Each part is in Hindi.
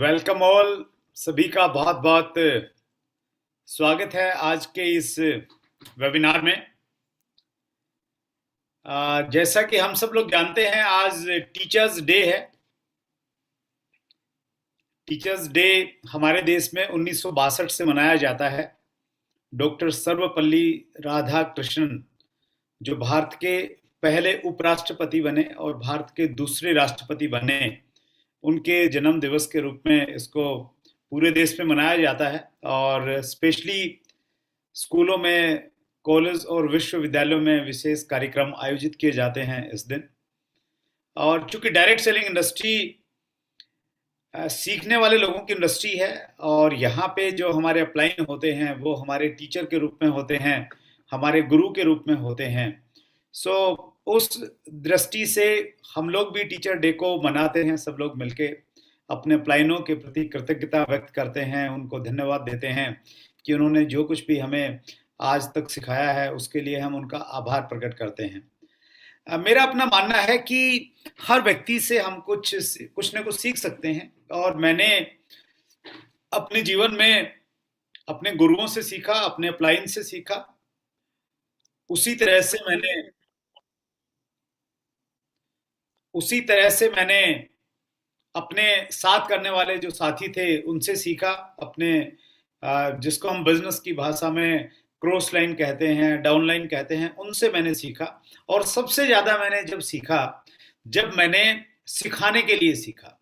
Welcome all. सभी का बहुत बहुत स्वागत है आज के इस वेबिनार में। जैसा कि हम सब लोग जानते हैं, आज टीचर्स डे है। टीचर्स डे हमारे देश में 1962 से मनाया जाता है। डॉक्टर सर्वपल्ली राधाकृष्णन, जो भारत के पहले उपराष्ट्रपति बने और भारत के दूसरे राष्ट्रपति बने, उनके जन्म दिवस के रूप में इसको पूरे देश में मनाया जाता है। और स्पेशली स्कूलों में, कॉलेज और विश्वविद्यालयों में विशेष कार्यक्रम आयोजित किए जाते हैं इस दिन। और चूंकि डायरेक्ट सेलिंग इंडस्ट्री सीखने वाले लोगों की इंडस्ट्री है, और यहाँ पे जो हमारे अपलाइन होते हैं वो हमारे टीचर के रूप में होते हैं, हमारे गुरु के रूप में होते हैं। सो उस दृष्टि से हम लोग भी टीचर डे को मनाते हैं। सब लोग मिलके अपने अपलाइनों के प्रति कृतज्ञता व्यक्त करते हैं, उनको धन्यवाद देते हैं कि उन्होंने जो कुछ भी हमें आज तक सिखाया है उसके लिए हम उनका आभार प्रकट करते हैं। मेरा अपना मानना है कि हर व्यक्ति से हम कुछ न कुछ सीख सकते हैं, और मैंने अपने जीवन में अपने गुरुओं से सीखा, अपने अपलाइन से सीखा। उसी तरह से मैंने उसी तरह से मैंने अपने साथ करने वाले जो साथी थे उनसे सीखा। अपने जिसको हम बिजनेस की भाषा में क्रॉस लाइन कहते हैं, डाउन लाइन कहते हैं, उनसे मैंने सीखा। और सबसे ज्यादा मैंने जब सीखा, जब मैंने सिखाने के लिए सीखा,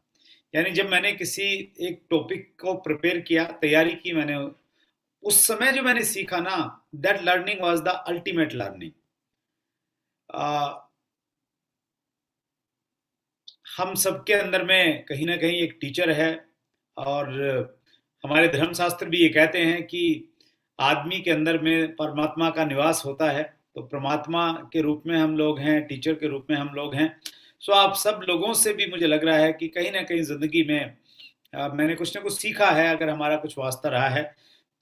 यानी जब मैंने किसी एक टॉपिक को प्रिपेयर किया, तैयारी की मैंने, उस समय जो मैंने सीखा ना, that learning was the ultimate learning. हम सबके अंदर में कहीं ना कहीं एक टीचर है, और हमारे धर्मशास्त्र भी ये कहते हैं कि आदमी के अंदर में परमात्मा का निवास होता है। तो परमात्मा के रूप में हम लोग हैं, टीचर के रूप में हम लोग हैं। सो आप सब लोगों से भी मुझे लग रहा है कि कहीं ना कहीं जिंदगी में मैंने कुछ ना कुछ सीखा है, अगर हमारा कुछ वास्ता रहा है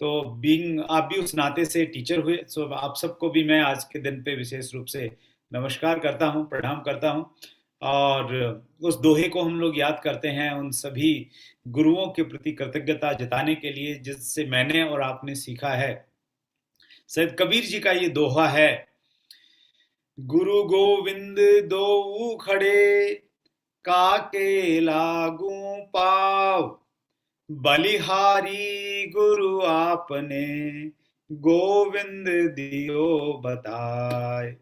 तो। बीइंग आप भी उस नाते से टीचर हुए, सो आप सबको भी मैं आज के दिन पे विशेष रूप से नमस्कार करता हूँ, प्रणाम करता हूँ। और उस दोहे को हम लोग याद करते हैं, उन सभी गुरुओं के प्रति कृतज्ञता जताने के लिए जिससे मैंने और आपने सीखा है। सैयद कबीर जी का ये दोहा है, गुरु गोविंद दोऊ खड़े, काके लागू पाव, बलिहारी गुरु आपने, गोविंद दियो बताए।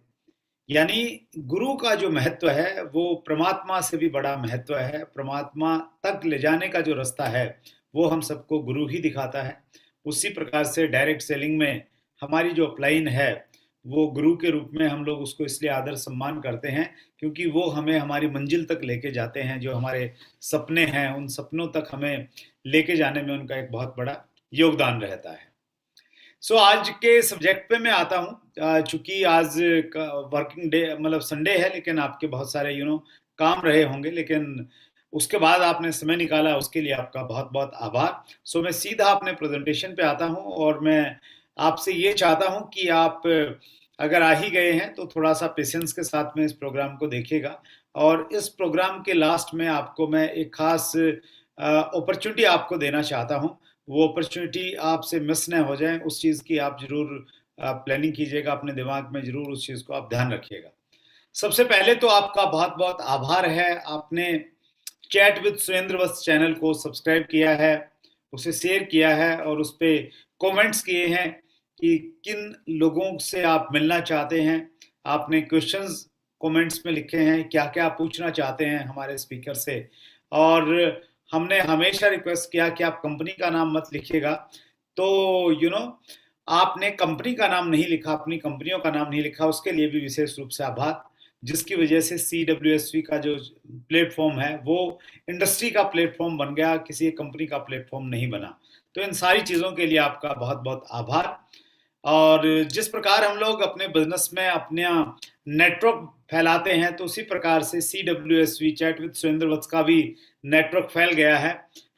यानी गुरु का जो महत्व है वो परमात्मा से भी बड़ा महत्व है। परमात्मा तक ले जाने का जो रास्ता है वो हम सबको गुरु ही दिखाता है। उसी प्रकार से डायरेक्ट सेलिंग में हमारी जो अपलाइन है वो गुरु के रूप में हम लोग उसको इसलिए आदर सम्मान करते हैं क्योंकि वो हमें हमारी मंजिल तक लेके जाते हैं। जो हमारे सपने हैं उन सपनों तक हमें लेके जाने में उनका एक बहुत बड़ा योगदान रहता है। सो आज के सब्जेक्ट पे मैं आता हूँ। चूंकि आज वर्किंग डे मतलब संडे है, लेकिन आपके बहुत सारे काम रहे होंगे, लेकिन उसके बाद आपने समय निकाला, उसके लिए आपका बहुत बहुत आभार। सो मैं सीधा अपने प्रेजेंटेशन पे आता हूँ, और मैं आपसे ये चाहता हूँ कि आप अगर आ ही गए हैं तो थोड़ा सा पेशेंस के साथ में इस प्रोग्राम को देखिएगा। और इस प्रोग्राम के लास्ट में आपको मैं एक खास अपॉर्चुनिटी आपको देना चाहता हूँ। वो अपॉर्चुनिटी आपसे मिस न हो जाए, उस चीज़ की आप जरूर प्लानिंग कीजिएगा, अपने दिमाग में जरूर उस चीज़ को आप ध्यान रखिएगा। सबसे पहले तो आपका बहुत बहुत आभार है, आपने chat with Surendra Vats channel को सब्सक्राइब किया है, उसे शेयर किया है, और उस पर कॉमेंट्स किए हैं कि किन लोगों से आप मिलना चाहते हैं। आपने क्वेश्चंस कमेंट्स में लिखे हैं, क्या क्या पूछना चाहते हैं हमारे स्पीकर से। और हमने हमेशा रिक्वेस्ट किया कि आप कंपनी का नाम मत लिखिएगा। तो आपने कंपनी का नाम नहीं लिखा, अपनी कंपनियों का नाम नहीं लिखा, उसके लिए भी विशेष रूप से आभार। जिसकी वजह से CWSV का जो प्लेटफॉर्म है वो इंडस्ट्री का प्लेटफॉर्म बन गया, किसी कंपनी का प्लेटफॉर्म नहीं बना। तो इन सारी चीज़ों के लिए आपका बहुत बहुत आभार। और जिस प्रकार हम लोग अपने बिजनेस में अपना नेटवर्क फैलाते हैं, तो उसी प्रकार से CWSV chat with Surendra Vats का भी नेटवर्क फैल गया है।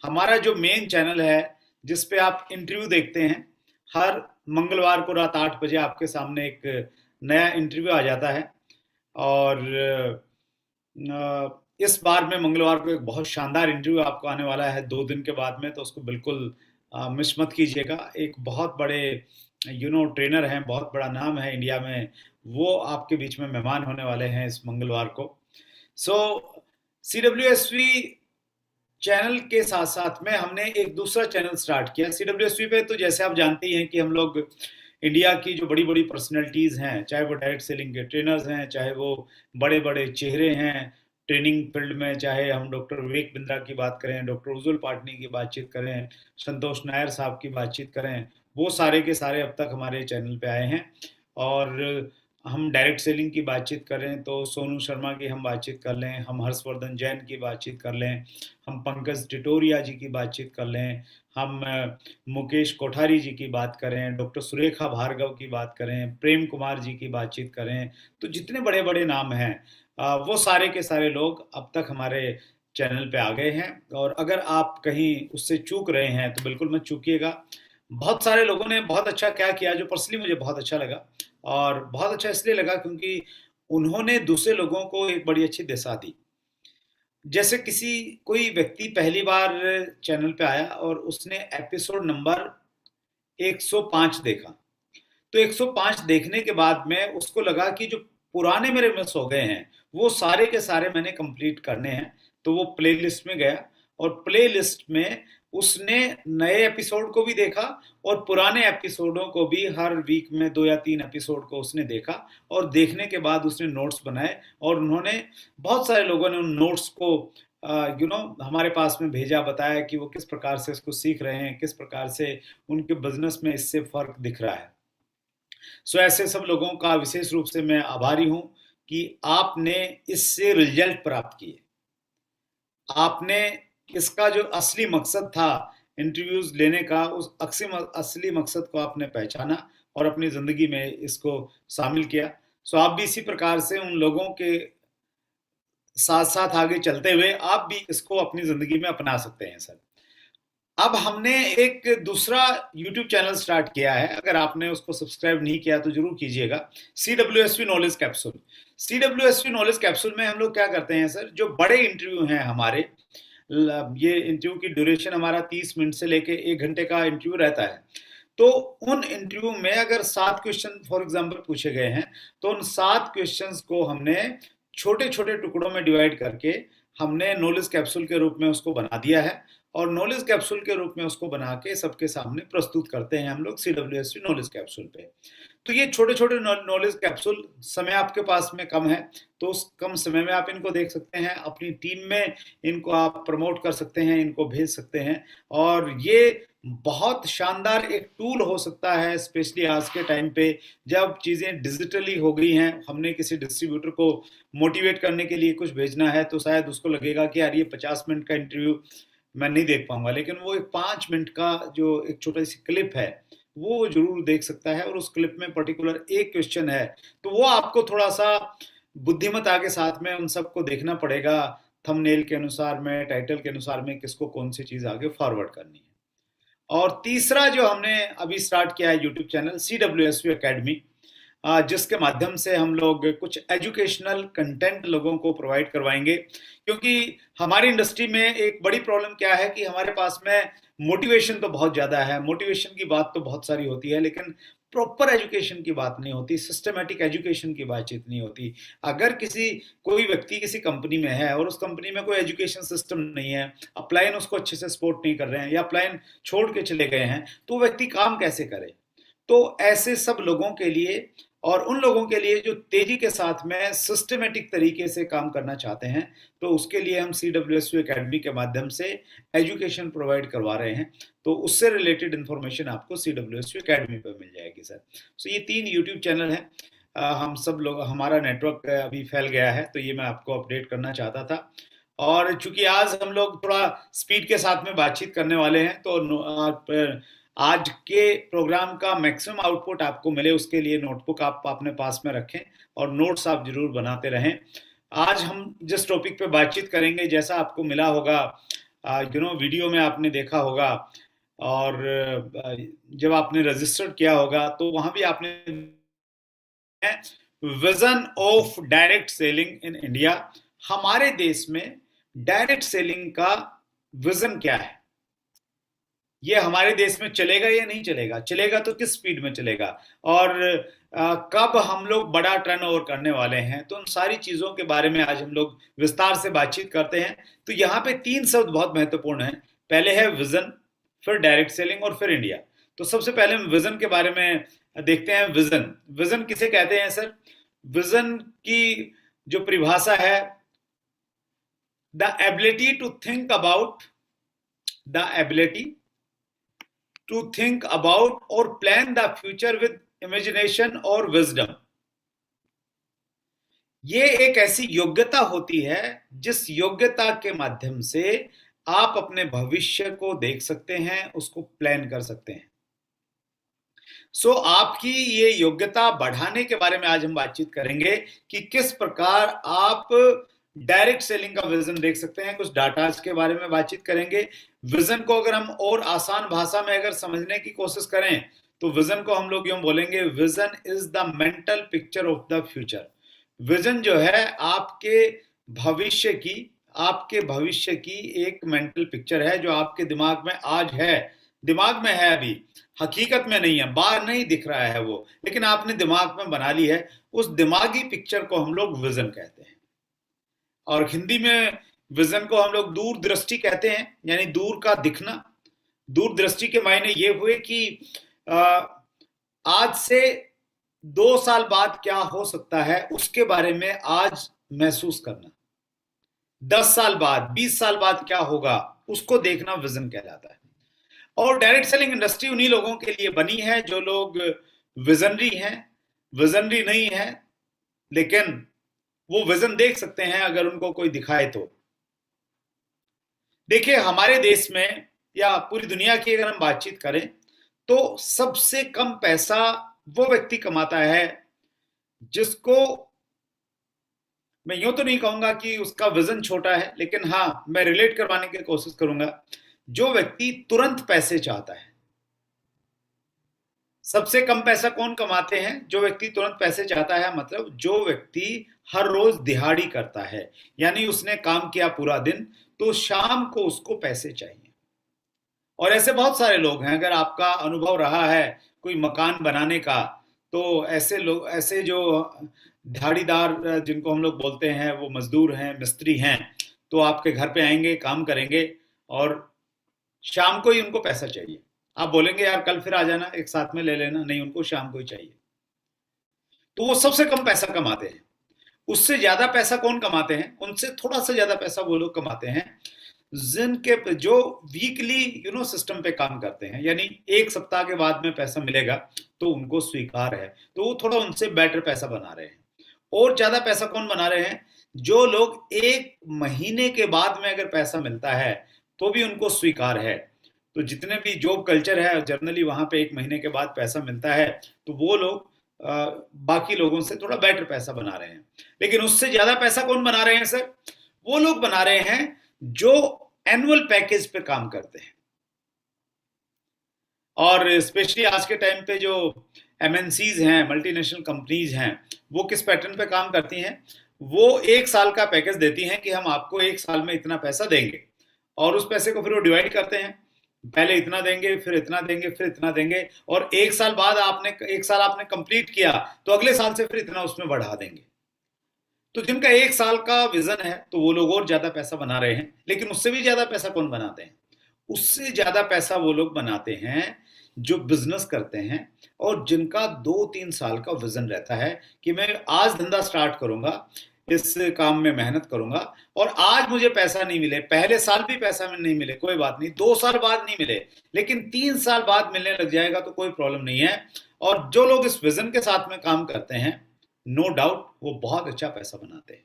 हमारा जो मेन चैनल है जिस पे आप इंटरव्यू देखते हैं, हर मंगलवार को रात 8 बजे आपके सामने एक नया इंटरव्यू आ जाता है। और इस बार में मंगलवार को एक बहुत शानदार इंटरव्यू आपको आने वाला है 2 दिन के बाद में, तो उसको बिल्कुल मिस मत कीजिएगा। एक बहुत बड़े ट्रेनर हैं, बहुत बड़ा नाम है इंडिया में, वो आपके बीच में मेहमान होने वाले हैं इस मंगलवार को। सो CWSV चैनल के साथ साथ में हमने एक दूसरा चैनल स्टार्ट किया CWSV पे। तो जैसे आप जानते ही हैं कि हम लोग इंडिया की जो बड़ी बड़ी पर्सनैलिटीज़ हैं, चाहे वो डायरेक्ट सेलिंग के ट्रेनर्स हैं, चाहे वो बड़े बड़े चेहरे हैं ट्रेनिंग फील्ड में, चाहे हम डॉक्टर विवेक बिंद्रा की बात करें, डॉक्टर उज्ज्वल पाटनी की बातचीत करें, संतोष नायर साहब की बातचीत करें, वो सारे के सारे अब तक हमारे चैनल पे आए हैं। और हम डायरेक्ट सेलिंग की बातचीत करें तो सोनू शर्मा की हम बातचीत कर लें, हम हर्षवर्धन जैन की बातचीत कर लें, हम पंकज टिटोरिया जी की बातचीत कर लें, हम मुकेश कोठारी जी की बात करें, डॉक्टर सुरेखा भार्गव की बात करें, प्रेम कुमार जी की बातचीत करें, तो जितने बड़े बड़े नाम हैं वो सारे के सारे लोग अब तक हमारे चैनल पे आ गए हैं। और अगर आप कहीं उससे चूक रहे हैं तो बिल्कुल मत चूकिएगा। बहुत सारे लोगों ने बहुत अच्छा क्या किया जो पर्सनली मुझे बहुत अच्छा लगा, और बहुत अच्छा इसलिए लगा क्योंकि उन्होंने दूसरे लोगों को एक बड़ी अच्छी दिशा दी। जैसे कोई व्यक्ति पहली बार चैनल पे आया और उसने एपिसोड नंबर 105 देखा, तो 105 देखने के बाद में उसको लगा कि जो पुराने मेरे मिस हो गए हैं वो सारे के सारे मैंने कंप्लीट करने हैं। तो वो प्लेलिस्ट में गया और प्लेलिस्ट में उसने नए एपिसोड को भी देखा और पुराने एपिसोडों को भी, हर वीक में 2 या 3 एपिसोड को उसने देखा। और देखने के बाद उसने नोट्स बनाए और उन्होंने, बहुत सारे लोगों ने उन नोट्स को हमारे पास में भेजा, बताया कि वो किस प्रकार से इसको सीख रहे हैं, किस प्रकार से उनके बिजनेस में इससे फर्क दिख रहा है। सो ऐसे सब लोगों का विशेष रूप से मैं आभारी हूं कि आपने इससे रिजल्ट प्राप्त किए। आपने इसका जो असली मकसद था इंटरव्यूज लेने का, उस असली मकसद को आपने पहचाना और अपनी जिंदगी में इसको शामिल किया। सो आप भी इसी प्रकार से उन लोगों के साथ साथ आगे चलते हुए आप भी इसको अपनी जिंदगी में अपना सकते हैं सर। अब हमने एक दूसरा YouTube चैनल स्टार्ट किया है, अगर आपने उसको सब्सक्राइब नहीं किया तो जरूर कीजिएगा। CWSV knowledge capsule. CWSV knowledge capsule में हम लोग क्या करते हैं सर, जो बड़े इंटरव्यू हैं हमारे, ये इंटरव्यू की ड्यूरेशन हमारा 30 मिनट से लेके 1 घंटे का इंटरव्यू रहता है। तो उन इंटरव्यू में अगर 7 क्वेश्चन फॉर एग्जाम्पल पूछे गए हैं, तो उन 7 क्वेश्चंस को हमने छोटे छोटे टुकड़ों में डिवाइड करके हमने नॉलेज कैप्सूल के रूप में उसको बना दिया है। और नॉलेज कैप्सूल के रूप में उसको बना के सबके सामने प्रस्तुत करते हैं हम लोग CWSV नॉलेज कैप्सूल पे। तो ये छोटे छोटे नॉलेज कैप्सूल, समय आपके पास में कम है तो उस कम समय में आप इनको देख सकते हैं, अपनी टीम में इनको आप प्रमोट कर सकते हैं, इनको भेज सकते हैं। और ये बहुत शानदार एक टूल हो सकता है, स्पेशली आज के टाइम पे जब चीज़ें डिजिटली हो गई हैं। हमने किसी डिस्ट्रीब्यूटर को मोटिवेट करने के लिए कुछ भेजना है तो शायद उसको लगेगा कि यार ये 50 मिनट का इंटरव्यू मैं नहीं देख पाऊंगा, लेकिन वो एक 5 मिनट का जो एक छोटा सी क्लिप है वो जरूर देख सकता है। और उस क्लिप में पर्टिकुलर एक क्वेश्चन है तो वो आपको थोड़ा सा बुद्धिमत्ता के साथ में उन सबको देखना पड़ेगा, थंबनेल के अनुसार में, टाइटल के अनुसार में, किसको कौन सी चीज आगे फॉरवर्ड करनी है। और तीसरा जो हमने अभी स्टार्ट किया है यूट्यूब चैनल CWSV एकेडमी, जिसके माध्यम से हम लोग कुछ एजुकेशनल कंटेंट लोगों को प्रोवाइड करवाएंगे। क्योंकि हमारी इंडस्ट्री में एक बड़ी प्रॉब्लम क्या है कि हमारे पास में मोटिवेशन तो बहुत ज़्यादा है, मोटिवेशन की बात तो बहुत सारी होती है, लेकिन प्रॉपर एजुकेशन की बात नहीं होती, सिस्टमेटिक एजुकेशन की बातचीत नहीं होती। अगर कोई व्यक्ति किसी कंपनी में है और उस कंपनी में कोई एजुकेशन सिस्टम नहीं है, अपलाइन उसको अच्छे से सपोर्ट नहीं कर रहे हैं या अपलाइन छोड़ के चले गए हैं, तो वो व्यक्ति काम कैसे करे। तो ऐसे सब लोगों के लिए और उन लोगों के लिए जो तेजी के साथ में सिस्टमेटिक तरीके से काम करना चाहते हैं, तो उसके लिए हम CWSV एकेडमी के माध्यम से एजुकेशन प्रोवाइड करवा रहे हैं। तो उससे रिलेटेड इंफॉर्मेशन आपको CWSV एकेडमी पर मिल जाएगी सर। सो ये 3 यूट्यूब चैनल हैं। हम सब लोग, हमारा नेटवर्क अभी फैल गया है, तो ये मैं आपको अपडेट करना चाहता था। और चूंकि आज हम लोग थोड़ा स्पीड के साथ में बातचीत करने वाले हैं, तो आज के प्रोग्राम का मैक्सिमम आउटपुट आपको मिले उसके लिए नोटबुक आप अपने पास में रखें और नोट्स आप जरूर बनाते रहें। आज हम जिस टॉपिक पे बातचीत करेंगे, जैसा आपको मिला होगा, वीडियो में आपने देखा होगा, और जब आपने रजिस्टर किया होगा तो वहां भी आपने vision of direct selling in India, हमारे देश में डायरेक्ट सेलिंग का विजन क्या है? ये हमारे देश में चलेगा या नहीं चलेगा? चलेगा तो किस स्पीड में चलेगा? और कब हम लोग बड़ा टर्नओवर करने वाले हैं? तो उन सारी चीजों के बारे में आज हम लोग विस्तार से बातचीत करते हैं। तो यहाँ पे 3 शब्द बहुत महत्वपूर्ण हैं। पहले है विजन, फिर डायरेक्ट सेलिंग और फिर इंडिया। तो सबसे पहले हम विजन के बारे में देखते हैं। विजन, विजन किसे कहते हैं सर? विजन की जो परिभाषा है, the ability to think about, the ability to think about or plan the future with imagination और wisdom। ये एक ऐसी योग्यता होती है जिस योग्यता के माध्यम से आप अपने भविष्य को देख सकते हैं, उसको प्लान कर सकते हैं। आपकी ये योग्यता बढ़ाने के बारे में आज हम बातचीत करेंगे कि किस प्रकार आप डायरेक्ट सेलिंग का विजन देख सकते हैं। कुछ डाटा के बारे में बातचीत करेंगे। विजन को अगर हम और आसान भाषा में अगर समझने की कोशिश करें तो विजन को हम लोग यूं बोलेंगे, vision is the mental picture of the future. Vision जो है आपके भविष्य की एक मेंटल पिक्चर है जो आपके दिमाग में आज है, दिमाग में है, अभी हकीकत में नहीं है, बाहर नहीं दिख रहा है वो, लेकिन आपने दिमाग में बना ली है। उस दिमागी पिक्चर को हम लोग विजन कहते हैं। और हिंदी में विजन को हम लोग दूरदृष्टि कहते हैं, यानी दूर का दिखना। दूरदृष्टि के मायने ये हुए कि आज से 2 साल बाद क्या हो सकता है उसके बारे में आज महसूस करना। 10 साल बाद, 20 साल बाद क्या होगा उसको देखना विजन कहलाता है। और डायरेक्ट सेलिंग इंडस्ट्री उन्हीं लोगों के लिए बनी है जो लोग विजनरी हैं। विजनरी नहीं है लेकिन वो विजन देख सकते हैं अगर उनको कोई दिखाए तो। देखिए, हमारे देश में या पूरी दुनिया की अगर हम बातचीत करें तो सबसे कम पैसा वो व्यक्ति कमाता है जिसको, मैं यूं तो नहीं कहूंगा कि उसका विजन छोटा है, लेकिन हां, मैं रिलेट करवाने की कोशिश करूंगा, जो व्यक्ति तुरंत पैसे चाहता है। सबसे कम पैसा कौन कमाते हैं? जो व्यक्ति तुरंत पैसे चाहता है, मतलब जो व्यक्ति हर रोज दिहाड़ी करता है, यानी उसने काम किया पूरा दिन तो शाम को उसको पैसे चाहिए। और ऐसे बहुत सारे लोग हैं, अगर आपका अनुभव रहा है कोई मकान बनाने का, तो ऐसे लोग, ऐसे जो दिहाड़ीदार जिनको हम लोग बोलते हैं, वो मजदूर हैं, मिस्त्री हैं, तो आपके घर पे आएंगे, काम करेंगे और शाम को ही उनको पैसा चाहिए। आप बोलेंगे यार कल फिर आ जाना, एक साथ में ले लेना, नहीं, उनको शाम को ही चाहिए। तो वो सबसे कम पैसा कमाते हैं। उससे ज्यादा पैसा कौन कमाते हैं? उनसे थोड़ा सा ज्यादा पैसा वो लोग कमाते हैं जिनके जो वीकली सिस्टम पे काम करते हैं, यानी एक सप्ताह के बाद में पैसा मिलेगा तो उनको स्वीकार है, तो वो थोड़ा उनसे बेटर पैसा बना रहे हैं। और ज्यादा पैसा कौन बना रहे हैं? जो लोग 1 महीने के बाद में अगर पैसा मिलता है तो भी उनको स्वीकार है। तो जितने भी जॉब कल्चर है, जनरली वहां पे 1 महीने के बाद पैसा मिलता है तो वो लोग बाकी लोगों से थोड़ा बेटर पैसा बना रहे हैं। लेकिन उससे ज्यादा पैसा कौन बना रहे हैं सर? वो लोग बना रहे हैं जो एनुअल पैकेज पे काम करते हैं। और स्पेशली आज के टाइम पे जो एमएनसीज हैं, मल्टीनेशनल कंपनीज हैं, वो किस पैटर्न पे काम करती हैं? वो 1 साल का पैकेज देती हैं कि हम आपको 1 साल में इतना पैसा देंगे, और उस पैसे को फिर वो डिवाइड करते हैं, पहले इतना देंगे, फिर इतना देंगे, फिर इतना देंगे, और 1 साल बाद एक साल आपने कंप्लीट किया तो अगले साल से फिर इतना उसमें बढ़ा देंगे। तो जिनका 1 साल का विजन है तो वो लोग और ज्यादा पैसा बना रहे हैं। लेकिन उससे भी ज्यादा पैसा कौन बनाते हैं? उससे ज्यादा पैसा वो लोग बनाते हैं जो बिजनेस करते हैं और जिनका 2-3 साल का विजन रहता है कि मैं आज धंधा स्टार्ट करूंगा, इस काम में मेहनत करूंगा, और आज मुझे पैसा नहीं मिले, पहले साल भी पैसा में नहीं मिले, कोई बात नहीं, 2 साल बाद नहीं मिले, लेकिन 3 साल बाद मिलने लग जाएगा तो कोई प्रॉब्लम नहीं है। और जो लोग इस विजन के साथ में काम करते हैं, नो डाउट वो बहुत अच्छा पैसा बनाते हैं।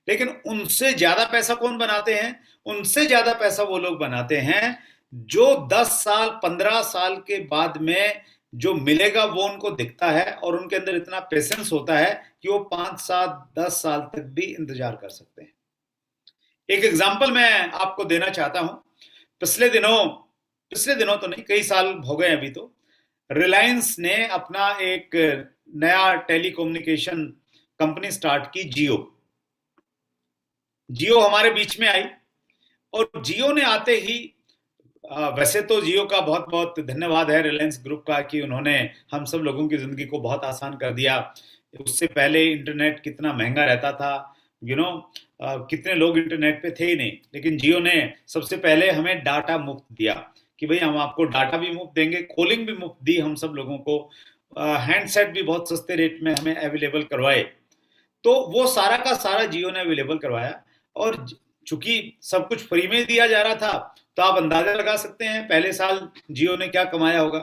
लेकिन उनसे ज्यादा पैसा कौन बनाते हैं? उनसे ज्यादा पैसा वो लोग बनाते हैं जो 10 साल 15 साल के बाद में जो मिलेगा वो उनको दिखता है, और उनके अंदर इतना पेशेंस होता है कि वो 5 साल 10 साल तक भी इंतजार कर सकते हैं। एक एग्जांपल मैं आपको देना चाहता हूं। पिछले दिनों तो नहीं, कई साल हो गए अभी तो, रिलायंस ने अपना एक नया टेलीकम्युनिकेशन कंपनी स्टार्ट की, जियो। जियो हमारे बीच में आई, और जियो ने आते ही वैसे तो जियो का बहुत बहुत धन्यवाद है रिलायंस ग्रुप का कि उन्होंने हम सब लोगों की जिंदगी को बहुत आसान कर दिया। उससे पहले इंटरनेट कितना महंगा रहता था, कितने लोग इंटरनेट पे थे ही नहीं, लेकिन जियो ने सबसे पहले हमें डाटा मुफ्त दिया कि भाई हम आपको डाटा भी मुफ्त देंगे, कॉलिंग भी मुफ्त दी हम सब लोगों को, हैंडसेट भी बहुत सस्ते रेट में हमें अवेलेबल करवाए। तो वो सारा का सारा जियो ने अवेलेबल करवाया, और चूंकि सब कुछ फ्री में दिया जा रहा था, तो आप अंदाजा लगा सकते हैं पहले साल जियो ने क्या कमाया होगा।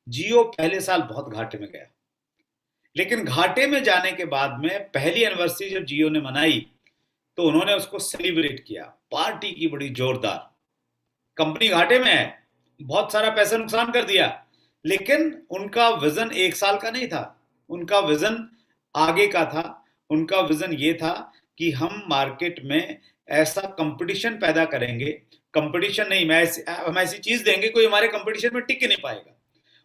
जियो पहले साल बहुत घाटे में गया, लेकिन घाटे में जाने के बाद में पहली एनिवर्सरी जब जियो ने मनाई, तो उन्होंने उसको सेलिब्रेट किया, पार्टी की बड़ी जोरदार। कंपनी घाटे में है, बहुत सारा पैसा नुकसान कर दिया, लेकिन उनका विजन एक साल का नहीं था, उनका विजन आगे का था। उनका विजन ये था कि हम मार्केट में ऐसा कंपटीशन पैदा करेंगे, कंपटीशन नहीं, हम ऐसी चीज देंगे कोई हमारे कंपटीशन में टिक ही नहीं पाएगा।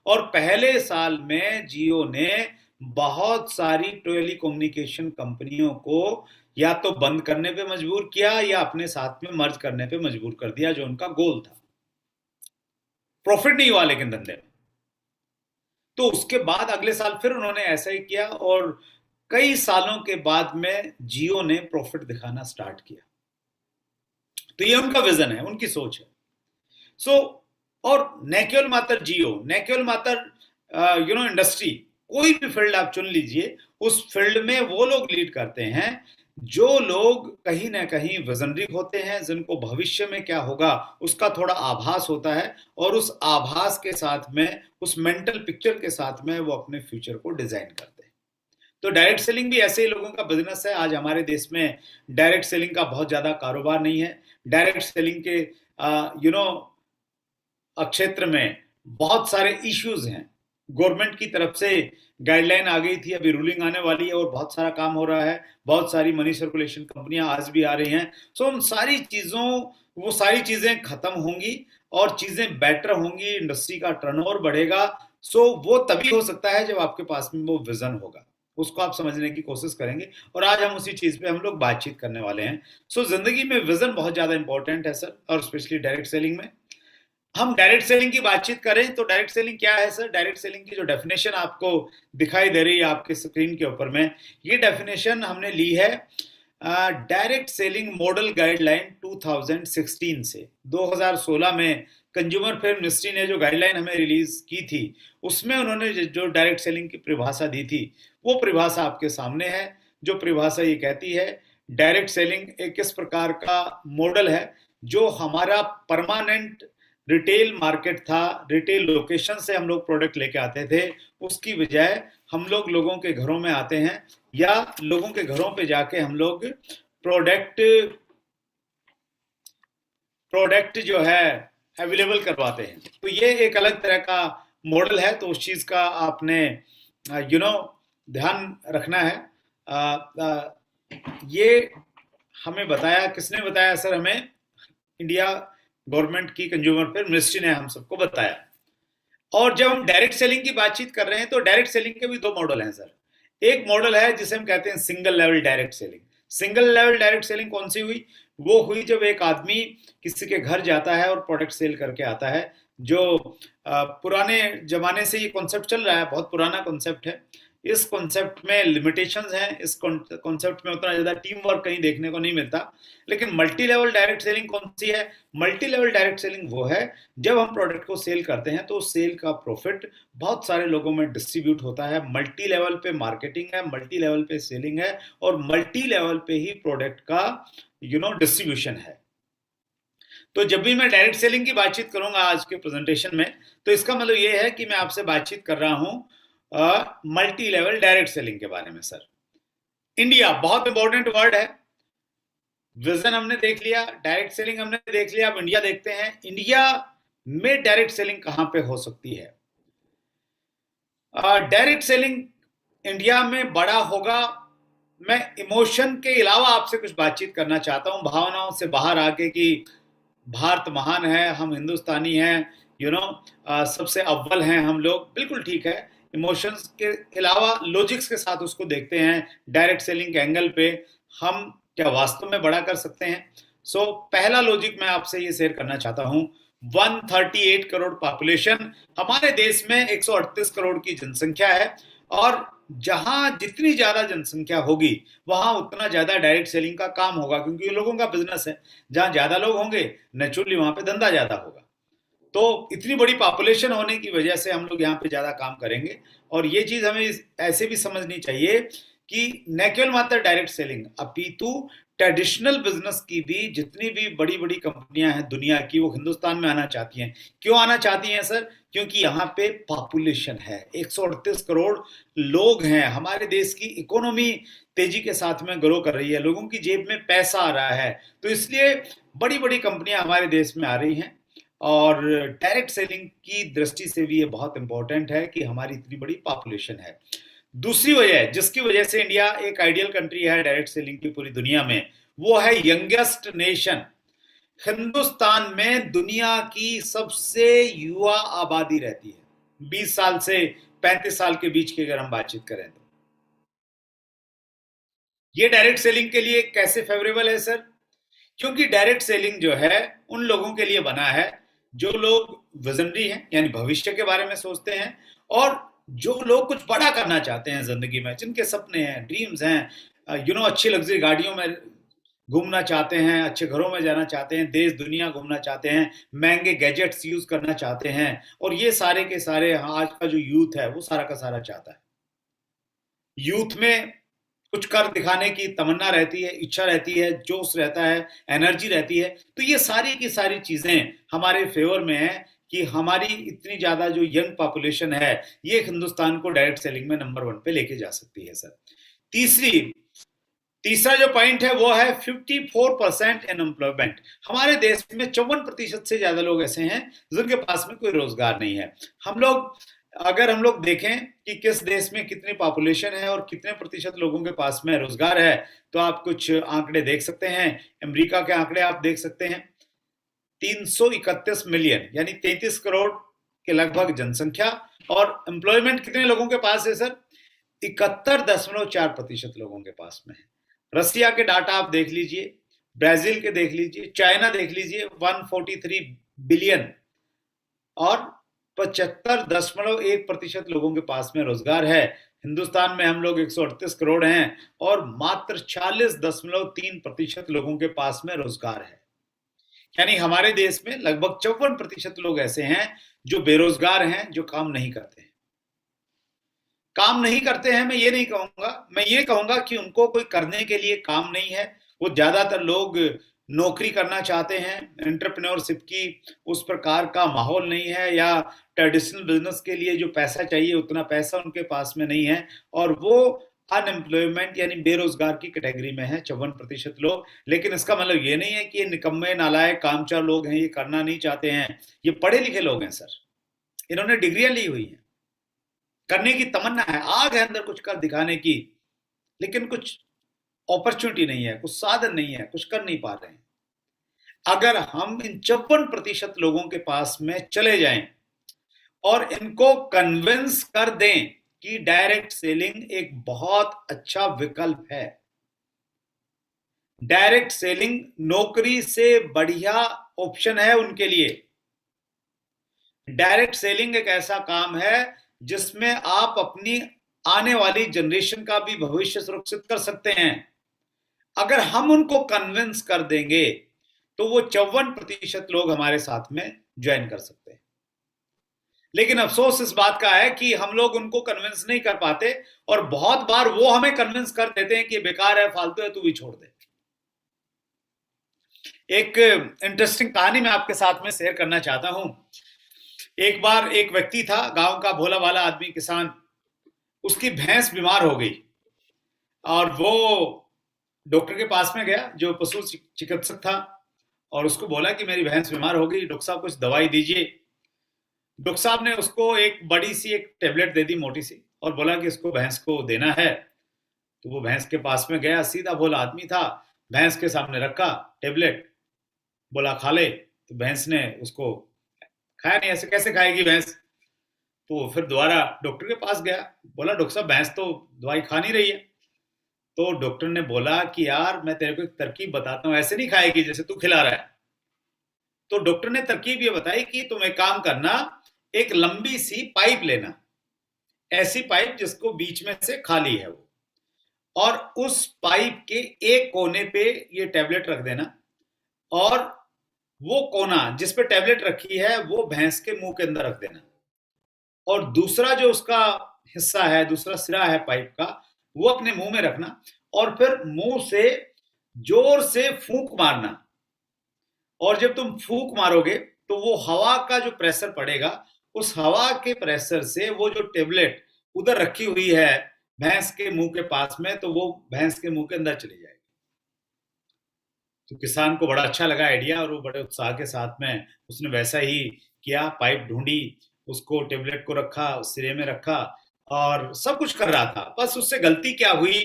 और पहले साल में जियो ने बहुत सारी टेली कम्युनिकेशन कंपनियों को या तो बंद करने पे मजबूर किया या अपने साथ में मर्ज करने पे मजबूर कर दिया, जो उनका गोल था। प्रॉफिट नहीं हुआ लेकिन धंधे में। तो उसके बाद अगले साल फिर उन्होंने ऐसा ही किया, और कई सालों के बाद में जियो ने प्रॉफिट दिखाना स्टार्ट किया। तो ये उनका विजन है, उनकी सोच है। सो और न केवल मात्र जियो, न केवल मात्र इंडस्ट्री, कोई भी फील्ड आप चुन लीजिए, उस फील्ड में वो लोग लीड करते हैं जो लोग कहीं ना कहीं विजनरी होते हैं, जिनको भविष्य में क्या होगा उसका थोड़ा आभास होता है, और उस आभास के साथ में, उस मेंटल पिक्चर के साथ में वो अपने फ्यूचर को डिजाइन करते हैं। तो डायरेक्ट सेलिंग भी ऐसे ही लोगों का बिजनेस है। आज हमारे देश में डायरेक्ट सेलिंग का बहुत ज्यादा कारोबार नहीं है। डायरेक्ट सेलिंग के यू नो क्षेत्र में बहुत सारे इश्यूज हैं। गवर्नमेंट की तरफ से गाइडलाइन आ गई थी, अभी रूलिंग आने वाली है, और बहुत सारा काम हो रहा है। बहुत सारी मनी सर्कुलेशन कंपनियां आज भी आ रही हैं। सो उन सारी चीजों, वो सारी चीजें खत्म होंगी और चीजें बेटर होंगी, इंडस्ट्री का टर्नओवर बढ़ेगा। सो वो तभी हो सकता है जब आपके पास में वो विजन होगा, उसको आप समझने की कोशिश करेंगे। और आज हम उसी चीज पे हम लोग बातचीत करने वाले हैं। सो जिंदगी में विजन बहुत ज्यादा इंपॉर्टेंट है सर, और स्पेशली डायरेक्ट सेलिंग में। हम डायरेक्ट सेलिंग की बातचीत करें तो डायरेक्ट सेलिंग क्या है सर? डायरेक्ट सेलिंग की जो डेफिनेशन आपको दिखाई दे रही है आपके स्क्रीन के ऊपर में, ये डेफिनेशन हमने ली है डायरेक्ट सेलिंग मॉडल गाइडलाइन 2016 से। 2016 में कंज्यूमर फेयर मिनिस्ट्री ने जो गाइडलाइन हमें रिलीज की थी, उसमें उन्होंने जो डायरेक्ट सेलिंग की परिभाषा दी थी, वो परिभाषा आपके सामने है। जो परिभाषा ये कहती है, डायरेक्ट सेलिंग एक किस प्रकार का मॉडल है जो हमारा परमानेंट रिटेल मार्केट था, रिटेल लोकेशन से हम लोग प्रोडक्ट लेके आते थे, उसकी बजाय हम लोग लोगों के घरों में आते हैं, या लोगों के घरों पे जाके हम लोग प्रोडक्ट प्रोडक्ट जो है अवेलेबल करवाते हैं। तो ये एक अलग तरह का मॉडल है, तो उस चीज का आपने ध्यान रखना है। ये हमें बताया, किसने बताया सर? हमें इंडिया गवर्नमेंट की कंज्यूमर फेयर मिनिस्ट्री ने हम सबको बताया। और जब हम डायरेक्ट सेलिंग की बातचीत कर रहे हैं तो डायरेक्ट सेलिंग के भी दो मॉडल हैं सर। एक मॉडल है जिसे हम कहते हैं single level direct selling. Single level direct selling कौन सी हुई? वो हुई जब एक आदमी किसी के घर जाता है और प्रोडक्ट सेल करके आता है। जो पुराने जमाने से ये कॉन्सेप्ट चल रहा है, बहुत पुराना कॉन्सेप्ट है। इस कॉन्सेप्ट में लिमिटेशंस हैं, इस कॉन्सेप्ट में उतना ज्यादा टीम वर्क कहीं देखने को नहीं मिलता। लेकिन मल्टी लेवल डायरेक्ट सेलिंग कौन सी है? मल्टी लेवल डायरेक्ट सेलिंग वो है जब हम प्रोडक्ट को सेल करते हैं तो सेल का प्रॉफिट बहुत सारे लोगों में डिस्ट्रीब्यूट होता है। मल्टी लेवल पे मार्केटिंग है, मल्टी लेवल पे सेलिंग है, और मल्टी लेवल पे ही प्रोडक्ट का डिस्ट्रीब्यूशन है। तो जब भी मैं डायरेक्ट सेलिंग की बातचीत करूंगा आज के प्रेजेंटेशन में, तो इसका मतलब ये है कि मैं आपसे बातचीत कर रहा हूं मल्टी लेवल डायरेक्ट सेलिंग के बारे में सर। इंडिया बहुत इंपॉर्टेंट वर्ड है। विजन हमने देख लिया, डायरेक्ट सेलिंग हमने देख लिया, अब इंडिया देखते हैं। इंडिया में डायरेक्ट सेलिंग कहां पे हो सकती है? डायरेक्ट सेलिंग इंडिया में बड़ा होगा। मैं इमोशन के अलावा आपसे कुछ बातचीत करना चाहता हूं, भावनाओं से बाहर आके कि भारत महान है, हम हिंदुस्तानी हैं, सबसे अव्वल हैं हम लोग। बिल्कुल ठीक है, इमोशंस के अलावा लॉजिक्स के साथ उसको देखते हैं। डायरेक्ट सेलिंग के एंगल पे हम क्या वास्तव में बड़ा कर सकते हैं? पहला लॉजिक मैं आपसे ये शेयर करना चाहता हूं। 138 करोड़ पॉपुलेशन, हमारे देश में 138 करोड़ की जनसंख्या है, और जहां जितनी ज्यादा जनसंख्या होगी वहां उतना ज्यादा डायरेक्ट सेलिंग का काम होगा, क्योंकि ये लोगों का बिजनेस है। जहां ज्यादा लोग होंगे नेचुरली वहां पे धंधा ज्यादा होगा। तो इतनी बड़ी पॉपुलेशन होने की वजह से हम लोग यहाँ पे ज्यादा काम करेंगे। और ये चीज हमें ऐसे भी समझनी चाहिए कि न केवल मात्र डायरेक्ट सेलिंग, अपितु ट्रेडिशनल बिजनेस की भी जितनी भी बड़ी बड़ी कंपनियां हैं दुनिया की, वो हिंदुस्तान में आना चाहती हैं। क्यों आना चाहती हैं सर? क्योंकि यहाँ पे पॉपुलेशन है, 138 करोड़ लोग हैं। हमारे देश की इकोनॉमी तेजी के साथ में ग्रो कर रही है, लोगों की जेब में पैसा आ रहा है, तो इसलिए बड़ी बड़ी कंपनियां हमारे देश में आ रही हैं। और डायरेक्ट सेलिंग की दृष्टि से भी ये बहुत इंपॉर्टेंट है कि हमारी इतनी बड़ी पॉपुलेशन है। दूसरी वजह जिसकी वजह से इंडिया एक आइडियल कंट्री है डायरेक्ट सेलिंग की पूरी दुनिया में, वो है यंगेस्ट नेशन। हिंदुस्तान में दुनिया की सबसे युवा आबादी रहती है, 20 साल से 35 साल के बीच की अगर हम बातचीत करें तो। ये डायरेक्ट सेलिंग के लिए कैसे फेवरेबल है सर? क्योंकि डायरेक्ट सेलिंग जो है उन लोगों के लिए बना है जो लोग विजनरी हैं, यानी भविष्य के बारे में सोचते हैं, और जो लोग कुछ बड़ा करना चाहते हैं जिंदगी में, जिनके सपने हैं, ड्रीम्स हैं, अच्छी लग्जरी गाड़ियों में घूमना चाहते हैं, अच्छे घरों में जाना चाहते हैं, देश दुनिया घूमना चाहते हैं, महंगे गैजेट्स यूज करना चाहते हैं, और ये सारे के सारे आज का जो यूथ है वो सारा का सारा चाहता है। यूथ में कुछ कर दिखाने की तमन्ना रहती है, इच्छा रहती है, जोश रहता है, एनर्जी रहती है। तो ये सारी की सारी चीजें हमारे फेवर में है कि हमारी इतनी ज्यादा जो यंग पॉपुलेशन है ये हिंदुस्तान को डायरेक्ट सेलिंग में नंबर 1 पे लेके जा सकती है सर। तीसरा जो पॉइंट है वो है 54% अनएम्प्लॉयमेंट। हमारे देश में 54% से ज्यादा लोग ऐसे हैं जिनके पास में कोई रोजगार नहीं है। अगर हम लोग देखें कि किस देश में कितनी पॉपुलेशन है और कितने प्रतिशत लोगों के पास में रोजगार है, तो आप कुछ आंकड़े देख सकते हैं। अमेरिका के आंकड़े आप देख सकते हैं। 331 मिलियन यानी 33 करोड़ के लगभग जनसंख्या, और एम्प्लॉयमेंट कितने लोगों के पास है सर? 71.4% लोगों के पास में है। रसिया के डाटा आप देख लीजिए, ब्राजील के देख लीजिए, चाइना देख लीजिए, 143 बिलियन और 75.1% लोगों के पास में रोजगार है। हिंदुस्तान में हम लोग 138 करोड़ हैं और मात्र 40.3% लोगों के पास में रोजगार है। यानी हमारे देश में लगभग 54% लोग ऐसे हैं जो बेरोजगार हैं, जो काम नहीं करते हैं। काम नहीं करते हैं मैं ये नहीं कहूंगा, मैं ये कहूंगा कि उनको कोई करने के लिए काम नहीं है। वो ज्यादातर लोग नौकरी करना चाहते हैं, एंटरप्रेन्योरशिप की उस प्रकार का माहौल नहीं है, या ट्रेडिशनल बिजनेस के लिए जो पैसा चाहिए उतना पैसा उनके पास में नहीं है, और वो अनएम्प्लॉयमेंट यानी बेरोजगार की कैटेगरी में है 54% लोग। लेकिन इसका मतलब ये नहीं है कि ये निकम्मे नालायक कामचोर लोग हैं, ये करना नहीं चाहते हैं। ये पढ़े लिखे लोग हैं सर, इन्होंने डिग्रियां ली हुई हैं, करने की तमन्ना है, आग है अंदर कुछ कर दिखाने की, लेकिन कुछ अपॉर्चुनिटी नहीं है, कुछ साधन नहीं है, कुछ कर नहीं पा रहे हैं। अगर हम इन 54% लोगों के पास में चले जाएं और इनको कन्विंस कर दें कि डायरेक्ट सेलिंग एक बहुत अच्छा विकल्प है, डायरेक्ट सेलिंग नौकरी से बढ़िया ऑप्शन है उनके लिए। डायरेक्ट सेलिंग एक ऐसा काम है जिसमें आप अपनी आने वाली जनरेशन का भी भविष्य सुरक्षित कर सकते हैं। अगर हम उनको कन्विंस कर देंगे तो वो 54% लोग हमारे साथ में ज्वाइन कर सकते हैं। लेकिन अफसोस इस बात का है कि हम लोग उनको कन्विंस नहीं कर पाते, और बहुत बार वो हमें कन्विंस कर देते हैं कि बेकार है, फालतू है, तू भी छोड़ दे। एक इंटरेस्टिंग कहानी मैं आपके साथ में शेयर करना चाहता हूं। एक बार एक व्यक्ति था, गांव का भोला भाला आदमी, किसान, उसकी भैंस बीमार हो गई और वो डॉक्टर के पास में गया जो पशु चिकित्सक था, और उसको बोला कि मेरी भैंस बीमार हो गई, डॉक्टर साहब कुछ दवाई दीजिए। डॉक्टर साहब ने उसको एक बड़ी सी एक टेबलेट दे दी, मोटी सी, और बोला कि इसको भैंस को देना है। तो वो भैंस के पास में गया, सीधा भोला आदमी था, भैंस के सामने रखा टेबलेट, बोला खा ले। तो भैंस ने उसको खाया नहीं, ऐसे कैसे खाएगी भैंस। तो फिर दोबारा डॉक्टर के पास गया, बोला डॉक्टर साहब भैंस तो दवाई खा नहीं रही है। तो डॉक्टर ने बोला कि यार मैं तेरे को एक तरकीब बताता हूं, ऐसे नहीं खाएगी जैसे तू खिला रहा है। तो डॉक्टर ने तरकीब ये बताई कि तुम एक काम करना, एक लंबी सी पाइप लेना, ऐसी पाइप जिसको बीच में से खाली है वो, और उस पाइप के एक कोने पे ये टैबलेट रख देना, और वो कोना जिस पे टैबलेट रखी है वो भैंस के मुंह के अंदर रख देना, और दूसरा जो उसका हिस्सा है, दूसरा सिरा है पाइप का, वो अपने मुंह में रखना, और फिर मुंह से जोर से फूंक मारना। और जब तुम फूंक मारोगे तो वो हवा का जो प्रेशर पड़ेगा, उस हवा के प्रेशर से वो जो टेबलेट उधर रखी हुई है भैंस के मुंह के पास में, तो वो भैंस के मुंह के अंदर चली जाएगी। तो किसान को बड़ा अच्छा लगा आइडिया, और वो बड़े उत्साह के साथ में उसने वैसा ही किया। पाइप ढूंढी, उसको टेबलेट को रखा, उस सिरे में रखा, और सब कुछ कर रहा था। बस उससे गलती क्या हुई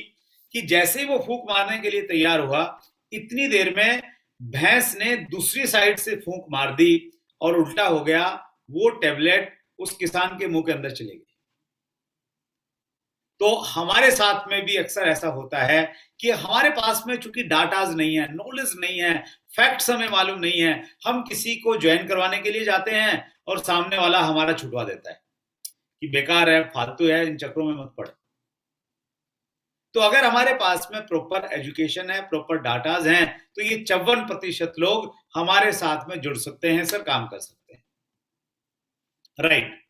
कि जैसे ही वो फूंक मारने के लिए तैयार हुआ, इतनी देर में भैंस ने दूसरी साइड से फूंक मार दी, और उल्टा हो गया, वो टेबलेट उस किसान के मुंह के अंदर चली गई। तो हमारे साथ में भी अक्सर ऐसा होता है कि हमारे पास में चूंकि डाटाज नहीं है, नॉलेज नहीं है, फैक्ट्स हमें मालूम नहीं है, हम किसी को ज्वाइन करवाने के लिए जाते हैं और सामने वाला हमारा छुटवा देता है कि बेकार है, फालतू है, इन चक्रों में मत पड़े। तो अगर हमारे पास में प्रॉपर एजुकेशन है, प्रॉपर डाटाज हैं, तो ये 54% लोग हमारे साथ में जुड़ सकते हैं सर, काम कर सकते हैं। राइट।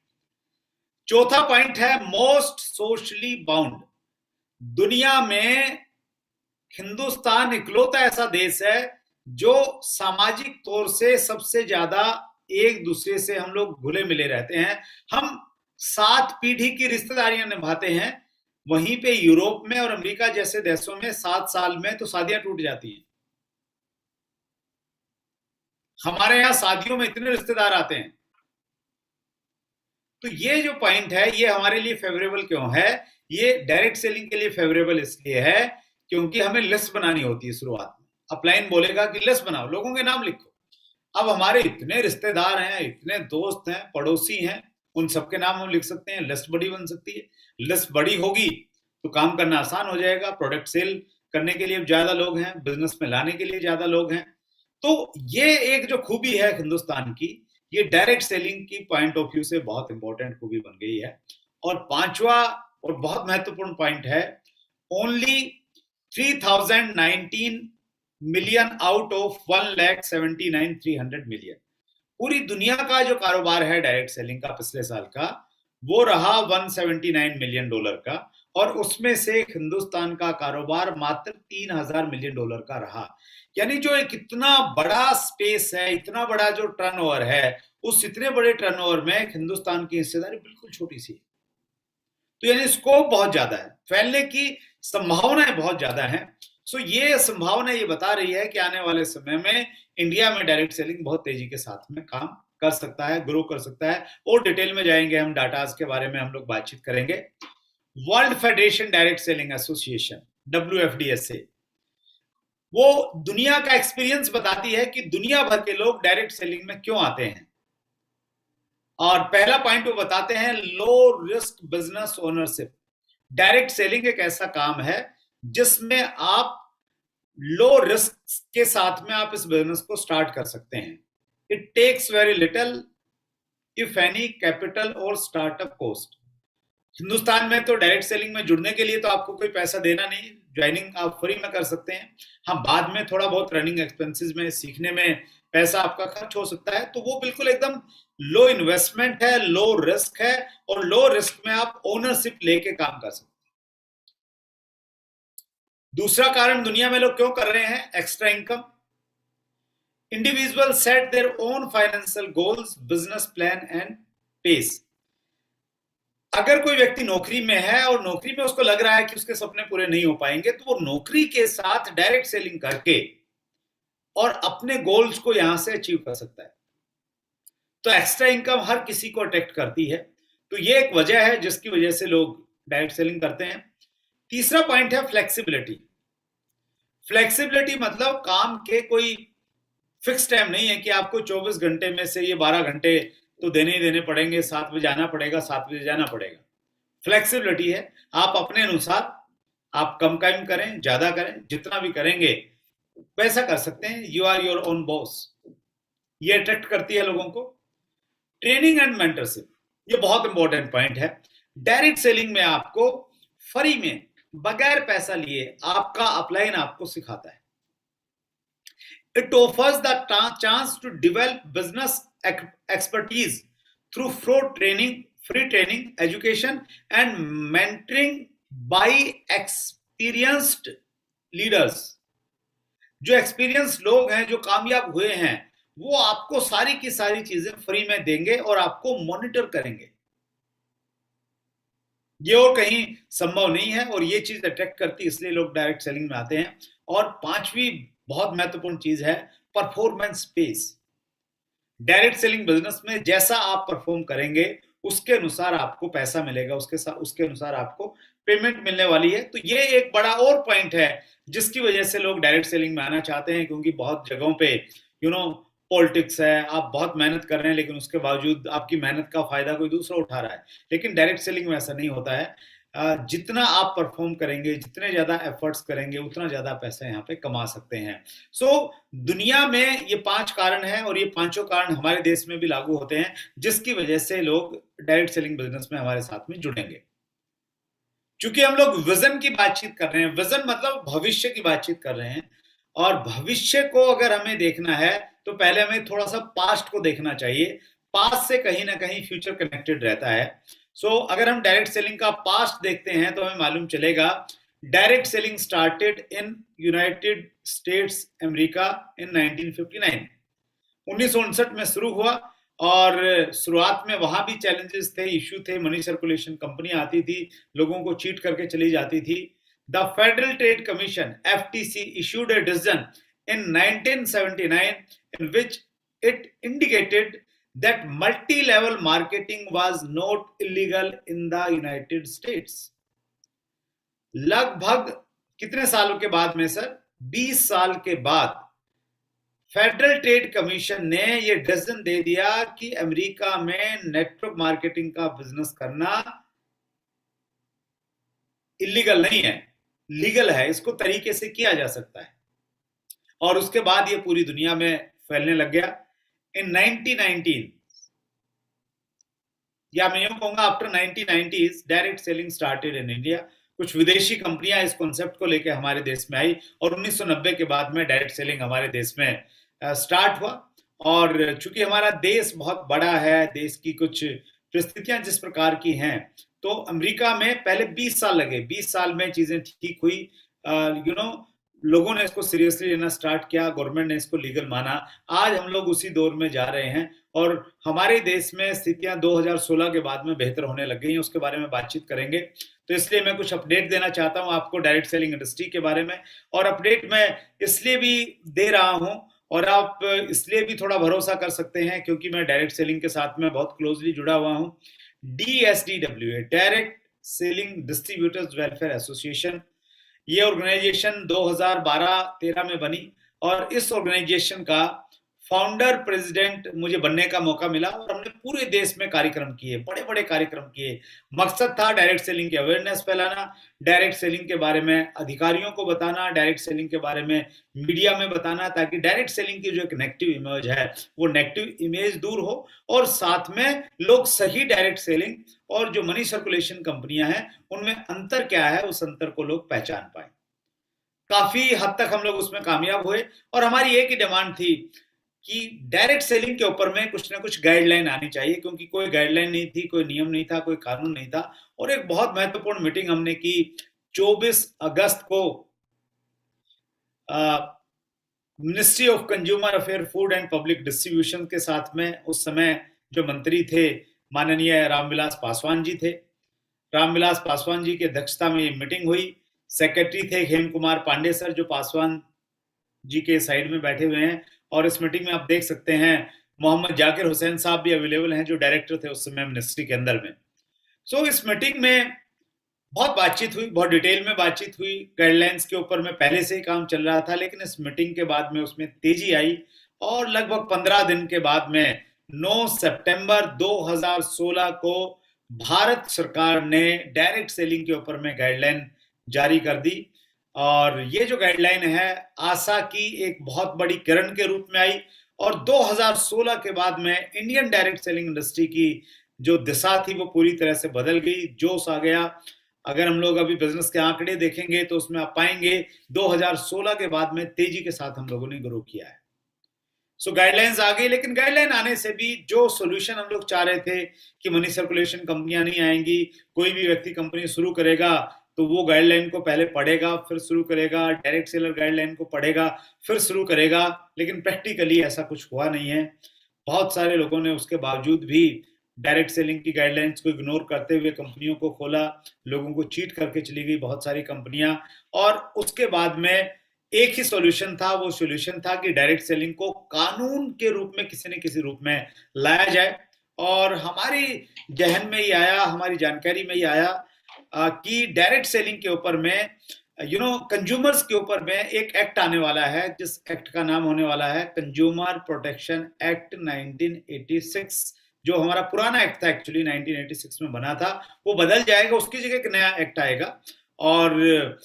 चौथा पॉइंट है मोस्ट सोशली बाउंड। दुनिया में हिंदुस्तान इकलौता ऐसा देश है जो सामाजिक तौर से सबसे ज्यादा एक दूसरे से हम लोग घुले मिले रहते हैं। हम 7 पीढ़ी की रिश्तेदारियां निभाते हैं, वहीं पे यूरोप में और अमेरिका जैसे देशों में 7 साल में तो शादियां टूट जाती हैं। हमारे यहां शादियों में इतने रिश्तेदार आते हैं। तो ये जो पॉइंट है ये हमारे लिए फेवरेबल क्यों है? ये डायरेक्ट सेलिंग के लिए फेवरेबल इसलिए है क्योंकि हमें लिस्ट बनानी होती है शुरुआत में। अपलाइन बोलेगा कि लिस्ट बनाओ, लोगों के नाम लिखो। अब हमारे इतने रिश्तेदार हैं, इतने दोस्त हैं, पड़ोसी हैं, उन सबके नाम हम लिख सकते हैं, लिस्ट बड़ी बन सकती है। लिस्ट बड़ी होगी तो काम करना आसान हो जाएगा, प्रोडक्ट सेल करने के लिए ज्यादा लोग हैं, बिजनेस में लाने के लिए ज्यादा लोग हैं। तो ये एक जो खूबी है हिंदुस्तान की, ये डायरेक्ट सेलिंग की पॉइंट ऑफ व्यू से बहुत इंपॉर्टेंट खूबी बन गई है। और पांचवा और बहुत महत्वपूर्ण पॉइंट है, only 3019 million out of 1,79,300 million. पूरी दुनिया का जो कारोबार है डायरेक्ट सेलिंग का पिछले साल का, वो रहा $179 मिलियन का, और उसमें से हिंदुस्तान का कारोबार मात्र $3,000 मिलियन का रहा। यानी जो एक इतना बड़ा स्पेस है, इतना बड़ा जो टर्नओवर है, उस इतने बड़े टर्नओवर में हिंदुस्तान की हिस्सेदारी बिल्कुल छोटी सी है। तो यानी स्कोप बहुत ज्यादा है, फैलने की संभावनाएं बहुत ज्यादा है। सो ये संभावना ये बता रही है कि आने वाले समय में इंडिया में डायरेक्ट सेलिंग बहुत तेजी के साथ में काम कर सकता है, ग्रो कर सकता है। और डिटेल में जाएंगे हम, डाटाज के बारे में हम लोग बातचीत करेंगे। World federation direct selling association, WFDSA, वो दुनिया का एक्सपीरियंस बताती है कि दुनिया भर के लोग डायरेक्ट सेलिंग में क्यों आते हैं। और पहला पॉइंट वो बताते हैं, low risk business ownership. Direct selling एक ऐसा काम है जिसमें आप लो रिस्क के साथ में आप इस बिजनेस को स्टार्ट कर सकते हैं। It takes very little if any capital और स्टार्टअप कॉस्ट। हिंदुस्तान में तो डायरेक्ट सेलिंग में जुड़ने के लिए तो आपको कोई पैसा देना नहीं, ज्वाइनिंग आप फ्री में कर सकते हैं। हाँ, बाद में थोड़ा बहुत रनिंग एक्सपेंसेस में, सीखने में पैसा आपका खर्च हो सकता है। तो वो बिल्कुल एकदम लो इन्वेस्टमेंट है, लो रिस्क है, और लो रिस्क में आप ओनरशिप लेके काम कर सकते हैं। दूसरा कारण दुनिया में लोग क्यों कर रहे हैं, extra income. Individual set their own financial goals, business plan and pace. अगर कोई व्यक्ति नौकरी में है और नौकरी में उसको लग रहा है कि उसके सपने पूरे नहीं हो पाएंगे, तो वो नौकरी के साथ डायरेक्ट सेलिंग करके और अपने गोल्स को यहां से अचीव कर सकता है। तो एक्स्ट्रा इनकम हर किसी को अट्रैक्ट करती है। तो ये एक वजह है जिसकी वजह से लोग डायरेक्ट सेलिंग करते हैं। तीसरा पॉइंट है फ्लेक्सिबिलिटी। फ्लेक्सिबिलिटी मतलब काम के कोई फिक्स टाइम नहीं है कि आपको 24 घंटे में से ये 12 घंटे तो देने ही देने पड़ेंगे, 7 बजे आना पड़ेगा, 7 बजे जाना पड़ेगा। फ्लेक्सिबिलिटी है, आप अपने अनुसार आप कम काम करें, ज्यादा करें, जितना भी करेंगे वैसा कर सकते हैं। You are your own boss, ये अट्रैक्ट करती है लोगों को। ट्रेनिंग एंड मेंटरशिप, ये बहुत इंपॉर्टेंट पॉइंट है। डायरेक्ट सेलिंग में आपको फ्री में, बगैर पैसा लिए, आपका अपलाइन आपको सिखाता है। It offers the chance to develop business expertise through free training, education, and mentoring by experienced leaders. जो एक्सपीरियंस लोग हैं, जो कामयाब हुए हैं, वो आपको सारी की सारी चीजें फ्री में देंगे और आपको मॉनिटर करेंगे। ये और कहीं संभव नहीं है, और ये चीज अट्रैक्ट करती है, इसलिए लोग डायरेक्ट सेलिंग में आते हैं। और पांचवी बहुत महत्वपूर्ण चीज है performance base. Direct selling business में जैसा आप परफॉर्म करेंगे उसके अनुसार आपको पैसा मिलेगा, उसके अनुसार आपको पेमेंट मिलने वाली है। तो ये एक बड़ा और पॉइंट है जिसकी वजह से लोग डायरेक्ट सेलिंग में आना चाहते हैं, क्योंकि बहुत जगहों पे पॉलिटिक्स है, आप बहुत मेहनत कर रहे हैं लेकिन उसके बावजूद आपकी मेहनत का फायदा कोई दूसरा उठा रहा है। लेकिन डायरेक्ट सेलिंग में ऐसा नहीं होता है। जितना आप परफॉर्म करेंगे, जितने ज्यादा एफर्ट्स करेंगे, उतना ज्यादा पैसा यहाँ पे कमा सकते हैं। दुनिया में ये 5 कारण हैं, और ये पांचों कारण हमारे देश में भी लागू होते हैं, जिसकी वजह से लोग डायरेक्ट सेलिंग बिजनेस में हमारे साथ में जुड़ेंगे। क्योंकि हम लोग विजन की बातचीत कर रहे हैं, विजन मतलब भविष्य की बातचीत कर रहे हैं, और भविष्य को अगर हमें देखना है तो पहले हमें थोड़ा सा पास्ट को देखना चाहिए। पास्ट से कहीं ना कहीं फ्यूचर कनेक्टेड रहता है। अगर हम डायरेक्ट सेलिंग का पास्ट देखते हैं तो हमें मालूम चलेगा direct selling started in United States America in 1959। 1959 में शुरू हुआ, और शुरुआत में वहां भी चैलेंजेस थे, इश्यू थे, मनी सर्कुलेशन कंपनी आती थी, लोगों को चीट करके चली जाती थी। The federal trade commission FTC issued a decision in 1979 in which it indicated that multi-level marketing was not illegal in the United States. लगभग कितने सालों के बाद में सर? 20 साल के बाद फेडरल ट्रेड कमीशन ने यह डिसीजन दे दिया कि अमेरिका में नेटवर्क मार्केटिंग का बिजनेस करना इलीगल नहीं है, लीगल है, इसको तरीके से किया जा सकता है। और उसके बाद ये पूरी दुनिया में फैलने लग गया। इन 1919, या मैं यूं कहूंगा after 1990s direct selling started in India. कुछ विदेशी कंपनियां इस कॉन्सेप्ट को लेकर हमारे देश में आई, और 1990 के बाद में डायरेक्ट सेलिंग हमारे देश में स्टार्ट हुआ। और चूंकि हमारा देश बहुत बड़ा है, देश की कुछ परिस्थितियां जिस प्रकार की हैं, तो अमेरिका में पहले 20 साल लगे। 20 साल में चीजें ठीक हुई, लोगों ने इसको सीरियसली लेना स्टार्ट किया, गवर्नमेंट ने इसको लीगल माना। आज हम लोग उसी दौर में जा रहे हैं, और हमारे देश में स्थितियां 2016 के बाद में बेहतर होने लग गई हैं, उसके बारे में बातचीत करेंगे। तो इसलिए मैं कुछ अपडेट देना चाहता हूं आपको डायरेक्ट सेलिंग इंडस्ट्री के बारे में। और अपडेट मैं इसलिए भी दे रहा हूं, और आप इसलिए भी थोड़ा भरोसा कर सकते हैं, क्योंकि मैं डायरेक्ट सेलिंग के साथ में बहुत क्लोजली जुड़ा हुआ हूं। DSDWA, direct selling distributors welfare association, ये ऑर्गेनाइजेशन 2012-13 में बनी, और इस ऑर्गेनाइजेशन का फाउंडर प्रेसिडेंट मुझे बनने का मौका मिला, और हमने पूरे देश में कार्यक्रम किए, बड़े बड़े कार्यक्रम किए। मकसद था डायरेक्ट सेलिंग की अवेयरनेस फैलाना, डायरेक्ट सेलिंग के बारे में अधिकारियों को बताना, डायरेक्ट सेलिंग के बारे में मीडिया में बताना, ताकि डायरेक्ट सेलिंग की जो एक नेगेटिव इमेज है वो नेगेटिव इमेज दूर हो, और साथ में लोग सही डायरेक्ट सेलिंग और जो मनी सर्कुलेशन कंपनियां हैं उनमें अंतर क्या है, उस अंतर को लोग पहचान पाए। काफी हद तक हम लोग उसमें कामयाब हुए, और हमारी एक ही डिमांड थी कि डायरेक्ट सेलिंग के ऊपर में कुछ ना कुछ गाइडलाइन आनी चाहिए, क्योंकि कोई गाइडलाइन नहीं थी, कोई नियम नहीं था, कोई कानून नहीं था। और एक बहुत महत्वपूर्ण मीटिंग हमने की 24 अगस्त को ministry of consumer affair, food and public distribution के साथ में। उस समय जो मंत्री थे माननीय रामविलास पासवान जी थे। रामविलास पासवान जी की अध्यक्षता में ये मीटिंग हुई। सेक्रेटरी थे हेम कुमार पांडे सर, जो पासवान जी के साइड में बैठे हुए हैं। और इस मीटिंग में आप देख सकते हैं मोहम्मद जाकिर हुसैन साहब भी अवेलेबल हैं, जो डायरेक्टर थे उस समय मिनिस्ट्री के अंदर में। इस मीटिंग में बहुत बातचीत हुई, बहुत डिटेल में बातचीत हुई। गाइडलाइंस के ऊपर में पहले से ही काम चल रहा था, लेकिन इस मीटिंग के बाद में उसमें तेजी आई, और लगभग 15 दिन के बाद में 9 सितंबर 2016 को भारत सरकार ने डायरेक्ट सेलिंग के ऊपर में गाइडलाइन जारी कर दी। और ये जो गाइडलाइन है आशा की एक बहुत बड़ी किरण के रूप में आई, और 2016 के बाद में इंडियन डायरेक्ट सेलिंग इंडस्ट्री की जो दिशा थी वो पूरी तरह से बदल गई, जोश आ गया। अगर हम लोग अभी बिजनेस के आंकड़े देखेंगे तो उसमें आप पाएंगे 2016 के बाद में तेजी के साथ हम लोगों ने ग्रो किया है। सो गाइडलाइंस आ गई, लेकिन गाइडलाइन आने से भी जो सॉल्यूशन हम लोग चाह रहे थे कि मनी सर्कुलेशन कंपनियां नहीं आएंगी, कोई भी व्यक्ति कंपनी शुरू करेगा तो वो गाइडलाइन को पहले पढ़ेगा फिर शुरू करेगा, डायरेक्ट सेलर गाइडलाइन को पढ़ेगा फिर शुरू करेगा, लेकिन प्रैक्टिकली ऐसा कुछ हुआ नहीं है। बहुत सारे लोगों ने उसके बावजूद भी डायरेक्ट सेलिंग की गाइडलाइंस को इग्नोर करते हुए कंपनियों को खोला, लोगों को चीट करके चली गई बहुत सारी कंपनियां। और उसके बाद में एक ही सॉल्यूशन था, वो सॉल्यूशन था कि डायरेक्ट सेलिंग को कानून के रूप में किसी न किसी रूप में लाया जाए। और हमारी जहन में ही आया, हमारी जानकारी में ही आया कि डायरेक्ट सेलिंग के ऊपर में कंज्यूमर्स के ऊपर में एक एक्ट आने वाला है, जिस एक्ट का नाम होने वाला है कंज्यूमर प्रोटेक्शन एक्ट 1986। जो हमारा पुराना एक्ट था एक्चुअली 1986 में बना था, वो बदल जाएगा, उसकी जगह एक नया एक्ट आएगा। और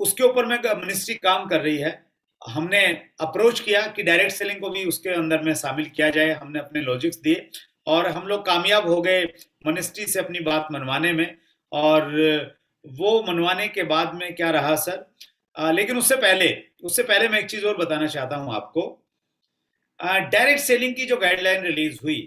उसके ऊपर में मिनिस्ट्री काम कर रही है। हमने अप्रोच किया कि डायरेक्ट सेलिंग को भी उसके अंदर में शामिल किया जाए, हमने अपने लॉजिक्स दिए और हम लोग कामयाब हो गए मिनिस्ट्री से अपनी बात मनवाने में। और वो मनवाने के बाद में क्या रहा सर, लेकिन उससे पहले मैं एक चीज और बताना चाहता हूं आपको। डायरेक्ट सेलिंग की जो गाइडलाइन रिलीज हुई,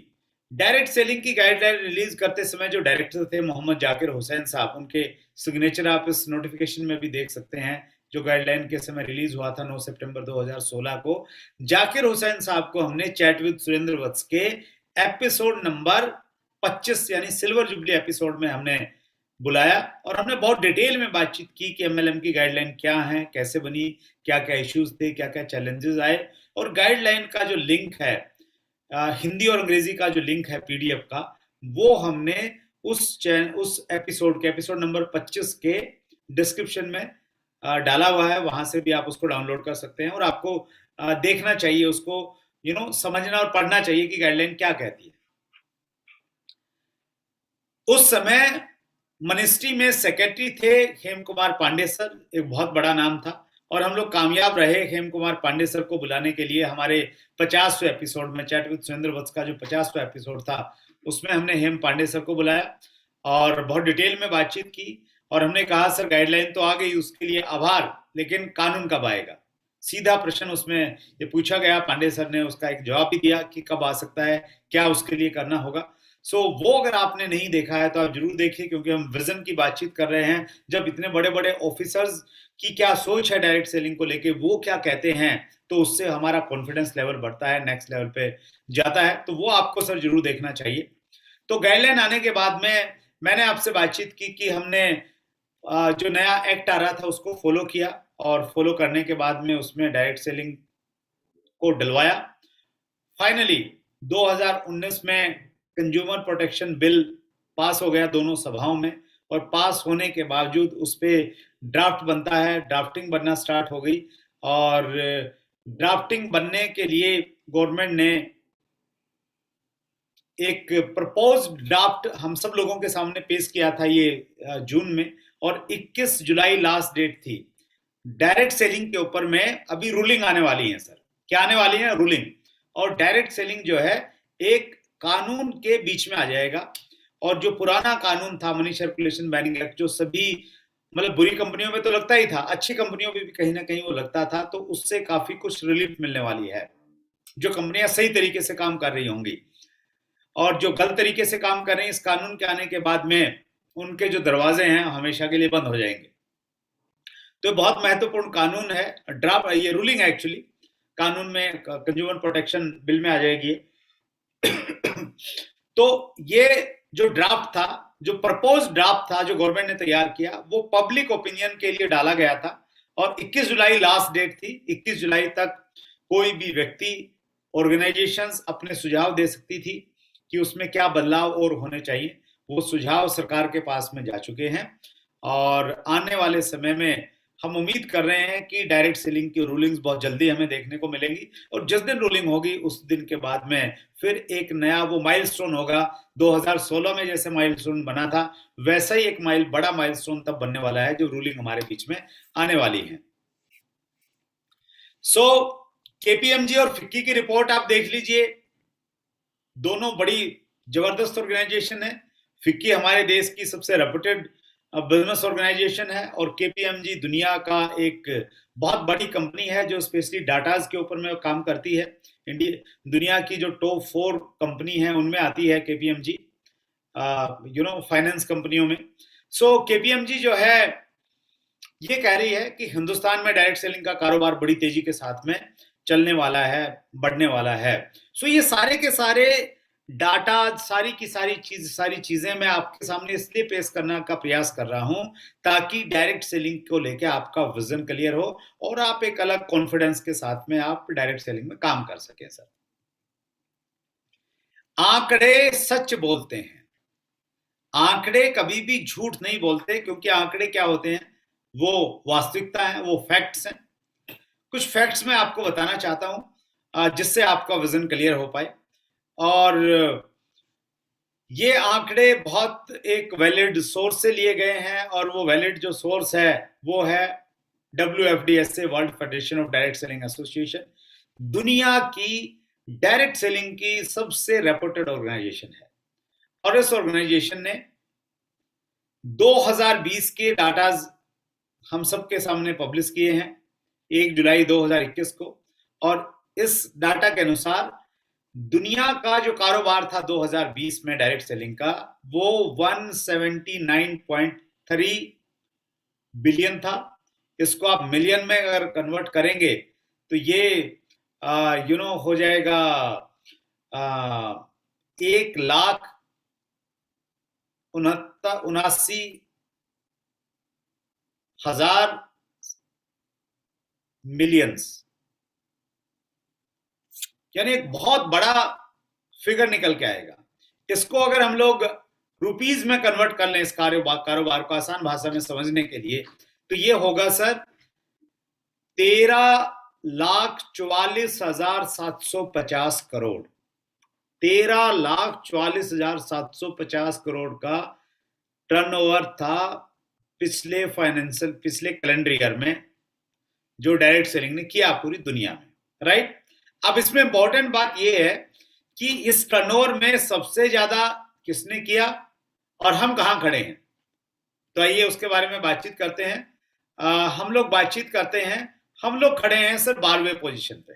डायरेक्ट सेलिंग की गाइडलाइन रिलीज करते समय जो डायरेक्टर थे मोहम्मद जाकिर हुसैन साहब, उनके सिग्नेचर आप इस नोटिफिकेशन में भी देख सकते हैं। जो गाइडलाइन के समय रिलीज हुआ था 9 सितंबर 2016 को, जाकिर हुसैन साहब को हमने चैट विद सुरेंद्र वत्स के एपिसोड नंबर 25 यानी सिल्वर जुबली एपिसोड में हमने बुलाया और हमने बहुत डिटेल में बातचीत की कि एमएलएम की गाइडलाइन क्या है, कैसे बनी, क्या क्या इश्यूज थे, क्या क्या चैलेंजेस आए। और गाइडलाइन का जो लिंक है, हिंदी और अंग्रेजी का जो लिंक है पीडीएफ का, वो हमने उस एपिसोड नंबर 25 के डिस्क्रिप्शन में डाला हुआ है, वहां से भी आप उसको डाउनलोड कर सकते हैं। और आपको देखना चाहिए उसको, समझना और पढ़ना चाहिए कि गाइडलाइन क्या कहती है। उस समय मिनिस्ट्री में सेक्रेटरी थे हेम कुमार पांडे सर, एक बहुत बड़ा नाम था, और हम लोग कामयाब रहे हेम कुमार पांडे सर को बुलाने के लिए। हमारे 50वें एपिसोड में, चैट विद सुरेंद्र वत्स का जो 50वां एपिसोड था, उसमें हमने हेम पांडे सर को बुलाया और बहुत डिटेल में बातचीत की। और हमने कहा सर गाइडलाइन तो आ गई, उसके लिए आभार, लेकिन कानून कब आएगा? सीधा प्रश्न उसमें ये पूछा गया। पांडे सर ने उसका एक जवाब भी दिया कि कब आ सकता है, क्या उसके लिए करना होगा। वो अगर आपने नहीं देखा है तो आप जरूर देखिए, क्योंकि हम विजन की बातचीत कर रहे हैं। जब इतने बड़े बड़े ऑफिसर्स की क्या सोच है डायरेक्ट सेलिंग को लेके, वो क्या कहते हैं, तो उससे हमारा कॉन्फिडेंस लेवल बढ़ता है, नेक्स्ट लेवल पे जाता है। तो वो आपको सर जरूर देखना चाहिए। तो गाइडलाइन आने के बाद में मैंने आपसे बातचीत की कि हमने जो नया एक्ट आ रहा था उसको फॉलो किया, और फॉलो करने के बाद में उसमें डायरेक्ट सेलिंग को डलवाया। फाइनली 2019 में कंज्यूमर प्रोटेक्शन बिल पास हो गया दोनों सभाओं में, और पास होने के बावजूद उस पर ड्राफ्ट बनता है, ड्राफ्टिंग बनना स्टार्ट हो गई। और ड्राफ्टिंग बनने के लिए गवर्नमेंट ने एक प्रपोज ड्राफ्ट हम सब लोगों के सामने पेश किया था ये जून में, और 21 जुलाई लास्ट डेट थी। डायरेक्ट सेलिंग के ऊपर में अभी रूलिंग आने वाली है सर। क्या आने वाली है? रूलिंग। और डायरेक्ट सेलिंग जो है एक कानून के बीच में आ जाएगा। और जो पुराना कानून था मनी सर्कुलेशन बैनिंग एक्ट, जो सभी मतलब बुरी कंपनियों में तो लगता ही था, अच्छी कंपनियों में भी कहीं ना कहीं वो लगता था, तो उससे काफी कुछ रिलीफ मिलने वाली है। जो कंपनियां सही तरीके से काम कर रही होंगी, और जो गलत तरीके से काम कर रहे हैं, इस कानून के आने के बाद में उनके जो दरवाजे हैं हमेशा के लिए बंद हो जाएंगे। तो बहुत महत्वपूर्ण कानून है, ड्राफ्ट, ये रूलिंग है एक्चुअली, कानून में कंज्यूमर प्रोटेक्शन बिल में आ जाएगी। तो ये जो ड्राफ्ट था, जो प्रपोज ड्राफ्ट था जो गवर्नमेंट ने तैयार किया, वो पब्लिक ओपिनियन के लिए डाला गया था। और 21 जुलाई लास्ट डेट थी। 21 जुलाई तक कोई भी व्यक्ति, ऑर्गेनाइजेशंस अपने सुझाव दे सकती थी कि उसमें क्या बदलाव और होने चाहिए। वो सुझाव सरकार के पास में जा चुके हैं, और आने वाले समय में हम उम्मीद कर रहे हैं कि डायरेक्ट सेलिंग की रूलिंग्स बहुत जल्दी हमें देखने को मिलेंगी, और जिस दिन रूलिंग होगी उस दिन के बाद में फिर एक नया वो माइलस्टोन होगा। 2016 में जैसे माइलस्टोन बना था, वैसा ही एक बड़ा माइलस्टोन तब बनने वाला है जो रूलिंग हमारे बीच में आने वाली है। सो केपीएमजी और फिक्की की रिपोर्ट आप देख लीजिए, दोनों बड़ी जबरदस्त ऑर्गेनाइजेशन है। फिक्की हमारे देश की सबसे रेपुटेड बिजनेस ऑर्गेनाइजेशन है, और केपीएमजी दुनिया का एक बहुत बड़ी कंपनी है जो स्पेशली डाटाज के ऊपर में काम करती है। इंडिया दुनिया की जो टॉप 4 कंपनी है उनमें आती है केपीएमजी, फाइनेंस कंपनियों में। सो केपीएमजी जो है ये कह रही है कि हिंदुस्तान में डायरेक्ट सेलिंग का कारोबार बड़ी तेजी के साथ में चलने वाला है, बढ़ने वाला है। सो ये सारे के सारे डाटा, सारी की सारी चीजें मैं आपके सामने इसलिए पेश करना का प्रयास कर रहा हूं ताकि डायरेक्ट सेलिंग को लेकर आपका विजन क्लियर हो और आप एक अलग कॉन्फिडेंस के साथ में आप डायरेक्ट सेलिंग में काम कर सकें। सर, आंकड़े सच बोलते हैं, आंकड़े कभी भी झूठ नहीं बोलते, क्योंकि आंकड़े क्या होते हैं, वो वास्तविकता है, वो फैक्ट्स हैं। कुछ फैक्ट्स मैं आपको बताना चाहता हूं जिससे आपका विजन क्लियर हो पाए। और ये आंकड़े बहुत एक वैलिड सोर्स से लिए गए हैं, और वो वैलिड जो सोर्स है वो है WFDSA, world federation of direct selling association, दुनिया की डायरेक्ट सेलिंग की सबसे रेपुटेड ऑर्गेनाइजेशन है। और इस ऑर्गेनाइजेशन ने 2020 के डाटाज हम सबके सामने पब्लिश किए हैं 1 जुलाई 2021 को, और इस डाटा के अनुसार दुनिया का जो कारोबार था 2020 में डायरेक्ट सेलिंग का, वो 179.3 बिलियन था। इसको आप मिलियन में अगर कन्वर्ट करेंगे तो ये हो जाएगा 1,79,000 मिलियंस, यानी एक बहुत बड़ा फिगर निकल के आएगा। इसको अगर हम लोग रुपीज में कन्वर्ट कर लें इस कारोबार को आसान भाषा में समझने के लिए, तो ये होगा सर 13,44,750 करोड़। 13,44,750 करोड़ का टर्नओवर था पिछले कैलेंडर ईयर में जो डायरेक्ट सेलिंग ने किया पूरी दुनिया में, राइट। अब इसमें इंपॉर्टेंट बात यह है कि इस टर्नओवर में सबसे ज्यादा किसने किया और हम कहां खड़े हैं, तो आइए उसके बारे में बातचीत करते हैं। हम लोग खड़े हैं सर 12वें पोजीशन पे।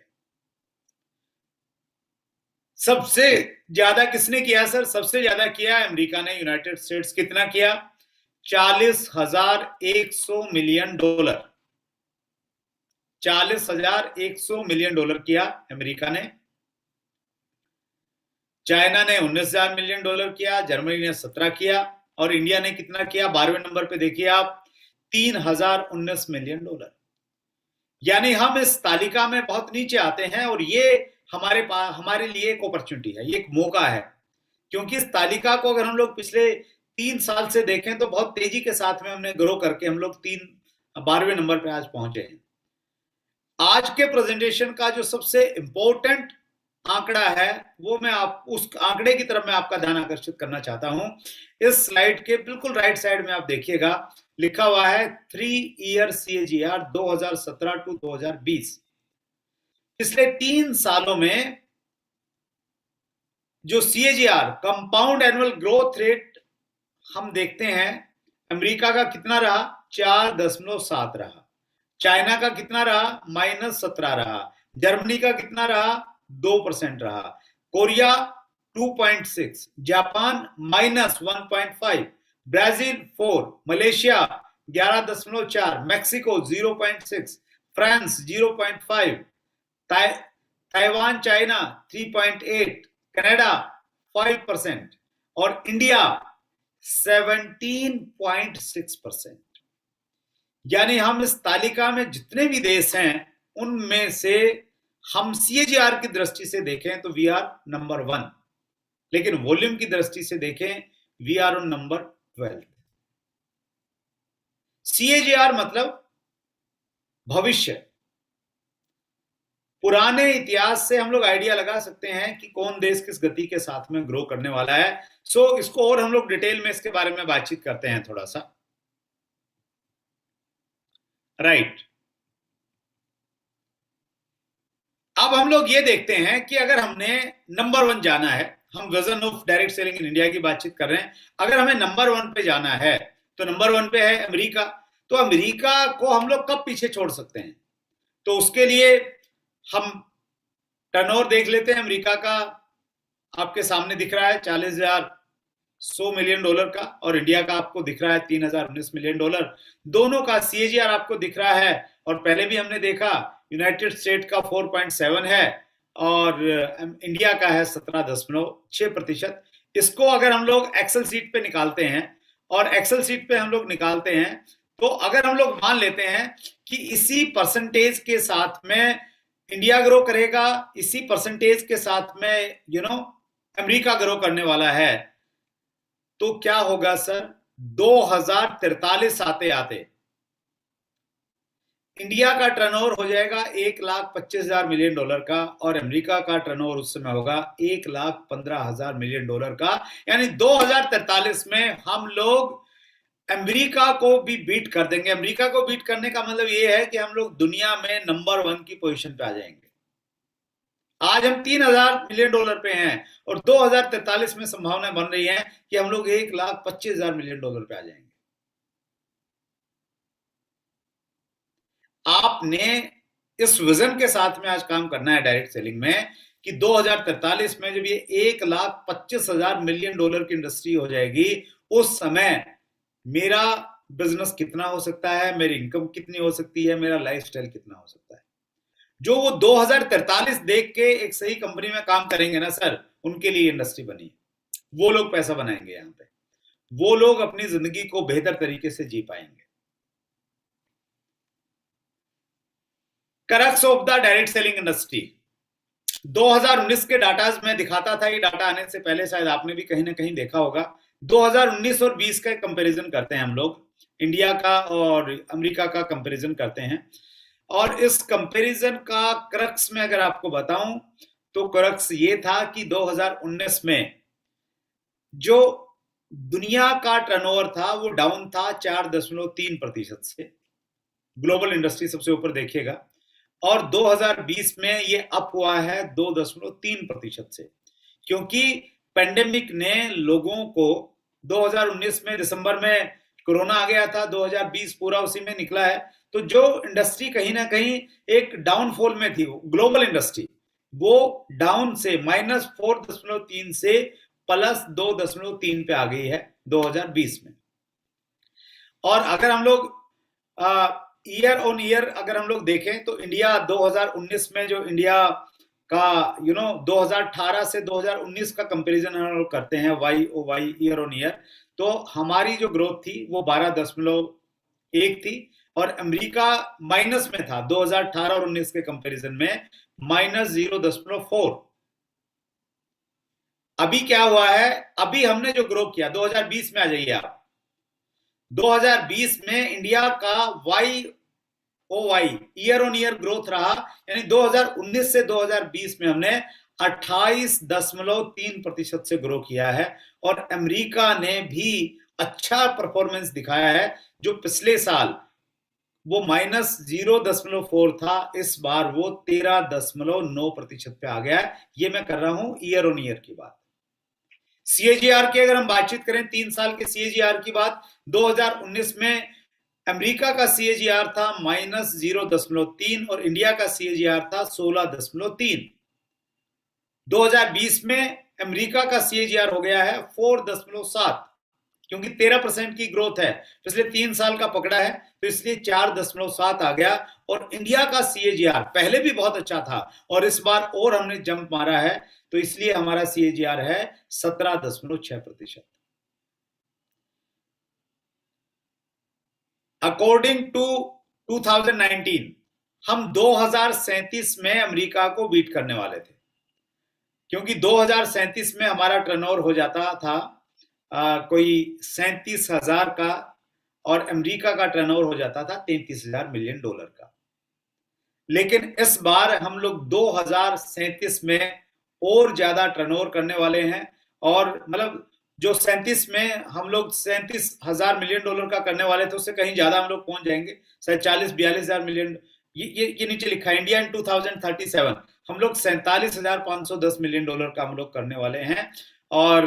सबसे ज्यादा किसने किया सर? सबसे ज्यादा किया अमेरिका ने, यूनाइटेड स्टेट्स। कितना किया? 40,100 मिलियन डॉलर। 40,100 मिलियन डॉलर किया अमेरिका ने। चाइना ने 19,000 मिलियन डॉलर किया, जर्मनी ने 17 किया, और इंडिया ने कितना किया? 12वें नंबर पे देखिए आप, 3,019 मिलियन डॉलर। यानी हम इस तालिका में बहुत नीचे आते हैं, और ये हमारे लिए एक अपॉर्चुनिटी है, ये एक मौका है, क्योंकि इस तालिका को अगर हम लोग पिछले 3 साल से देखें तो बहुत तेजी के साथ में हमने ग्रो करके हम लोग 12वें नंबर पे आज पहुंचे हैं। आज के प्रेजेंटेशन का जो सबसे इंपॉर्टेंट आंकड़ा है वो मैं उस आंकड़े की तरफ मैं आपका ध्यान आकर्षित करना चाहता हूं। इस स्लाइड के बिल्कुल राइट साइड में आप देखिएगा, लिखा हुआ है 3 ईयर CAGR 2017 टू 2020। पिछले 3 सालों में जो CAGR compound annual growth rate हम देखते हैं, अमेरिका का कितना रहा? 4.7 रहा। चाइना का कितना रहा? -17 रहा। जर्मनी का कितना रहा? 2% रहा। Korea 2.6, Japan -1.5, Brazil 4, Malaysia 11.4, Mexico 0.6, France 0.5, Taiwan China 3.8, Canada 5%, और इंडिया 17.6%। यानी हम इस तालिका में जितने भी देश हैं उनमें से हम CAGR की दृष्टि से देखें तो वी आर नंबर 1, लेकिन वॉल्यूम की दृष्टि से देखें we are on number 12। CAGR मतलब भविष्य, पुराने इतिहास से हम लोग आइडिया लगा सकते हैं कि कौन देश किस गति के साथ में ग्रो करने वाला है। सो इसको और हम लोग डिटेल में इसके बारे में बातचीत करते हैं थोड़ा सा। राइट, अब हम लोग ये देखते हैं कि अगर हमने नंबर 1 जाना है, हम vision of direct selling in India की बातचीत कर रहे हैं, अगर हमें नंबर 1 पे जाना है तो नंबर 1 पे है अमेरिका। तो अमेरिका को हम लोग कब पीछे छोड़ सकते हैं? तो उसके लिए हम टर्नओवर देख लेते हैं अमेरिका का। आपके सामने दिख रहा है 40,100 मिलियन डॉलर का, और इंडिया का आपको दिख रहा है 3,019 मिलियन डॉलर। दोनों का सीएजीआर आपको दिख रहा है, और पहले भी हमने देखा यूनाइटेड स्टेट का 4.7 है और इंडिया का है 17.6%। इसको अगर हम लोग एक्सेल सीट पे निकालते हैं, और एक्सेल सीट पे हम लोग निकालते हैं, तो अगर हम लोग मान लेते हैं कि इसी परसेंटेज के साथ में इंडिया ग्रो करेगा, इसी परसेंटेज के साथ में अमेरिका ग्रो करने वाला है, तो क्या होगा सर? 2043 आते आते इंडिया का टर्नओवर हो जाएगा 1,25,000 मिलियन डॉलर का, और अमेरिका का टर्नओवर उस समय होगा 1,15,000 मिलियन डॉलर का। यानी 2043 में हम लोग अमेरिका को भी बीट कर देंगे। अमेरिका को बीट करने का मतलब ये है कि हम लोग दुनिया में नंबर 1 की पोजीशन पे आ जाएंगे। आज हम 3,000 मिलियन डॉलर पे हैं, और 2043 में संभावना बन रही है कि हम लोग 1,25,000 मिलियन डॉलर पे आ जाएंगे। आपने इस विजन के साथ में आज काम करना है डायरेक्ट सेलिंग में, कि 2043 में जब ये 1,25,000 मिलियन डॉलर की इंडस्ट्री हो जाएगी, उस समय मेरा बिजनेस कितना हो सकता है, मेरी इनकम कितनी हो सकती है, मेरा लाइफस्टाइल कितना हो सकता है। जो वो 2043 देख के एक सही कंपनी में काम करेंगे ना सर, उनके लिए इंडस्ट्री बनी है। वो लोग पैसा बनाएंगे यहां पे, वो लोग अपनी जिंदगी को बेहतर तरीके से जी पाएंगे। Crux of the direct selling industry 2019 के डाटा में दिखाता था। ये डाटा आने से पहले शायद आपने भी कहीं ना कहीं देखा होगा। 2019 और 20 का कंपैरिजन करते हैं हम लोग, इंडिया का और अमेरिका का कंपैरिजन करते हैं। और इस कंपैरिजन का क्रक्स में अगर आपको बताऊं, तो क्रक्स ये था कि 2019 में जो दुनिया का टर्नओवर था वो डाउन था 4.3% से। ग्लोबल इंडस्ट्री सबसे ऊपर देखिएगा, और 2020 में ये अप हुआ है 2.3% से, क्योंकि पेंडेमिक ने लोगों को 2019 में दिसंबर में कोरोना आ गया था, 2020 पूरा उसी में निकला है। तो जो इंडस्ट्री कहीं ना कहीं एक डाउनफॉल में थी, ग्लोबल इंडस्ट्री, वो डाउन से -4.3 से +2.3 पे आ गई है 2020 में। और अगर हम लोग ईयर ऑन ईयर अगर हम लोग देखें, तो इंडिया 2019 में जो इंडिया का 2018 से 2019 का कंपैरिजन हम लोग करते हैं वाई ईयर ऑन ईयर, तो हमारी जो ग्रोथ थी वो 12.1 थी, और अमेरिका माइनस में था 2018 और 19 के कंपैरिजन में -0.4। अभी क्या हुआ है? अभी हमने जो ग्रो किया 2020 में, आ जाइए आप, 2020 में इंडिया का Y year on year growth रहा, यानी 2019 से 2020 में हमने 28.3% से ग्रो किया है। और अमेरिका ने भी अच्छा परफॉर्मेंस दिखाया है। जो पिछले साल वो -0.4 था, इस बार वो 13.9% पे आ गया है। ये मैं कर रहा हूं ईयर ऑन ईयर की बात। सीएजीआर की अगर हम बातचीत करें, 3 साल के सीएजीआर की बात, 2019 में अमेरिका का सीएजीआर था -0.3 और इंडिया का सीएजीआर था 16.3। 2020 में अमेरिका का सीएजीआर हो गया है 4.7, क्योंकि 13% की ग्रोथ है, पिछले 3 साल का पकड़ा है, तो इसलिए 4.7 आ गया। और इंडिया का सीएजीआर पहले भी बहुत अच्छा था, और इस बार और हमने जंप मारा है, तो इसलिए हमारा सीएजीआर है 17.6%। अकॉर्डिंग टू 2019 हम 2037 में अमेरिका को बीट करने वाले थे, क्योंकि 2037 में हमारा टर्नओवर हो जाता था कोई 37,000 का, और अमेरिका का टर्नओवर हो जाता था 33,000 मिलियन डॉलर का। लेकिन इस बार हम लोग 2037 में और ज्यादा टर्नओवर करने वाले हैं। और मतलब जो 37 में हम लोग 37,000 मिलियन डॉलर का करने वाले थे, उससे कहीं ज्यादा हम लोग पहुंच जाएंगे, शायद 40-42 हजार मिलियन। ये नीचे लिखा है इंडिया इन 2037 हम लोग 47,510 मिलियन डॉलर का हम लोग करने वाले हैं। और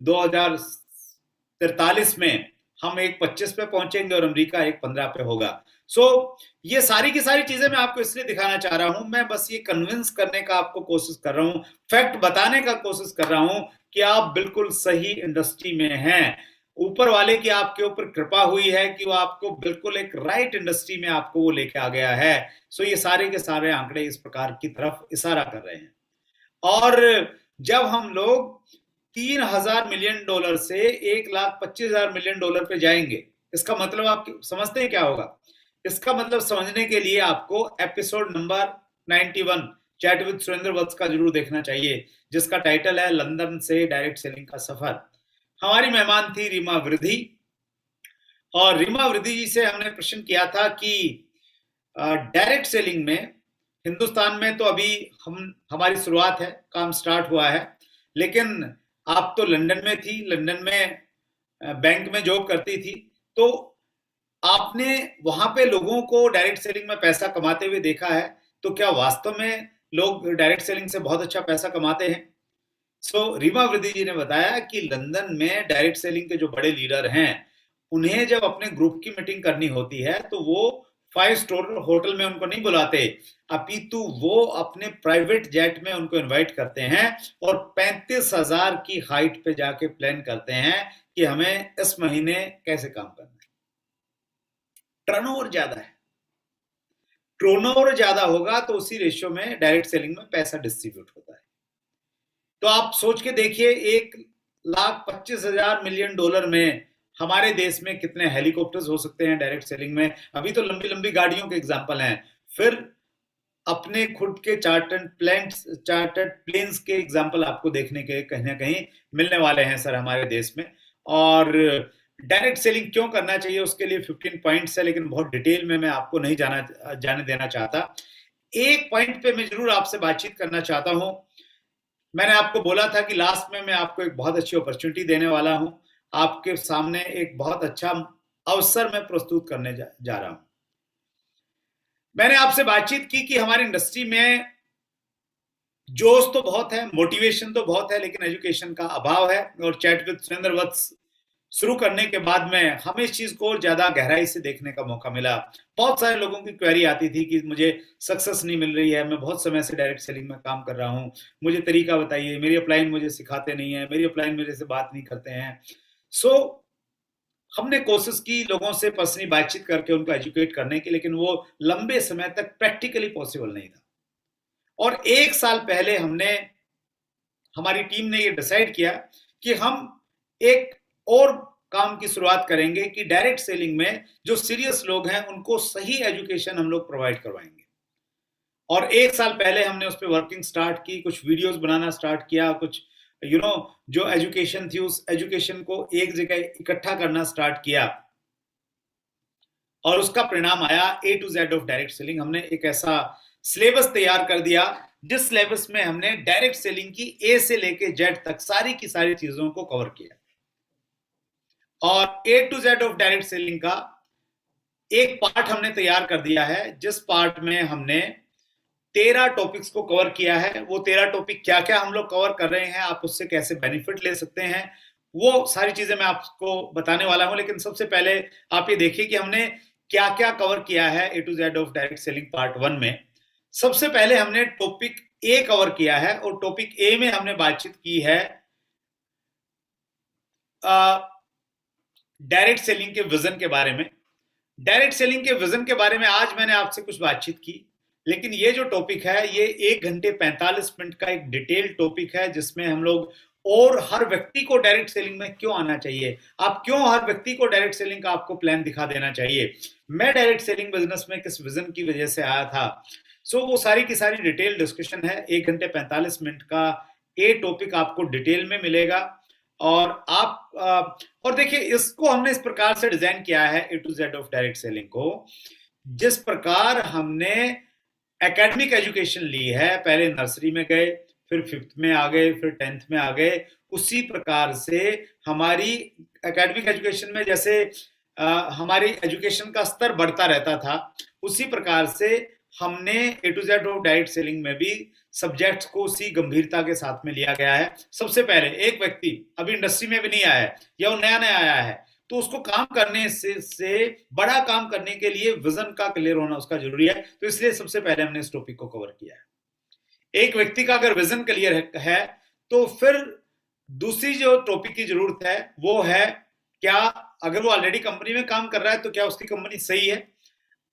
2043 में हम एक 25 पे पहुंचेंगे और अमेरिका एक 15 पे होगा। सो ये सारी की सारी चीजें मैं आपको इसलिए दिखाना चाह रहा हूं, मैं बस ये कन्विंस करने का आपको कोशिश कर रहा हूं, फैक्ट बताने का कोशिश कर रहा हूं कि आप बिल्कुल सही इंडस्ट्री में हैं। ऊपर वाले की आपके ऊपर कृपा हुई है कि वो आपको बिल्कुल एक राइट इंडस्ट्री में आपको वो लेके आ गया है। सो ये सारे के सारे आंकड़े इस प्रकार की तरफ इशारा कर रहे हैं। और जब हम लोग 3,000 मिलियन डॉलर से 1,25,000 मिलियन डॉलर पे जाएंगे, इसका मतलब आप समझते हैं क्या होगा? इसका मतलब समझने के लिए आपको episode number 91 chat with Surendra Vats का जरूर देखना चाहिए, जिसका टाइटल है लंदन से डायरेक्ट सेलिंग का सफर। हमारी मेहमान थी रीमा वृद्धि, और रीमा वृद्धि जी से हमने प्रश्न किया था कि डायरेक्ट सेलिंग में हिंदुस्तान में तो अभी हमारी शुरुआत है, काम स्टार्ट हुआ है, लेकिन आप तो लंदन में थी, लंदन में बैंक में जॉब करती थी, तो आपने वहां पे लोगों को डायरेक्ट सेलिंग में पैसा कमाते हुए देखा है, तो क्या वास्तव में लोग डायरेक्ट सेलिंग से बहुत अच्छा पैसा कमाते हैं? रीमा वृद्धि जी ने बताया कि लंदन में डायरेक्ट सेलिंग के जो बड़े लीडर हैं, उन्हें जब अपने ग्रुप की मीटिंग करनी होती है तो वो 5 स्टार होटल में उनको नहीं बुलाते, अपितु वो अपने प्राइवेट जेट में उनको इनवाइट करते हैं और 35,000 की हाइट पे जाके प्लान करते हैं कि हमें इस महीने कैसे काम करना है। टर्नओवर ज्यादा है, टर्नओवर ज्यादा होगा तो उसी रेशियो में डायरेक्ट सेलिंग में पैसा डिस्ट्रीब्यूट होता है। तो आप सोच के देखिए, 1,25,000 मिलियन डॉलर में हमारे देश में कितने हेलीकॉप्टर्स हो सकते हैं डायरेक्ट सेलिंग में? अभी तो लंबी लंबी गाड़ियों के एग्जाम्पल हैं, फिर अपने खुद के चार्टर्ड प्लेन्स के एग्जाम्पल आपको देखने के कहीं ना कहीं मिलने वाले हैं सर हमारे देश में। और डायरेक्ट सेलिंग क्यों करना चाहिए, उसके लिए 15 पॉइंट्स है, लेकिन बहुत डिटेल में मैं आपको नहीं जाने देना चाहता। एक पॉइंट पे मैं जरूर आपसे बातचीत करना चाहता हूं। मैंने आपको बोला था कि लास्ट में मैं आपको एक बहुत अच्छी अपॉर्चुनिटी देने वाला हूं, आपके सामने एक बहुत अच्छा अवसर मैं प्रस्तुत करने जा रहा हूं। मैंने आपसे बातचीत की कि हमारी इंडस्ट्री में जोश तो बहुत है, मोटिवेशन तो बहुत है, लेकिन एजुकेशन का अभाव है। और चैट विद सुरेंद्र वत्स शुरू करने के बाद में हमें इस चीज को ज्यादा गहराई से देखने का मौका मिला। बहुत सारे लोगों की क्वेरी आती थी कि मुझे सक्सेस नहीं मिल रही है, मैं बहुत समय से डायरेक्ट सेलिंग में काम कर रहा हूं, मुझे तरीका बताइए, मेरी अपलाइन मुझे सिखाते नहीं है, मेरी अपलाइन मेरे से बात नहीं करते हैं। हमने कोशिश की लोगों से पर्सनली बातचीत करके उनको एजुकेट करने की, लेकिन वो लंबे समय तक प्रैक्टिकली पॉसिबल नहीं था। और 1 साल पहले हमारी टीम ने ये डिसाइड किया कि हम एक और काम की शुरुआत करेंगे कि डायरेक्ट सेलिंग में जो सीरियस लोग हैं उनको सही एजुकेशन हम लोग प्रोवाइड करवाएंगे। और 1 साल पहले हमने उस पर वर्किंग स्टार्ट की, कुछ वीडियोस बनाना स्टार्ट किया, कुछ जो एजुकेशन थी उस एजुकेशन को एक जगह इकट्ठा करना स्टार्ट किया, और उसका परिणाम आया A to Z of direct selling. हमने एक ऐसा सिलेबस तैयार कर दिया जिस सिलेबस में हमने डायरेक्ट सेलिंग की A से लेके Z तक सारी की सारी चीजों को कवर किया। और A to Z of direct selling का एक पार्ट हमने तैयार कर दिया है, जिस पार्ट में हमने 13 टॉपिक्स को कवर किया है। वो 13 टॉपिक क्या क्या हम लोग कवर कर रहे हैं, आप उससे कैसे बेनिफिट ले सकते हैं, वो सारी चीजें मैं आपको बताने वाला हूं। लेकिन सबसे पहले आप ये देखिए कि हमने क्या क्या कवर किया है A to Z of direct selling part 1 में। सबसे पहले हमने टॉपिक ए कवर किया है, और टॉपिक ए में हमने बातचीत की है डायरेक्ट सेलिंग के विजन के बारे में। डायरेक्ट सेलिंग के विजन के बारे में आज मैंने आपसे कुछ बातचीत की, लेकिन ये जो टॉपिक है ये 1 घंटे 45 मिनट का एक डिटेल टॉपिक है, जिसमें हम लोग और हर व्यक्ति को डायरेक्ट सेलिंग में क्यों आना चाहिए, आप क्यों हर व्यक्ति को डायरेक्ट सेलिंग का आपको प्लान दिखा देना चाहिए, मैं डायरेक्ट सेलिंग बिजनेस में किस विजन की वजह से आया था। वो सारी की सारी डिटेल डिस्कशन है। 1 घंटे 45 मिनट का ये टॉपिक आपको डिटेल में मिलेगा। और और देखिए, इसको हमने इस प्रकार से डिजाइन किया है A to Z of direct selling को, जिस प्रकार हमने एकेडमिक एजुकेशन ली है, पहले नर्सरी में गए, फिर 5th में आ गए, फिर 10th में आ गए, उसी प्रकार से हमारी एकेडमिक एजुकेशन में जैसे हमारी एजुकेशन का स्तर बढ़ता रहता था, उसी प्रकार से हमने A to Z of direct selling में भी सब्जेक्ट्स को उसी गंभीरता के साथ में लिया गया है। सबसे पहले एक व्यक्ति अभी इंडस्ट्री में भी नहीं आया है या वो नया नया आया है, तो उसको काम करने से बड़ा काम करने के लिए विजन का क्लियर होना उसका जरूरी है। तो इसलिए सबसे पहले हमने इस टॉपिक को कवर किया है। एक व्यक्ति का अगर विजन क्लियर है तो फिर दूसरी जो टॉपिक की जरूरत है वो है, क्या अगर वो ऑलरेडी कंपनी में काम कर रहा है तो क्या उसकी कंपनी सही है।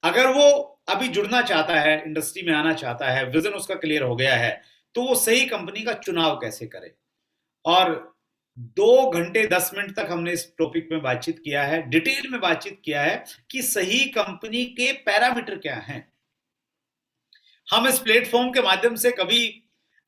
अगर वो अभी जुड़ना चाहता है, इंडस्ट्री में आना चाहता है, विजन उसका क्लियर हो गया है, तो वो सही कंपनी का चुनाव कैसे करे। और 2 घंटे 10 मिनट तक हमने इस टॉपिक में बातचीत किया है, डिटेल में बातचीत किया है कि सही कंपनी के पैरामीटर क्या हैं। हम इस प्लेटफॉर्म के माध्यम से कभी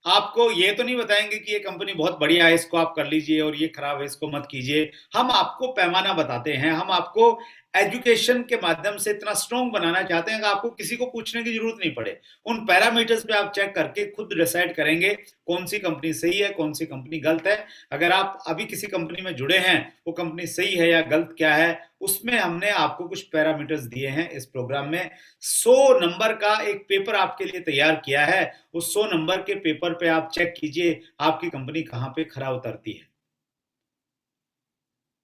आपको ये तो नहीं बताएंगे कि ये कंपनी बहुत बढ़िया है, इसको आप कर लीजिए, और ये खराब है, इसको मत कीजिए। हम आपको पैमाना बताते हैं, हम आपको एजुकेशन के माध्यम से इतना स्ट्रॉन्ग बनाना चाहते हैं कि आपको किसी को पूछने की जरूरत नहीं पड़े। उन पैरामीटर्स पे आप चेक करके खुद डिसाइड करेंगे कौन सी कंपनी सही है, कौन सी कंपनी गलत है। अगर आप अभी किसी कंपनी में जुड़े हैं, वो कंपनी सही है या गलत क्या है, उसमें हमने आपको कुछ पैरामीटर्स दिए हैं। इस प्रोग्राम में 100 नंबर का एक पेपर आपके लिए तैयार किया है। उस 100 नंबर के पेपर पे आप चेक कीजिए आपकी कंपनी कहां पे खरा उतरती है।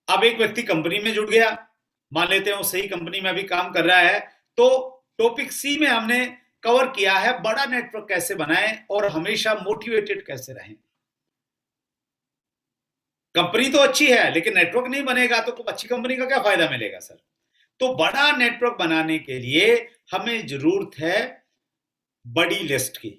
अब एक व्यक्ति कंपनी में जुड़ गया, मान लेते हैं वो सही कंपनी में अभी काम कर रहा है, तो टॉपिक सी में हमने कवर किया है बड़ा नेटवर्क कैसे बनाएं और हमेशा मोटिवेटेड कैसे रहें। कंपनी तो अच्छी है लेकिन नेटवर्क नहीं बनेगा तो अच्छी कंपनी का क्या फायदा मिलेगा सर। तो बड़ा नेटवर्क बनाने के लिए हमें जरूरत है बड़ी लिस्ट की।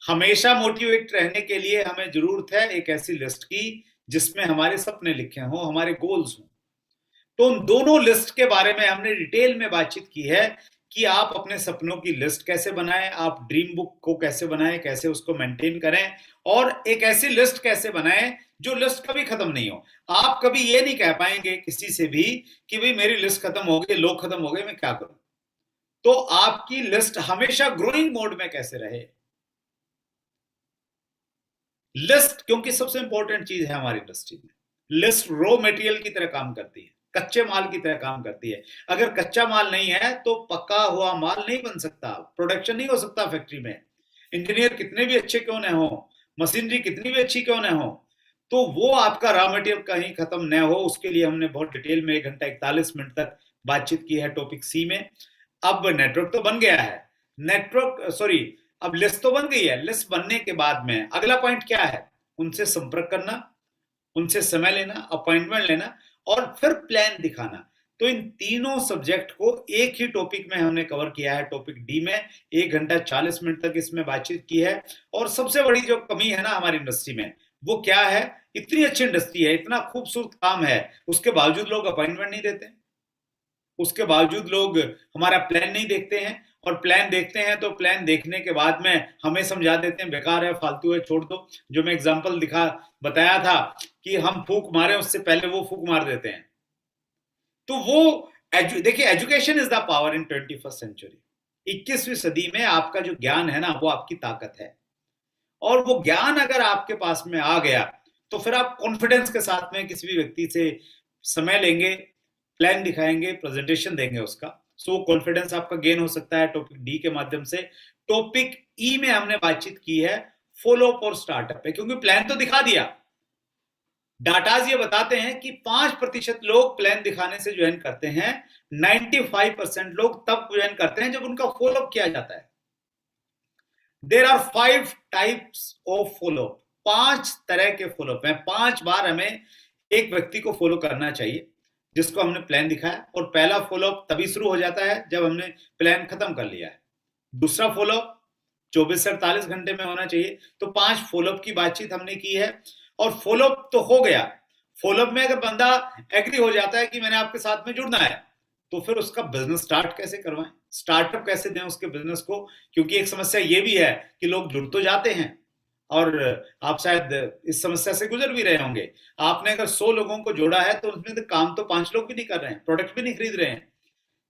हमेशा मोटिवेट रहने के लिए हमें जरूरत है एक ऐसी लिस्ट की जिसमें हमारे सपने लिखे हों, हमारे गोल्स हों। तो उन दोनों लिस्ट के बारे में हमने डिटेल में बातचीत की है कि आप अपने सपनों की लिस्ट कैसे बनाएं, आप ड्रीम बुक को कैसे बनाएं, कैसे उसको मेंटेन करें, और एक ऐसी लिस्ट कैसे बनाएं जो लिस्ट कभी खत्म नहीं हो। आप कभी ये नहीं कह पाएंगे किसी से भी कि भाई मेरी लिस्ट खत्म हो गई, लोग खत्म हो गए, मैं क्या करूं। तो आपकी लिस्ट हमेशा ग्रोइंग मोड में कैसे रहे। लिस्ट क्योंकि सबसे इंपॉर्टेंट चीज है हमारी इंडस्ट्री में। लिस्ट रॉ मटेरियल की तरह काम करती है, कच्चे माल की तरह काम करती है। अगर कच्चा माल नहीं है तो पका हुआ माल नहीं बन सकता, प्रोडक्शन नहीं हो सकता फैक्ट्री में। इंजीनियर कितने भी अच्छे क्यों न हो, मशीनरी कितनी भी अच्छी क्यों न हो, तो वो आपका रॉ मटेरियल कहीं खत्म न हो, उसके लिए हमने बहुत डिटेल में 1 घंटा 41 मिनट तक बातचीत की है टॉपिक सी में। अब नेटवर्क तो बन गया है, नेटवर्क सॉरी अब लिस्ट तो बन गई है। लिस्ट बनने के बाद में अगला पॉइंट क्या है, उनसे संपर्क करना, उनसे समय लेना, अपॉइंटमेंट लेना, और फिर प्लान दिखाना। तो इन तीनों सब्जेक्ट को एक ही टॉपिक में हमने कवर किया है, टॉपिक डी में 1 घंटा 40 मिनट तक इसमें बातचीत की है। और सबसे बड़ी जो कमी है ना हमारी इंडस्ट्री में, वो क्या है, इतनी अच्छी इंडस्ट्री है, इतना खूबसूरत काम है, उसके बावजूद लोग अपॉइंटमेंट नहीं देते, उसके बावजूद लोग हमारा प्लान नहीं देखते हैं, और प्लान देखते हैं तो प्लान देखने के बाद में हमें समझा देते हैं बेकार है, फालतू है, छोड़ दो। जो मैं एग्जांपल बताया था कि हम फूक मारे उससे पहले वो फूक मार देते हैं। तो वो देखिए, education is the power in 21st century. 21वीं सदी में आपका जो ज्ञान है ना वो आपकी ताकत है, और वो ज्ञान अगर आपके पास में आ गया तो फिर आप कॉन्फिडेंस के साथ में किसी भी व्यक्ति से समय लेंगे, प्लान दिखाएंगे, प्रेजेंटेशन देंगे उसका, सो कॉन्फिडेंस आपका गेन हो सकता है टॉपिक डी के माध्यम से। टॉपिक ई में हमने बातचीत की है फॉलो अप और स्टार्टअप पे, क्योंकि प्लान तो दिखा दिया, डाटाज ये बताते हैं कि 5% लोग प्लान दिखाने से ज्वाइन करते हैं, 95% लोग तब ज्वाइन करते हैं जब उनका फॉलो अप किया जाता है। There are 5 types of follow up, 5 तरह के फॉलो अप हैं। 5 बार हमें एक व्यक्ति को फॉलो करना चाहिए जिसको हमने प्लान दिखाया, और पहला फॉलोअप तभी शुरू हो जाता है जब हमने प्लान खत्म कर लिया है। दूसरा फॉलोअप 24 से 48 घंटे में होना चाहिए। तो 5 फॉलोअप की बातचीत हमने की है, और फॉलोअप तो हो गया। फॉलोअप में अगर बंदा एग्री हो जाता है कि मैंने आपके साथ में जुड़ना है, तो फिर उसका बिजनेस स्टार्ट कैसे करवाएं, स्टार्टअप कैसे दें उसके बिजनेस को। क्योंकि एक समस्या ये भी है कि लोग जुड़ तो जाते हैं, और आप शायद इस समस्या से गुजर भी रहे होंगे। आपने अगर 100 लोगों को जोड़ा है तो उसमें तो काम तो 5 लोग भी नहीं कर रहे हैं, प्रोडक्ट भी नहीं खरीद रहे हैं।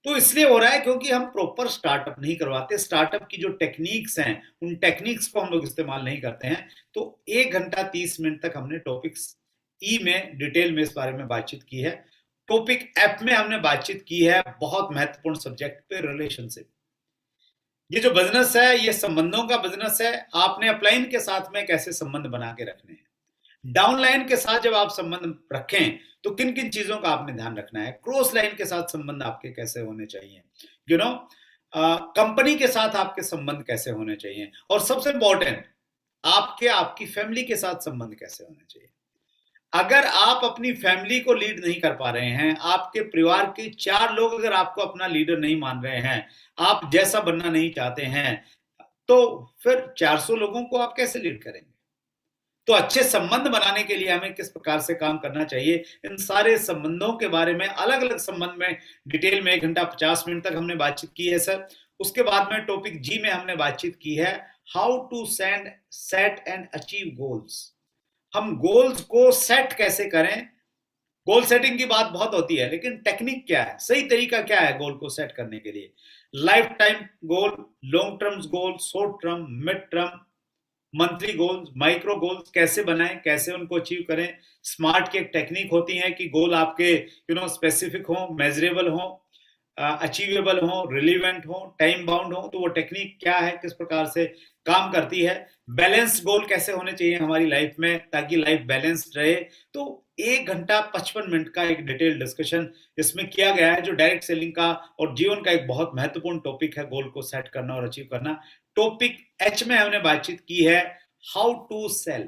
तो इसलिए हो रहा है क्योंकि हम प्रॉपर स्टार्टअप नहीं करवाते, स्टार्टअप की जो टेक्निक्स हैं उन टेक्निक्स को हम लोग इस्तेमाल नहीं करते हैं। तो 1 घंटा 30 मिनट तक हमने टॉपिक्स ई में डिटेल में इस बारे में बातचीत की है। टॉपिक एफ में हमने बातचीत की है बहुत महत्वपूर्ण सब्जेक्ट पे, रिलेशनशिप। ये जो बिजनेस है ये संबंधों का बिजनेस है। आपने अपलाइन के साथ में कैसे संबंध बना के रखने हैं, डाउनलाइन के साथ जब आप संबंध रखें तो किन किन चीजों का आपने ध्यान रखना है, क्रॉस लाइन के साथ संबंध आपके कैसे होने चाहिए, यू नो कंपनी के साथ आपके संबंध कैसे होने चाहिए, और सबसे इंपॉर्टेंट आपके आपकी फैमिली के साथ संबंध कैसे होने चाहिए। अगर आप अपनी फैमिली को लीड नहीं कर पा रहे हैं, आपके परिवार के 4 लोग अगर आपको अपना लीडर नहीं मान रहे हैं, आप जैसा बनना नहीं चाहते हैं, तो फिर 400 लोगों को आप कैसे लीड करेंगे। तो अच्छे संबंध बनाने के लिए हमें किस प्रकार से काम करना चाहिए, इन सारे संबंधों के बारे में अलग अलग संबंध में डिटेल में 1 घंटा 50 मिनट तक हमने बातचीत की है सर। उसके बाद में टॉपिक जी में हमने बातचीत की है how to set and achieve goals. हम गोल्स को सेट कैसे करें। गोल सेटिंग की बात बहुत होती है, लेकिन टेक्निक क्या है, सही तरीका क्या है गोल को सेट करने के लिए। Life time goal, long term goal, short term, mid term, monthly goals, micro goals कैसे बनाएं, कैसे उनको अचीव करें। स्मार्ट की एक टेक्निक होती है कि गोल आपके स्पेसिफिक हो, मेजरेबल हो, अचीवेबल हो, रिलीवेंट हो, टाइम बाउंड हो। तो वो टेक्निक क्या है, किस प्रकार से काम करती है। बैलेंस गोल कैसे होने चाहिए हमारी लाइफ में ताकि लाइफ बैलेंस्ड रहे। तो 1 घंटा 55 मिनट का एक डिटेल डिस्कशन इसमें किया गया है, जो डायरेक्ट सेलिंग का और जीवन का एक बहुत महत्वपूर्ण टॉपिक है, गोल को सेट करना और अचीव करना। टॉपिक एच में हमने बातचीत की है हाउ टू सेल।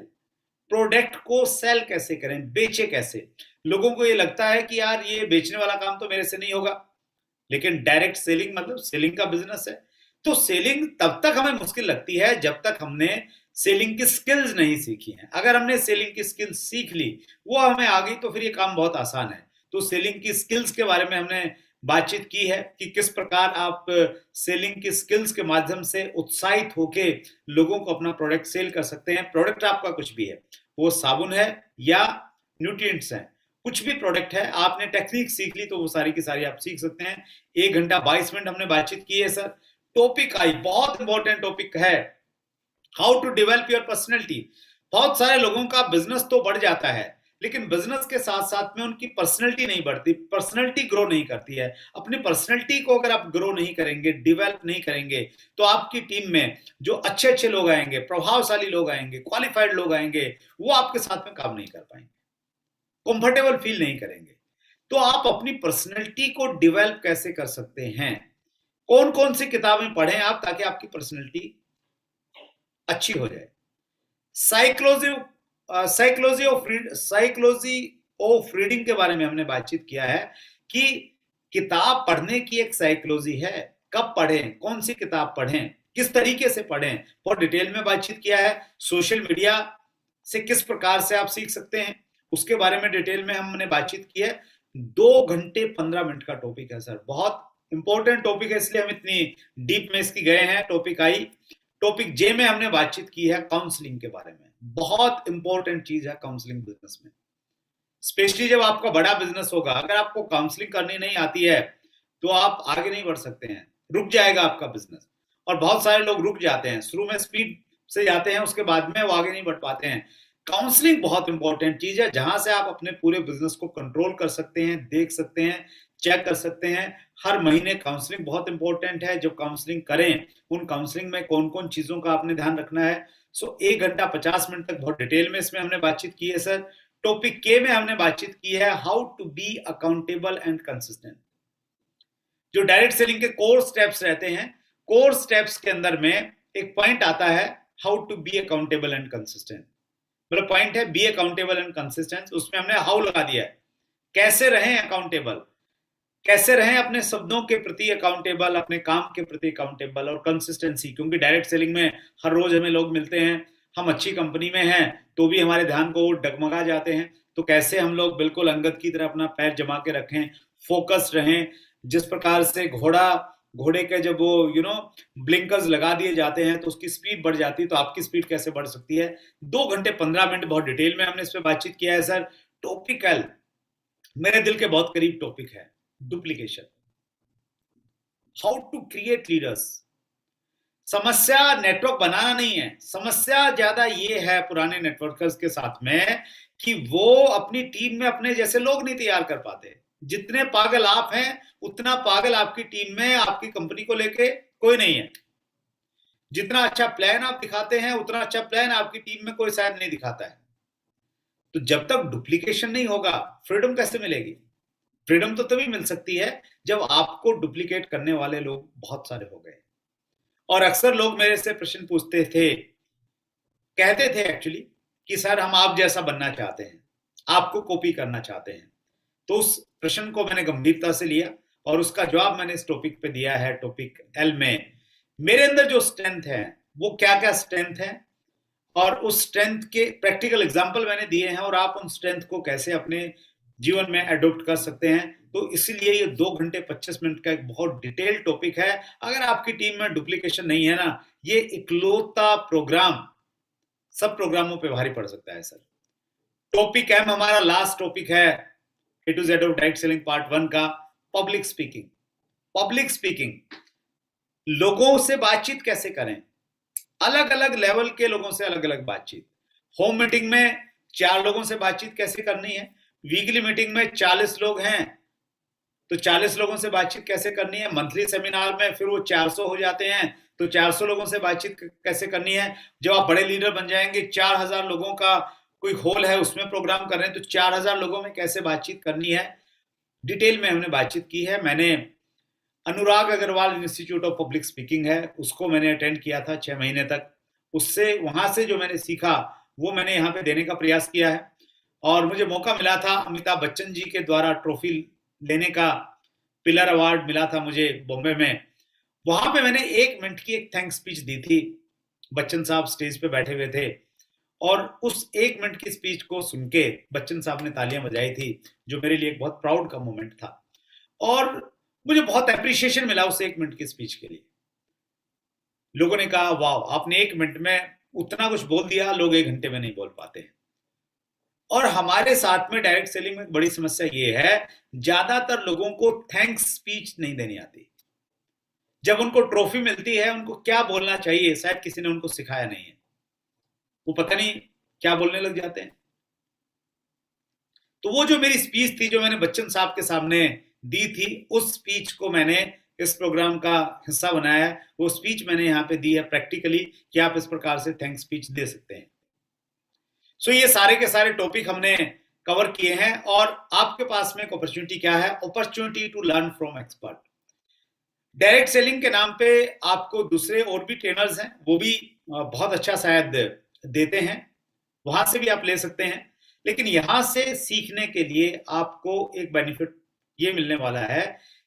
प्रोडक्ट को सेल कैसे करें, बेचे कैसे। लोगों को ये लगता है कि यार ये बेचने वाला काम तो मेरे से नहीं होगा, लेकिन डायरेक्ट सेलिंग मतलब सेलिंग का बिजनेस है। तो सेलिंग तब तक हमें मुश्किल लगती है जब तक हमने सेलिंग की स्किल्स नहीं सीखी हैं। अगर हमने सेलिंग की स्किल्स सीख ली, वो हमें आ गई, तो फिर ये काम बहुत आसान है। तो सेलिंग की स्किल्स के बारे में हमने बातचीत की है कि किस प्रकार आप सेलिंग की स्किल्स के माध्यम से उत्साहित होके लोगों को अपना प्रोडक्ट सेल कर सकते हैं। प्रोडक्ट आपका कुछ भी है, वो साबुन है या न्यूट्रिएंट्स है, कुछ भी प्रोडक्ट है, आपने टेक्निक सीख ली तो वो सारी की सारी आप सीख सकते हैं। 1 घंटा 22 मिनट हमने बातचीत की है सर। टॉपिक आई बहुत इंपॉर्टेंट टॉपिक है, how to develop your personality. बहुत सारे लोगों का बिजनेस तो बढ़ जाता है, लेकिन बिजनेस के साथ साथ में उनकी पर्सनैलिटी नहीं बढ़ती, पर्सनैलिटी ग्रो नहीं करती है। अपनी पर्सनैलिटी को अगर आप ग्रो नहीं करेंगे, डेवलप नहीं करेंगे, तो आपकी टीम में जो अच्छे अच्छे लोग आएंगे, प्रभावशाली लोग आएंगे, क्वालिफाइड लोग आएंगे, वो आपके साथ में काम नहीं कर पाएंगे, कंफर्टेबल फील नहीं करेंगे। तो आप अपनी पर्सनैलिटी को डेवलप कैसे कर सकते हैं, कौन कौन सी किताबें पढ़ें आप ताकि आपकी पर्सनैलिटी अच्छी हो जाए। साइकोलॉजी साइकोलॉजी ऑफ रीडिंग के बारे में हमने बातचीत किया है कि किताब पढ़ने की एक साइकोलॉजी है, कब पढ़ें, कौन सी किताब पढ़ें, किस तरीके से पढ़ें, बहुत डिटेल में बातचीत किया है। सोशल मीडिया से किस प्रकार से आप सीख सकते हैं, उसके बारे में डिटेल में हमने बातचीत की है। 2 घंटे 15 मिनट का टॉपिक है सर, बहुत इंपॉर्टेंट टॉपिक है, इसलिए हम इतनी डीप में इसकी गए हैं। टॉपिक आई, टॉपिक जे में हमने बातचीत की है काउंसलिंग के बारे में। बहुत इंपॉर्टेंट चीज है काउंसलिंग बिजनेस में, स्पेशली जब आपका बड़ा बिजनेस होगा। अगर आपको काउंसलिंग करनी नहीं आती है तो आप आगे नहीं बढ़ सकते हैं, रुक जाएगा आपका बिजनेस। और बहुत सारे लोग रुक जाते हैं, शुरू में स्पीड से जाते हैं, उसके बाद में वो आगे नहीं बढ़ पाते हैं। काउंसलिंग बहुत इंपॉर्टेंट चीज है, जहां से आप अपने पूरे बिजनेस को कंट्रोल कर सकते हैं, देख सकते हैं, चेक कर सकते हैं। हर महीने काउंसलिंग बहुत इंपॉर्टेंट है। जब काउंसलिंग करें, उन काउंसलिंग में कौन कौन चीजों का आपने ध्यान रखना है। 1 घंटा 50 मिनट तक बहुत डिटेल में इसमें हमने बातचीत की है सर। टॉपिक के में हमने बातचीत की है how to be accountable and consistent. जो डायरेक्ट सेलिंग के कोर स्टेप्स रहते हैं, कोर स्टेप्स के अंदर में एक पॉइंट आता है how to be accountable and consistent. मतलब पॉइंट है बी अकाउंटेबल एंड कंसिस्टेंट, उसमें हमने हाउ लगा दिया है, कैसे रहें अकाउंटेबल, कैसे रहें अपने शब्दों के प्रति अकाउंटेबल, अपने काम के प्रति अकाउंटेबल, और कंसिस्टेंसी। क्योंकि डायरेक्ट सेलिंग में हर रोज हमें लोग मिलते हैं, हम अच्छी कंपनी में हैं तो भी हमारे ध्यान को डगमगा जाते हैं। तो कैसे हम लोग बिल्कुल अंगद की तरह अपना पैर जमा के रखें, फोकस रहें। जिस प्रकार से घोड़े के जब वो ब्लिंकर्स लगा दिए जाते हैं तो उसकी स्पीड बढ़ जाती है, तो आपकी स्पीड कैसे बढ़ सकती है। 2 घंटे 15 मिनट बहुत डिटेल में हमने इस पर बातचीत किया है सर। टॉपिकल मेरे दिल के बहुत करीब टॉपिक है, duplication. How to create leaders. समस्या नेटवर्क बनाना नहीं है, समस्या ज्यादा ये है पुराने नेटवर्कर्स के साथ में कि वो अपनी टीम में अपने जैसे लोग नहीं तैयार कर पाते। जितने पागल आप हैं उतना पागल आपकी टीम में आपकी कंपनी को लेके कोई नहीं है। जितना अच्छा प्लान आप दिखाते हैं उतना अच्छा प्लान आपकी टीम में कोई शायद नहीं दिखाता है। तो जब तक डुप्लीकेशन नहीं होगा फ्रीडम कैसे मिलेगी? फ्रीडम तो तभी मिल सकती है जब आपको डुप्लीकेट करने वाले लोग बहुत सारे हो गए। और अक्सर लोग मेरे से प्रश्न पूछते थे, कहते थे एक्चुअली, कि सर हम आप जैसा बनना चाहते हैं, आपको कॉपी करना चाहते हैं। तो उस प्रश्न को मैंने गंभीरता से लिया और उसका जवाब मैंने इस टॉपिक पे दिया है, टॉपिक एल में। मेरे अंदर जो स्ट्रेंथ है वो क्या क्या स्ट्रेंथ है और उस स्ट्रेंथ के प्रैक्टिकल एग्जांपल मैंने दिए हैं और आप उन स्ट्रेंथ को कैसे अपने जीवन में अडॉप्ट कर सकते हैं। तो इसीलिए ये 2 घंटे 25 मिनट का एक बहुत डिटेल टॉपिक है। अगर आपकी टीम में डुप्लीकेशन नहीं है ना, ये इकलौता प्रोग्राम सब प्रोग्रामों पे भारी पड़ सकता है सर। टॉपिक एम हमारा लास्ट टॉपिक है A to Z of direct selling part 1 का, पब्लिक स्पीकिंग। पब्लिक स्पीकिंग, लोगों से बातचीत कैसे करें, अलग अलग लेवल के लोगों से अलग अलग बातचीत। होम मीटिंग में 4 लोगों से बातचीत कैसे करनी है, वीकली मीटिंग में 40 लोग हैं तो 40 लोगों से बातचीत कैसे करनी है, मंथली सेमिनार में फिर वो 400 हो जाते हैं तो 400 लोगों से बातचीत कैसे करनी है। जब आप बड़े लीडर बन जाएंगे, 4000 लोगों का कोई हॉल है उसमें प्रोग्राम कर रहे हैं तो 4000 लोगों में कैसे बातचीत करनी है, डिटेल में हमने बातचीत की है। मैंने Anurag Agarwal institute of public speaking है उसको मैंने अटेंड किया था 6 महीने तक। उससे वहां से जो मैंने सीखा वो मैंने यहाँ पे देने का प्रयास किया है। और मुझे मौका मिला था अमिताभ बच्चन जी के द्वारा ट्रॉफी लेने का, पिलर अवार्ड मिला था मुझे बॉम्बे में। वहां पे मैंने 1 मिनट की एक थैंक्स स्पीच दी थी। बच्चन साहब स्टेज पे बैठे हुए थे और उस 1 मिनट की स्पीच को सुन के बच्चन साहब ने तालियां बजाई थी, जो मेरे लिए एक बहुत प्राउड का मोमेंट था। और मुझे बहुत अप्रिशिएशन मिला उस 1 मिनट की स्पीच के लिए। लोगों ने कहा वाह आपने 1 मिनट में उतना कुछ बोल दिया, लोग 1 घंटे में नहीं बोल पाते। और हमारे साथ में डायरेक्ट सेलिंग में बड़ी समस्या ये है, ज्यादातर लोगों को थैंक्स स्पीच नहीं देनी आती। जब उनको ट्रॉफी मिलती है उनको क्या बोलना चाहिए शायद किसी ने उनको सिखाया नहीं है, वो पता नहीं क्या बोलने लग जाते हैं। तो वो जो मेरी स्पीच थी जो मैंने बच्चन साहब के सामने दी थी, उस स्पीच को मैंने इस प्रोग्राम का हिस्सा बनाया है। वो स्पीच मैंने यहाँ पे दी है प्रैक्टिकली कि आप इस प्रकार से थैंक्स स्पीच दे सकते हैं। सो ये सारे के सारे टॉपिक हमने कवर किए हैं और आपके पास में एक अपॉर्चुनिटी क्या है, opportunity to learn from expert. Direct selling के नाम पे आपको दूसरे और भी ट्रेनर्स हैं, वो भी बहुत अच्छा शायद देते हैं, वहां से भी आप ले सकते हैं। लेकिन यहां से सीखने के लिए आपको एक बेनिफिट ये मिलने वाला है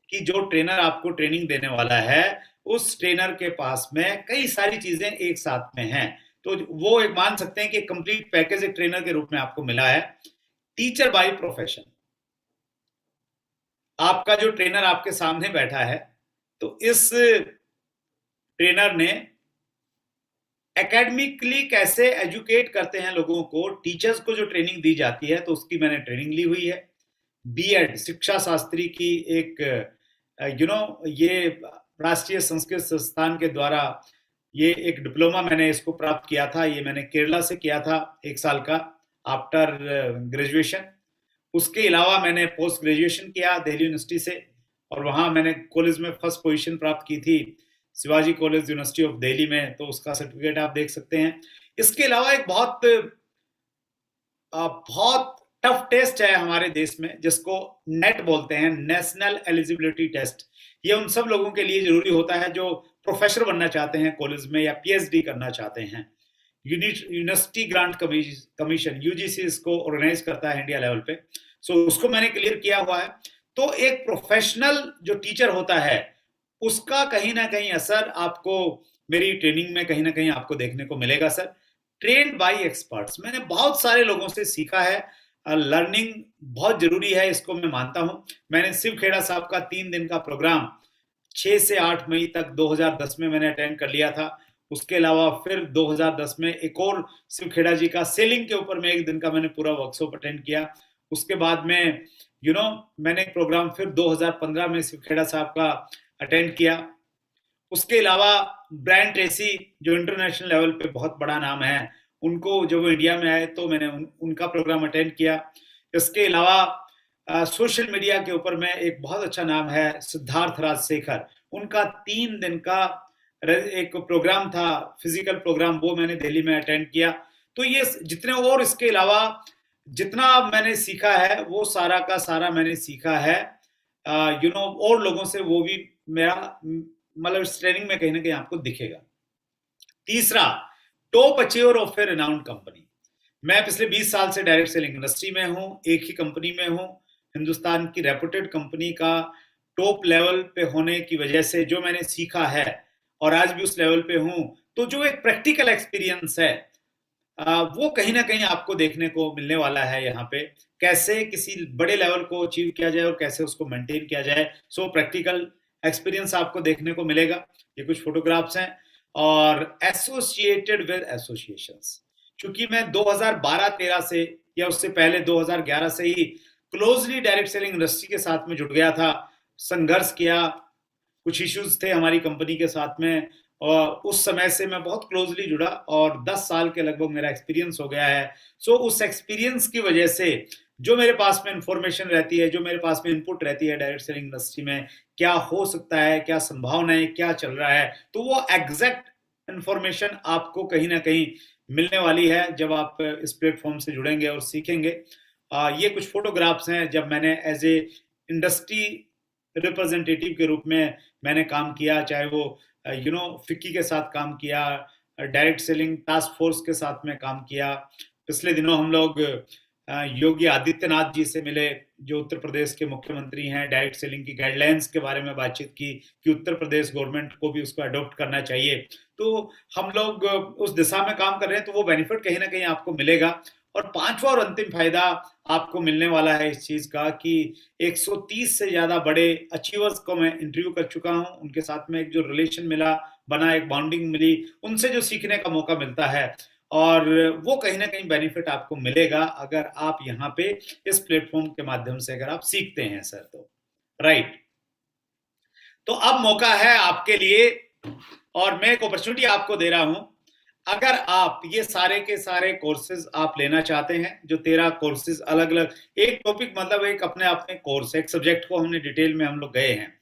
कि जो ट्रेनर आपको ट्रेनिंग देने वाला है उस ट्रेनर के पास में कई सारी चीजें एक साथ में हैं। तो वो एक मान सकते हैं कि कंप्लीट पैकेज एक ट्रेनर के रूप में आपको मिला है। टीचर बाय प्रोफेशन, आपका जो ट्रेनर आपके सामने बैठा है तो इस ट्रेनर ने एकेडमिकली कैसे एजुकेट करते हैं लोगों को, टीचर्स को जो ट्रेनिंग दी जाती है तो उसकी मैंने ट्रेनिंग ली हुई है। बीएड शिक्षा शास्त्री की एक ये राष्ट्रीय संस्कृत संस्थान के द्वारा ये एक डिप्लोमा मैंने इसको प्राप्त किया था। ये मैंने केरला से किया था 1 साल का आफ्टर ग्रेजुएशन। उसके अलावा मैंने पोस्ट ग्रेजुएशन किया दिल्ली यूनिवर्सिटी से और वहां मैंने कॉलेज में फर्स्ट पोजीशन प्राप्त की थी Shivaji college university of Delhi में, तो उसका सर्टिफिकेट आप देख सकते हैं। इसके अलावा एक बहुत टफ टेस्ट है हमारे देश में जिसको नेट बोलते हैं, नेशनल एलिजिबिलिटी टेस्ट। ये उन सब लोगों के लिए जरूरी होता है जो प्रोफेसर बनना चाहते हैं कॉलेज में या पीएचडी करना चाहते हैं। यूनिवर्सिटी ग्रांट कमीशन यूजीसी इसको ऑर्गेनाइज करता है इंडिया लेवल पे। सो उसको मैंने क्लियर किया हुआ है। तो एक प्रोफेशनल जो टीचर होता है उसका कहीं ना कहीं असर आपको मेरी ट्रेनिंग में कहीं ना कहीं आपको देखने को मिलेगा सर। ट्रेन्ड बाय एक्सपर्ट्स, मैंने बहुत सारे लोगों से सीखा है। लर्निंग बहुत जरूरी है, इसको मैं मानता हूं। मैंने शिव खेड़ा साहब का 3 दिन का प्रोग्राम 6 से 8 मई तक 2010 में मैंने अटेंड कर लिया था। उसके अलावा फिर 2010 में एक और शिव खेड़ा जी का सेलिंग के ऊपर में 1 दिन का मैंने पूरा वर्कशॉप अटेंड किया। उसके बाद में मैंने एक प्रोग्राम फिर 2015 में शिव खेड़ा साहब का अटेंड किया। उसके अलावा ब्रायन ट्रेसी जो इंटरनेशनल लेवल पे बहुत बड़ा नाम है, उनको जब वो इंडिया में आए तो मैंने उनका प्रोग्राम अटेंड किया। इसके अलावा सोशल मीडिया के ऊपर में एक बहुत अच्छा नाम है सिद्धार्थ राजशेखर, उनका 3 दिन का एक प्रोग्राम था, फिजिकल प्रोग्राम, वो मैंने दिल्ली में अटेंड किया। तो ये जितने, और इसके अलावा जितना मैंने सीखा है वो सारा का सारा मैंने सीखा है और लोगों से, वो भी मेरा मतलब इस ट्रेनिंग में कहीं ना कहीं आपको दिखेगा। तीसरा, top achiever of A renowned company. मैं पिछले 20 साल से डायरेक्ट सेलिंग इंडस्ट्री में हूं, एक ही कंपनी में हूं, हिंदुस्तान की रेपुटेड कंपनी का टॉप लेवल पे होने की वजह से जो मैंने सीखा है और आज भी उस लेवल पे हूं, तो जो एक प्रैक्टिकल एक्सपीरियंस है वो कहीं ना कहीं आपको देखने को मिलने वाला है यहाँ पे, कैसे किसी बड़े लेवल को अचीव किया जाए और कैसे उसको मेंटेन किया जाए। सो प्रैक्टिकल एक्सपीरियंस आपको देखने को मिलेगा। ये कुछ फोटोग्राफ्स हैं और एसोसिएटेड विद एसोसिएशंस। क्योंकि मैं 2012-13 से या उससे पहले 2011 से ही क्लोजली डायरेक्ट सेलिंग इंडस्ट्री के साथ में जुड़ गया था, संघर्ष किया, कुछ इश्यूज थे हमारी कंपनी के साथ में, और उस समय से मैं बहुत क्लोजली जुड़ा और 10 साल के लगभग मेरा एक्सपीरियंस हो गया है। सो उस एक्सपीरियंस की वजह से जो मेरे पास में इंफॉर्मेशन रहती है, जो मेरे पास में इनपुट रहती है डायरेक्ट सेलिंग इंडस्ट्री में, क्या हो सकता है, क्या संभावनाएं, क्या चल रहा है, तो वो एग्जैक्ट इंफॉर्मेशन आपको कहीं ना कहीं मिलने वाली है जब आप इस प्लेटफॉर्म से जुड़ेंगे और सीखेंगे। ये कुछ फोटोग्राफ्स हैं जब मैंने एज ए इंडस्ट्री रिप्रेजेंटेटिव के रूप में मैंने काम किया, चाहे वो फिक्की के साथ काम किया, डायरेक्ट सेलिंग टास्क फोर्स के साथ में काम किया। पिछले दिनों हम लोग योगी आदित्यनाथ जी से मिले, जो उत्तर प्रदेश के मुख्यमंत्री हैं, डायरेक्ट सेलिंग की गाइडलाइंस के बारे में बातचीत की कि उत्तर प्रदेश गवर्नमेंट को भी उसको अडॉप्ट करना चाहिए। तो हम लोग उस दिशा में काम कर रहे हैं, तो वो बेनिफिट कहीं ना कहीं आपको मिलेगा। और पांचवा और अंतिम फायदा आपको मिलने वाला है इस चीज का कि 130 से ज्यादा बड़े अचीवर्स को मैं इंटरव्यू कर चुका हूं, उनके साथ में एक जो रिलेशन मिला, बना, एक बॉन्डिंग मिली, उनसे जो सीखने का मौका मिलता है, और वो कहीं ना कहीं बेनिफिट आपको मिलेगा अगर आप यहाँ पे इस प्लेटफॉर्म के माध्यम से अगर आप सीखते हैं सर, तो राइट। तो अब मौका है आपके लिए और मैं एक अपॉर्चुनिटी आपको दे रहा हूं। अगर आप ये सारे के सारे कोर्सेज आप लेना चाहते हैं, जो 13 कोर्सेज अलग अलग, एक टॉपिक मतलब एक अपने आप में कोर्स, एक सब्जेक्ट को हमने डिटेल में हम लोग गए हैं,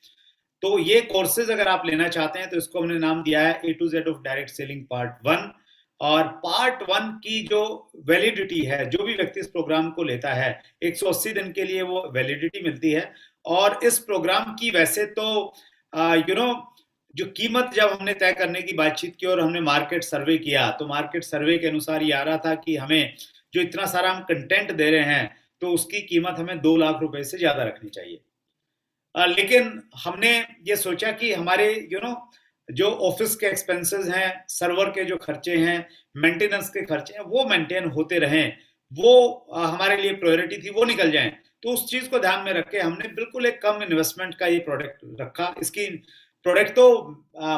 तो ये कोर्सेज अगर आप लेना चाहते हैं तो इसको हमने नाम दिया है A to Z of direct selling part 1। और पार्ट 1 की जो वैलिडिटी है, जो भी व्यक्ति इस प्रोग्राम को लेता है, 180 दिन के लिए वो वैलिडिटी मिलती है। और इस प्रोग्राम की वैसे तो जो कीमत जब हमने तय करने की बातचीत की और हमने मार्केट सर्वे किया, तो मार्केट सर्वे के अनुसार ये आ रहा था कि हमें जो इतना सारा हम कंटेंट दे रहे हैं, तो उसकी कीमत हमें 2 लाख रुपए से ज्यादा रखनी चाहिए। लेकिन हमने ये सोचा कि हमारे जो ऑफिस के एक्सपेंसेस हैं, सर्वर के जो खर्चे हैं, मेंटेनेंस के खर्चे हैं, वो मेंटेन होते रहें, वो हमारे लिए प्रायोरिटी थी, वो निकल जाएं। तो उस चीज को ध्यान में रख के हमने बिल्कुल एक कम इन्वेस्टमेंट का ये प्रोडक्ट रखा। इसकी प्रोडक्ट तो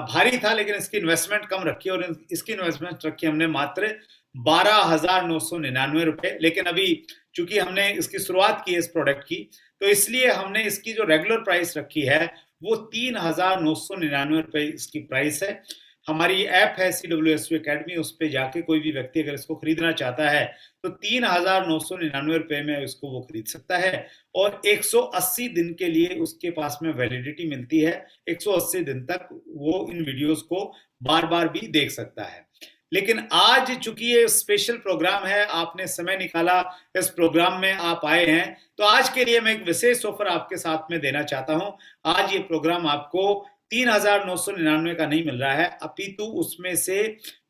भारी था, लेकिन इसकी इन्वेस्टमेंट कम रखी और इसकी इन्वेस्टमेंट रखी हमने मात्र 12,999 रुपए। लेकिन अभी चूंकि हमने इसकी शुरुआत की है इस प्रोडक्ट की, तो इसलिए हमने इसकी जो रेगुलर प्राइस रखी है वो 3,999 रुपए इसकी प्राइस है। हमारी ऐप है CWSU अकेडमी, उस पर जाके कोई भी व्यक्ति अगर इसको खरीदना चाहता है तो 3,999 रुपए में इसको वो खरीद सकता है। और 180 दिन के लिए उसके पास में वैलिडिटी मिलती है, 180 दिन तक वो इन वीडियोस को बार बार भी देख सकता है। लेकिन आज चूंकि ये स्पेशल प्रोग्राम है, आपने समय निकाला, इस प्रोग्राम में आप आए हैं, तो आज के लिए मैं एक विशेष ऑफर आपके साथ में देना चाहता हूं। आज ये प्रोग्राम आपको 3,999 का नहीं मिल रहा है, अपितु उसमें से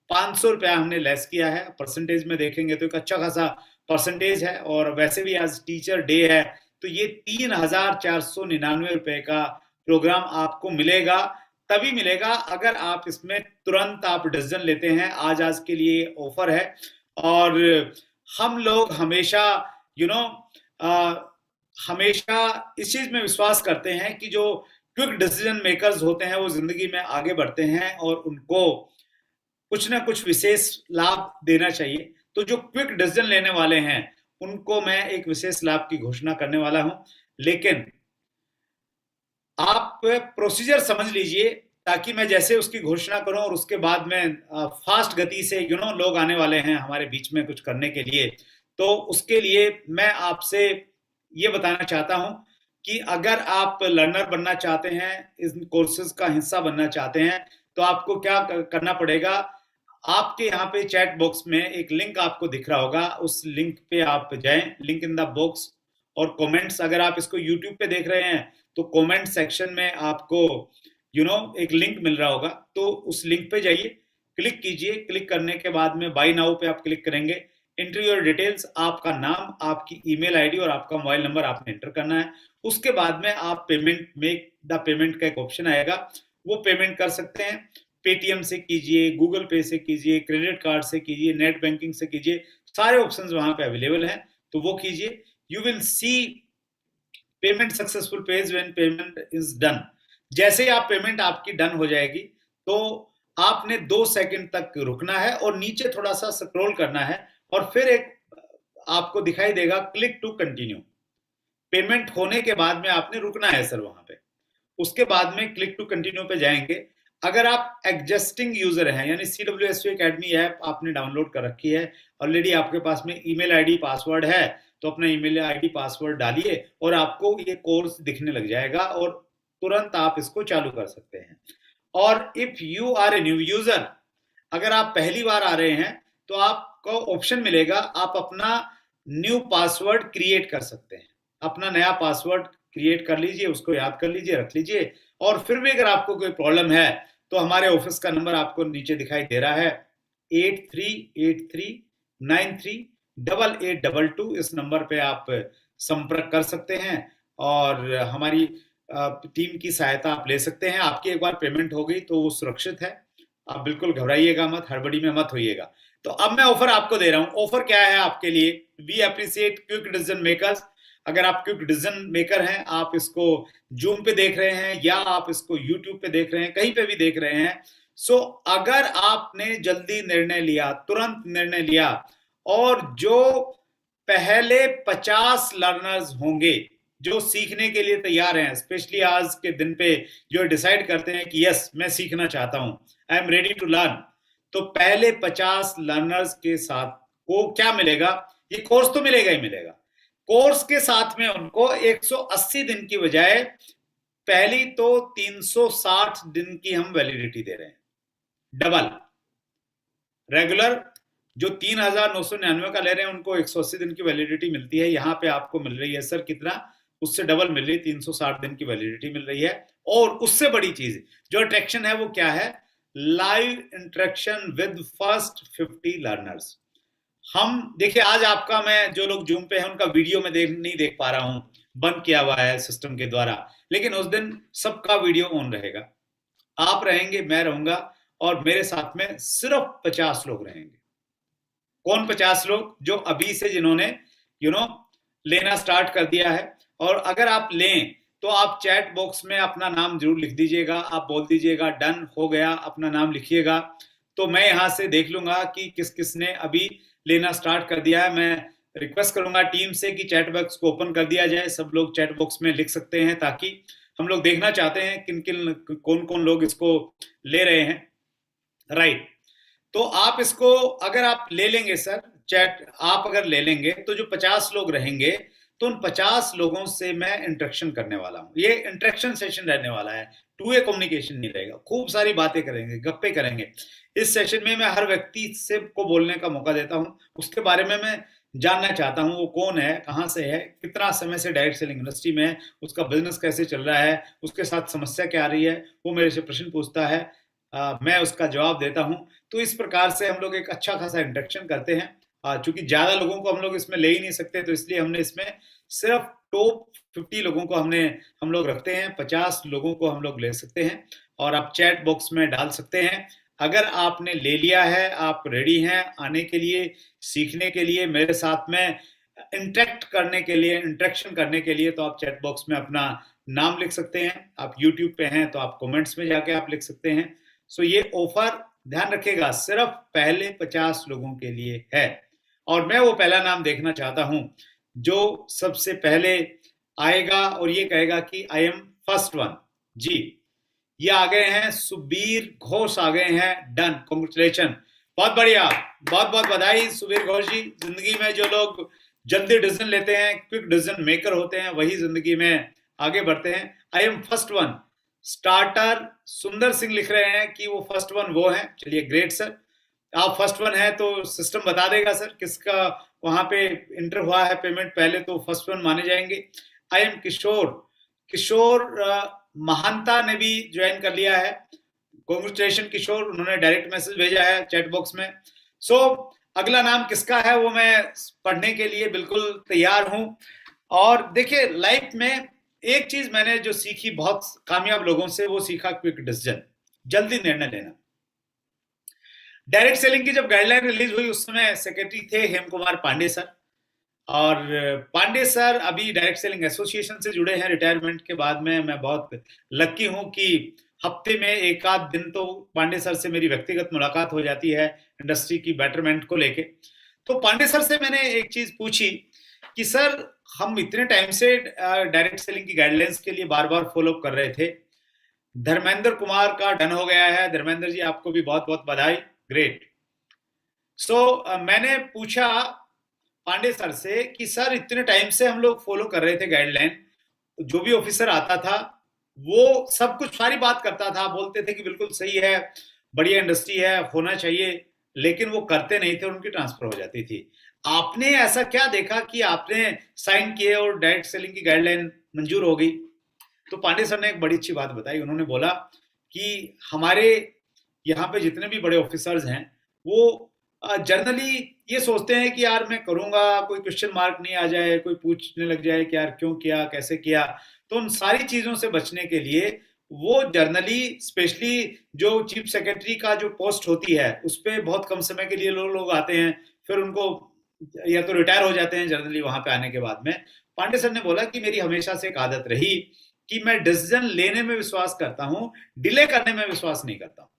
500 रुपया हमने लेस किया है। परसेंटेज में देखेंगे तो एक अच्छा खासा परसेंटेज है, और वैसे भी आज टीचर डे है, तो ये 3,499 रुपए का प्रोग्राम आपको मिलेगा। तभी मिलेगा अगर आप इसमें तुरंत आप डिसीजन लेते हैं। आज के लिए ऑफर है, और हम लोग हमेशा हमेशा इस चीज में विश्वास करते हैं कि जो क्विक डिसीजन मेकर्स होते हैं वो जिंदगी में आगे बढ़ते हैं और उनको कुछ ना कुछ विशेष लाभ देना चाहिए। तो जो क्विक डिसीजन लेने वाले हैं उनको मैं एक विशेष लाभ की घोषणा करने वाला हूं। लेकिन आप प्रोसीजर समझ लीजिए, ताकि मैं जैसे उसकी घोषणा करूं और उसके बाद में फास्ट गति से लोग आने वाले हैं हमारे बीच में कुछ करने के लिए, तो उसके लिए मैं आपसे ये बताना चाहता हूं कि अगर आप लर्नर बनना चाहते हैं, इस कोर्सेज का हिस्सा बनना चाहते हैं, तो आपको क्या करना पड़ेगा। आपके यहाँ पे चैट बॉक्स में एक लिंक आपको दिख रहा होगा, उस लिंक पे आप जाएं, लिंक इन द बॉक्स। और कमेंट्स, अगर आप इसको यूट्यूब पे देख रहे हैं तो कमेंट सेक्शन में आपको एक लिंक मिल रहा होगा, तो उस लिंक पे जाइए, क्लिक कीजिए। क्लिक करने के बाद में बाय नाउ पे आप क्लिक करेंगे। एंटर योर डिटेल्स, आपका नाम, आपकी ईमेल आईडी और आपका मोबाइल नंबर आपने एंटर करना है। उसके बाद में आप पेमेंट, मेक द पेमेंट का एक ऑप्शन आएगा, वो पेमेंट कर सकते हैं। पेटीएम से कीजिए, गूगल पे से कीजिए, क्रेडिट कार्ड से कीजिए, नेट बैंकिंग से कीजिए, सारे ऑप्शंस वहां पे अवेलेबल हैं, तो वो कीजिए। You will see payment successful page when payment is done. जैसे ही आप पेमेंट आपकी डन हो जाएगी, तो आपने 2 सेकंड तक रुकना है और नीचे थोड़ा सा स्क्रॉल करना है, और फिर एक आपको दिखाई देगा क्लिक टू कंटिन्यू। पेमेंट होने के बाद में आपने रुकना है सर वहां पे। उसके बाद में क्लिक टू कंटिन्यू पे जाएंगे। अगर आप एग्जिस्टिंग यूजर हैं, यानी CWSV एकेडमी ऐप आपने डाउनलोड कर रखी है, ऑलरेडी आपके पास में ईमेल आईडी पासवर्ड है, तो अपना ईमेल आईडी पासवर्ड डालिए और आपको ये कोर्स दिखने लग जाएगा और तुरंत आप इसको चालू कर सकते हैं। और if you are a new user, अगर आप पहली बार आ रहे हैं, तो आपको ऑप्शन मिलेगा, आप अपना न्यू पासवर्ड क्रिएट कर सकते हैं। अपना नया पासवर्ड क्रिएट कर लीजिए, उसको याद कर लीजिए, रख लीजिए। और फिर भी अगर आपको कोई प्रॉब्लम है, तो हमारे ऑफिस का नंबर आपको नीचे दिखाई दे रहा है, 8383938822। इस नंबर पे आप संपर्क कर सकते हैं और हमारी टीम की सहायता आप ले सकते हैं। आपकी एक बार पेमेंट हो गई तो वो सुरक्षित है, आप बिल्कुल घबराइएगा मत, हड़बड़ी में मत होइएगा। तो अब मैं ऑफर आपको दे रहा हूं। ऑफर क्या है आपके लिए? We appreciate quick decision makers. अगर आप क्विक डिसीजन मेकर हैं, आप इसको जूम पे देख रहे हैं या आप इसको यूट्यूब पे देख रहे हैं, कहीं पे भी देख रहे हैं, सो अगर आपने जल्दी निर्णय लिया, तुरंत निर्णय लिया, और जो पहले 50 लर्नर्स होंगे जो सीखने के लिए तैयार हैं, स्पेशली आज के दिन पे जो डिसाइड करते हैं कि यस मैं सीखना चाहता हूं, I am ready to learn, तो पहले 50 लर्नर्स के साथ को क्या मिलेगा? ये कोर्स तो मिलेगा ही मिलेगा। कोर्स के साथ में उनको 180 दिन की बजाय पहली तो 360 दिन की हम वैलिडिटी दे रहे हैं, डबल। रेगुलर जो 3,999 का ले रहे हैं, उनको 180 दिन की वैलिडिटी मिलती है, यहां पे आपको मिल रही है सर कितना? उससे डबल मिल रही है, 360 दिन की वैलिडिटी मिल रही है। और उससे बड़ी चीज जो अट्रैक्शन है वो क्या है? Live interaction with first 50 learners. हम देखिए, आज आपका, मैं जो लोग जूम पे हैं उनका वीडियो में नहीं देख पा रहा हूं, बंद किया हुआ है सिस्टम के द्वारा, लेकिन उस दिन सबका वीडियो ऑन रहेगा। आप रहेंगे, मैं रहूंगा, और मेरे साथ में सिर्फ 50 लोग रहेंगे। कौन 50 लोग? जो अभी से जिन्होंने लेना स्टार्ट कर दिया है। और अगर आप लें तो आप चैट बॉक्स में अपना नाम जरूर लिख दीजिएगा, आप बोल दीजिएगा डन हो गया, अपना नाम लिखिएगा, तो मैं यहां से देख लूंगा कि किस किस ने अभी लेना स्टार्ट कर दिया है। मैं रिक्वेस्ट करूंगा टीम से कि चैट बॉक्स को ओपन कर दिया जाए, सब लोग चैट बॉक्स में लिख सकते हैं, ताकि हम लोग देखना चाहते हैं किन किन कौन कौन लोग इसको ले रहे हैं। राइट, तो आप इसको अगर आप ले लेंगे सर, चैट आप अगर ले लेंगे, तो जो 50 लोग रहेंगे, तो उन 50 लोगों से मैं इंटरेक्शन करने वाला हूं। ये इंटरेक्शन सेशन रहने वाला है, टू वे कम्युनिकेशन नहीं रहेगा। खूब सारी बातें करेंगे, गप्पे करेंगे। इस सेशन में मैं हर व्यक्ति से को बोलने का मौका देता हूं, उसके बारे में मैं जानना चाहता हूं, वो कौन है, कहां से है, कितना समय से डायरेक्ट सेलिंग इंडस्ट्री में है, उसका बिजनेस कैसे चल रहा है, उसके साथ समस्या क्या आ रही है, वो मेरे से प्रश्न पूछता है, मैं उसका जवाब देता हूं। तो इस प्रकार से हम लोग एक अच्छा खासा इंटरेक्शन करते हैं। चूंकि ज्यादा लोगों को हम लोग इसमें ले ही नहीं सकते, तो इसलिए हमने इसमें सिर्फ टॉप 50 लोगों को हम लोग रखते हैं। 50 लोगों को हम लोग ले सकते हैं और आप चैट बॉक्स में डाल सकते हैं। अगर आपने ले लिया है, आप रेडी हैं आने के लिए, सीखने के लिए, मेरे साथ में इंटरेक्शन करने के लिए, तो आप चैट बॉक्स में अपना नाम लिख सकते हैं। आप यूट्यूब पे हैं तो आप कमेंट्स में जाके आप लिख सकते हैं। सो ये ऑफर ध्यान रखिएगा, सिर्फ पहले 50 लोगों के लिए है। और मैं वो पहला नाम देखना चाहता हूं जो सबसे पहले आएगा और ये कहेगा कि आई एम फर्स्ट वन। जी, ये आ गए हैं, सुबीर घोष आ गए हैं, डन, कॉन्ग्रेचुलेशन, बहुत बढ़िया, बहुत बहुत बधाई सुबीर घोष जी। जिंदगी में जो लोग जल्दी डिसीजन लेते हैं, क्विक डिसीजन मेकर होते हैं, वही जिंदगी में आगे बढ़ते हैं। I am first one. Starter सुंदर सिंह लिख रहे हैं कि वो फर्स्ट वन वो हैं। चलिए, ग्रेट सर, आप फर्स्ट वन है तो सिस्टम बता देगा सर किसका वहां पे इंटर हुआ है पेमेंट, पहले तो फर्स्ट वन माने जाएंगे। आई एम किशोर, किशोर महानता ने भी ज्वाइन कर लिया है। कॉन्ग्रेचुलेशन किशोर, उन्होंने डायरेक्ट मैसेज भेजा है चैट बॉक्स में। सो अगला नाम किसका है वो मैं पढ़ने के लिए बिल्कुल तैयार हूं। और देखिए, लाइफ में एक चीज मैंने जो सीखी बहुत कामयाब लोगों से, वो सीखा क्विक डिसीजन, जल्दी निर्णय लेना। डायरेक्ट सेलिंग की जब गाइडलाइन रिलीज हुई उस समय सेक्रेटरी थे हेम कुमार पांडे सर। और पांडे सर अभी डायरेक्ट सेलिंग एसोसिएशन से जुड़े हैं रिटायरमेंट के बाद में। मैं बहुत लकी हूं कि हफ्ते में एक आध दिन तो पांडे सर से मेरी व्यक्तिगत मुलाकात हो जाती है इंडस्ट्री की बेटरमेंट को लेके। तो पांडे सर से मैंने एक चीज पूछी कि सर, हम इतने टाइम से डायरेक्ट सेलिंग की गाइडलाइंस के लिए बार बार फॉलो कर रहे थे, धर्मेंद्र कुमार का डन हो गया है। धर्मेंद्र जी, आपको भी बहुत बहुत बधाई, ग्रेट। सो मैंने पूछा पांडे सर से कि सर, इतने टाइम से हम लोग फॉलो कर रहे थे गाइडलाइन, जो भी ऑफिसर आता था वो सब कुछ सारी बात करता था, बोलते थे कि बिल्कुल सही है, बढ़िया इंडस्ट्री है, होना चाहिए, लेकिन वो करते नहीं थे, उनकी ट्रांसफर हो जाती थी। आपने ऐसा क्या देखा कि आपने साइन किए और डायरेक्ट सेलिंग की गाइडलाइन मंजूर हो गई? तो पांडे सर ने एक बड़ी अच्छी बात बताई। उन्होंने बोला कि हमारे यहाँ पे जितने भी बड़े ऑफिसर्स हैं वो जनरली ये सोचते हैं कि यार मैं करूंगा, कोई क्वेश्चन मार्क नहीं आ जाए, कोई पूछने लग जाए कि यार क्यों किया, कैसे किया। तो उन सारी चीजों से बचने के लिए वो जर्नली, स्पेशली जो चीफ सेक्रेटरी का जो पोस्ट होती है उस पर बहुत कम समय के लिए लोग आते हैं, फिर उनको या तो रिटायर हो जाते हैं जनरली वहां पे आने के बाद में। पांडे सर ने बोला कि मेरी हमेशा से एक आदत रही कि मैं डिसीजन लेने में विश्वास करता हूं, डिले करने में विश्वास नहीं करता।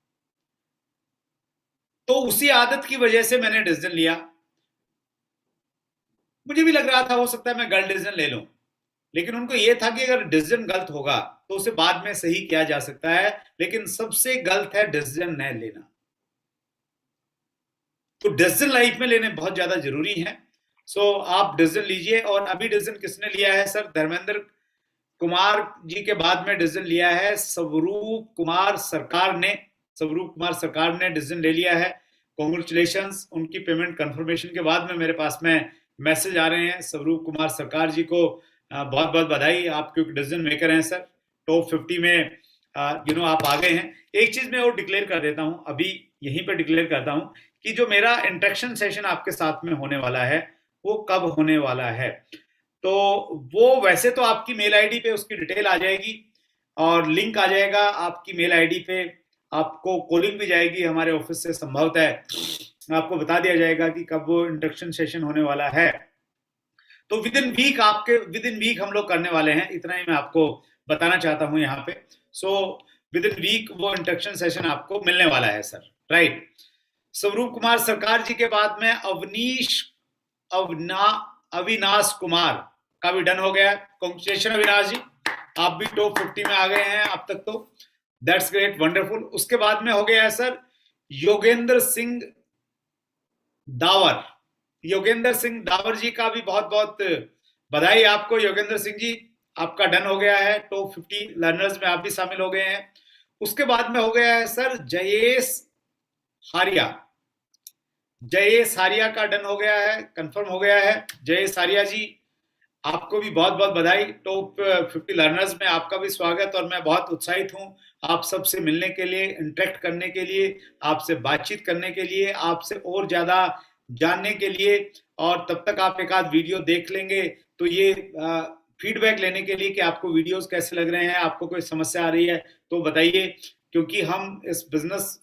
तो उसी आदत की वजह से मैंने डिसीजन लिया। मुझे भी लग रहा था हो सकता है मैं गलत डिसीजन ले लूं, लेकिन उनको यह था कि अगर डिसीजन गलत होगा तो उसे बाद में सही किया जा सकता है, लेकिन सबसे गलत है डिसीजन न लेना। तो डिसीजन लाइफ में लेने बहुत ज्यादा जरूरी है। सो आप डिसीजन लीजिए। और अभी डिसीजन किसने लिया है सर? धर्मेंद्र कुमार जी के बाद में डिसीजन लिया है स्वरूप कुमार सरकार ने। स्वरूप कुमार सरकार ने डिसीजन ले लिया है, कॉन्ग्रेचुलेशन। उनकी पेमेंट कंफर्मेशन के बाद में मेरे पास में मैसेज आ रहे हैं। स्वरूप कुमार सरकार जी को बहुत बहुत बधाई, आप क्योंकि डिसीजन मेकर हैं सर, टॉप 50 में आप आ गए हैं। एक चीज मैं और डिक्लेयर कर देता हूं, अभी यहीं पर डिक्लेयर करता हूं कि जो मेरा इंटरेक्शन सेशन आपके साथ में होने वाला है वो कब होने वाला है। तो वो वैसे तो आपकी मेल आईडी पे उसकी डिटेल आ जाएगी और लिंक आ जाएगा आपकी मेल आईडी पे, आपको कॉलिंग भी जाएगी हमारे ऑफिस से, संभवतः है आपको बता दिया जाएगा कि कब वो इंडक्शन सेशन होने वाला है। तो विद इन वीक हम लोग करने वाले हैं, इतना ही मैं आपको बताना चाहता हूं यहाँ पे। सो विद इन वीक वो इंडक्शन सेशन आपको मिलने वाला है सर, राइट। स्वरूप कुमार सरकार जी के बाद में अविनाश कुमार का भी डन हो गया। कांग्रेचुलेशन अविनाश जी, आप भी टॉप 50 में आ गए हैं अब तक, तो दैट्स ग्रेट, वंडरफुल। उसके बाद में हो गया है सर योगेंद्र सिंह दावर। योगेंद्र सिंह दावर जी का भी बहुत बहुत बधाई आपको योगेंद्र सिंह जी, आपका डन हो गया है, टॉप 50 लर्नर्स में आप भी शामिल हो गए हैं। उसके बाद में हो गया है सर जयेश हारिया। जयेश हारिया का डन हो गया है, कंफर्म हो गया है। जयेश हारिया जी, आपको भी बहुत बहुत बधाई, टॉप 50 लर्नर्स में आपका भी स्वागत। और मैं बहुत उत्साहित हूं आप सबसे मिलने के लिए, इंटरेक्ट करने के लिए, आपसे बातचीत करने के लिए, आपसे और ज्यादा जानने के लिए। और तब तक आप एक आध वीडियो देख लेंगे तो ये फीडबैक लेने के लिए कि आपको वीडियोस कैसे लग रहे हैं, आपको कोई समस्या आ रही है तो बताइए, क्योंकि हम इस बिजनेस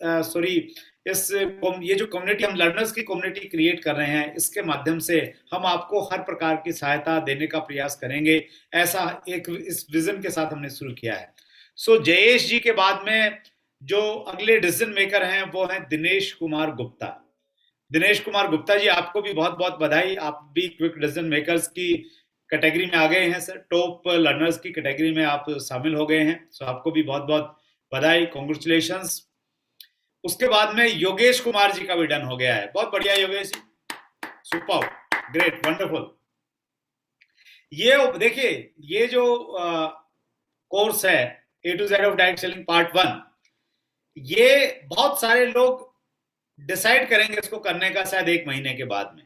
ये जो कम्युनिटी, हम लर्नर्स की कम्युनिटी क्रिएट कर रहे हैं, इसके माध्यम से हम आपको हर प्रकार की सहायता देने का प्रयास करेंगे, ऐसा एक इस विजन के साथ हमने शुरू किया है। सो जयेश जी के बाद में जो अगले डिसीजन मेकर हैं वो हैं दिनेश कुमार गुप्ता। दिनेश कुमार गुप्ता जी, आपको भी बहुत बहुत बधाई, आप भी क्विक डिसीजन मेकर्स की कैटेगरी में आ गए हैं सर, टॉप लर्नर्स की कैटेगरी में आप शामिल हो गए हैं। सो आपको भी बहुत बहुत बधाई, कॉन्ग्रेचुलेशंस। उसके बाद में योगेश कुमार जी का भी डन हो गया है, बहुत बढ़िया Yogesh ji, super, great, wonderful. ये देखिए, ये जो कोर्स है A to Z of direct selling part 1, ये बहुत सारे लोग डिसाइड करेंगे इसको करने का शायद 1 महीने के बाद में।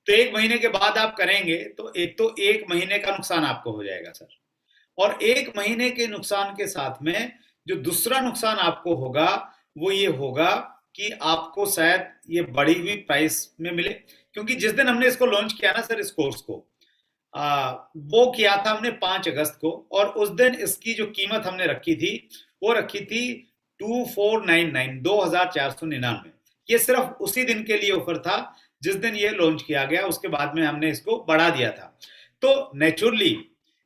तो 1 महीने के बाद आप करेंगे तो 1 महीने का नुकसान आपको हो जाएगा सर, और 1 महीने के नुकसान के साथ में जो दूसरा नुकसान आपको होगा वो ये होगा कि आपको शायद ये बढ़ी हुई प्राइस में मिले, क्योंकि जिस दिन हमने इसको लॉन्च किया ना सर, इस कोर्स को वो किया था हमने 5 अगस्त को, और उस दिन इसकी जो कीमत हमने रखी थी वो रखी थी 2499, 2499। ये सिर्फ उसी दिन के लिए ऑफर था जिस दिन ये लॉन्च किया गया, उसके बाद में हमने इसको बढ़ा दिया था। तो नेचुरली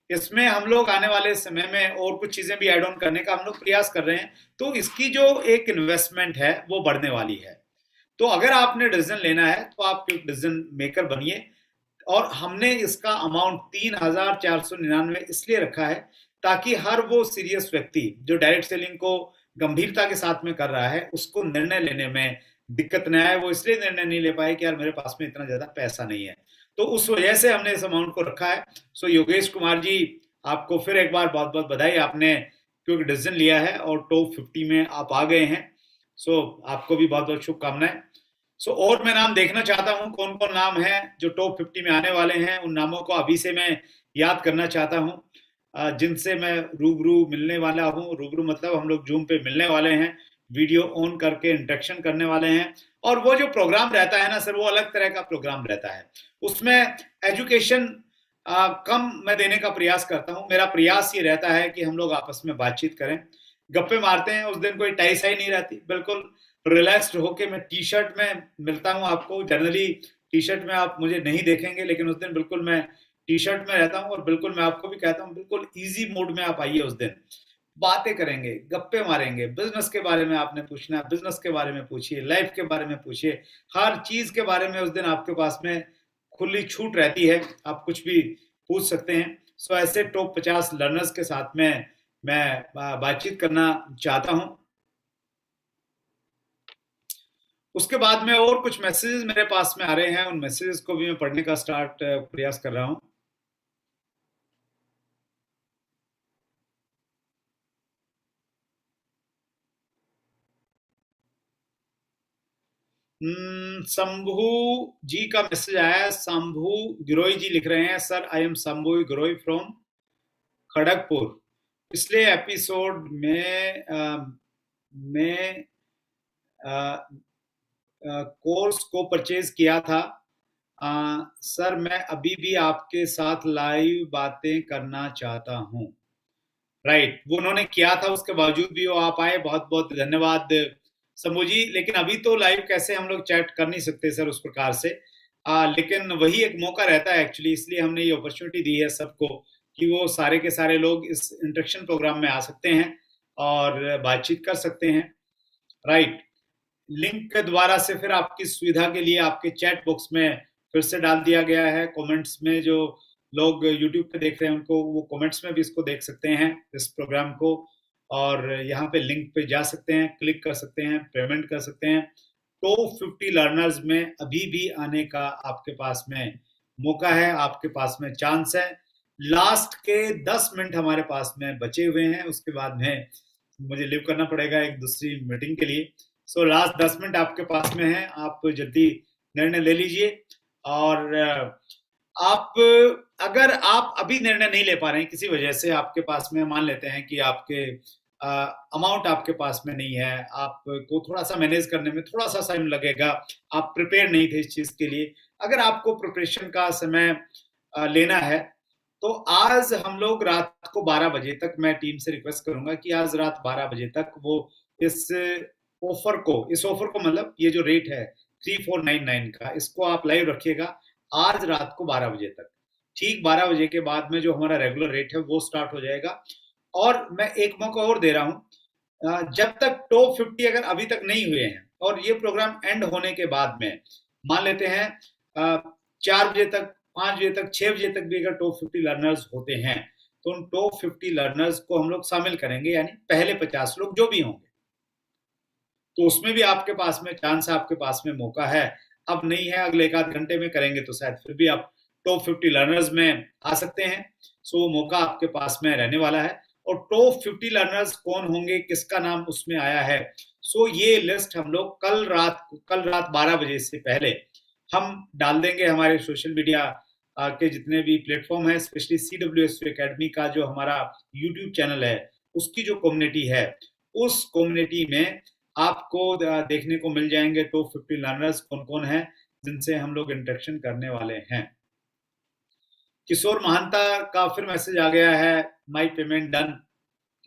इसमें हम लोग आने वाले समय में और कुछ चीजें भी ऐड ऑन करने का हम लोग प्रयास कर रहे हैं, तो इसकी जो एक इन्वेस्टमेंट है वो बढ़ने वाली है। तो अगर आपने डिसीजन लेना है तो आप डिसीजन मेकर बनिए, और हमने इसका अमाउंट 3499 इसलिए रखा है ताकि हर वो सीरियस व्यक्ति जो डायरेक्ट सेलिंग को गंभीरता के साथ में कर रहा है उसको निर्णय लेने में दिक्कत न आए। वो इसलिए निर्णय नहीं ले पाए कि यार मेरे पास में इतना ज्यादा पैसा नहीं है, तो उस वजह से हमने इस अमाउंट को रखा है। सो योगेश कुमार जी, आपको फिर एक बार बहुत बहुत बधाई, आपने क्योंकि डिसीजन लिया है और टॉप 50 में आप आ गए हैं। सो आपको भी बहुत बहुत शुभकामनाएं। सो और मैं नाम देखना चाहता हूं, कौन कौन नाम है जो टॉप 50 में आने वाले हैं, उन नामों को अभी से मैं याद करना चाहता हूं, जिनसे मैं रूबरू मिलने वाला हूं। रूबरू मतलब हम लोग जूम पे मिलने वाले हैं, वीडियो ऑन करके इंटरेक्शन करने वाले हैं, और वो जो प्रोग्राम रहता है ना सर, वो अलग तरह का प्रोग्राम रहता है। उसमें एजुकेशन कम मैं देने का प्रयास करता हूं। मेरा प्रयास ये रहता है कि हम लोग आपस में बातचीत करें, गप्पे मारते हैं। उस दिन कोई टाई साई नहीं रहती, बिल्कुल रिलैक्स्ड होके मैं टी शर्ट में मिलता हूं आपको। जनरली टी शर्ट में आप मुझे नहीं देखेंगे, लेकिन उस दिन बिल्कुल मैं टी शर्ट में रहता हूं, और बिल्कुल मैं आपको भी कहता हूं बिल्कुल इजी मोड में आप आइए। उस दिन बातें करेंगे, गप्पे मारेंगे, बिजनेस के बारे में आपने पूछना है बिजनेस के बारे में पूछिए, लाइफ के बारे में पूछिए, हर चीज के बारे में उस दिन आपके पास में खुली छूट रहती है, आप कुछ भी पूछ सकते हैं। सो ऐसे टॉप 50 लर्नर्स के साथ में मैं बातचीत करना चाहता हूं। उसके बाद में और कुछ मैसेजेस मेरे पास में आ रहे हैं, उन मैसेजेस को भी मैं पढ़ने का प्रयास कर रहा हूं। शंभू जी का मैसेज आया है। शंभू गिरोई जी लिख रहे हैं, sir I am Shambhu Giroi from Kharagpur. पिछले एपिसोड में मैं कोर्स को परचेज किया था। सर मैं अभी भी आपके साथ लाइव बातें करना चाहता हूँ। राइट, वो उन्होंने किया था, उसके बावजूद भी वो आप आए, बहुत बहुत धन्यवाद शंभू जी। लेकिन अभी तो लाइव कैसे हम लोग चैट कर नहीं सकते सर उस प्रकार से, लेकिन वही एक मौका रहता है एक्चुअली, इसलिए हमने ये अपॉर्चुनिटी दी है सबको कि वो सारे के सारे लोग इस इंटरेक्शन प्रोग्राम में आ सकते हैं और बातचीत कर सकते हैं। राइट, लिंक के द्वारा से फिर आपकी सुविधा के लिए आपके चैट बॉक्स में फिर से डाल दिया गया है। कमेंट्स में जो लोग यूट्यूब पे देख रहे हैं उनको वो कमेंट्स में भी इसको देख सकते हैं इस प्रोग्राम को, और यहाँ पे लिंक पे जा सकते हैं, क्लिक कर सकते हैं, पेमेंट कर सकते हैं। टॉप 50 लर्नर्स में अभी भी आने का आपके पास में मौका है, आपके पास में चांस है। लास्ट के 10 मिनट हमारे पास में बचे हुए हैं, उसके बाद में मुझे लिव करना पड़ेगा एक दूसरी मीटिंग के लिए। सो लास्ट 10 मिनट आपके पास में है, आप जल्दी निर्णय ले लीजिए। और आप अगर आप अभी निर्णय नहीं ले पा रहे हैं किसी वजह से, आपके पास में मान लेते हैं कि आपके अमाउंट आपके पास में नहीं है, आपको थोड़ा सा मैनेज करने में थोड़ा सा टाइम लगेगा, आप प्रिपेयर नहीं थे इस चीज के लिए, अगर आपको प्रिपरेशन का समय लेना है तो आज हम लोग रात को 12 बजे तक, मैं टीम से रिक्वेस्ट करूंगा कि आज रात 12 बजे तक वो इस ऑफर को मतलब ये जो रेट है 3499 का, इसको आप लाइव रखिएगा आज रात को 12 बजे तक। ठीक 12 बजे के बाद में जो हमारा रेगुलर रेट है वो स्टार्ट हो जाएगा। और मैं एक मौका और दे रहा हूं, जब तक टॉप 50 अगर अभी तक नहीं हुए हैं और ये प्रोग्राम एंड होने के बाद में मान लेते हैं 4 बजे तक, 5 बजे तक 6 बजे तक भी अगर टॉप 50 लर्नर्स होते हैं तो उन टॉप 50 लर्नर्स को हम लोग शामिल करेंगे, यानी पहले 50 लोग जो भी होंगे। तो उसमें भी आपके पास में चांस है, आपके पास में मौका है। अब नहीं है, अगले एक आध घंटे में करेंगे तो शायद फिर भी आप टॉप 50 लर्नर्स में आ सकते हैं। सो वो मौका आपके पास में रहने वाला है। और टॉप 50 लर्नर्स कौन होंगे, किसका नाम उसमें आया है, सो ये लिस्ट हम लोग कल रात 12 बजे से पहले हम डाल देंगे हमारे सोशल मीडिया के जितने भी प्लेटफॉर्म है, स्पेशली CWSU एकेडमी का जो हमारा यूट्यूब चैनल है, उसकी जो कम्युनिटी है, उस कम्युनिटी में आपको देखने को मिल जाएंगे टॉप 50 लर्नर्स कौन कौन है जिनसे हम लोग इंटरेक्शन करने वाले हैं। किशोर महांता का फिर मैसेज आ गया है, माई पेमेंट डन।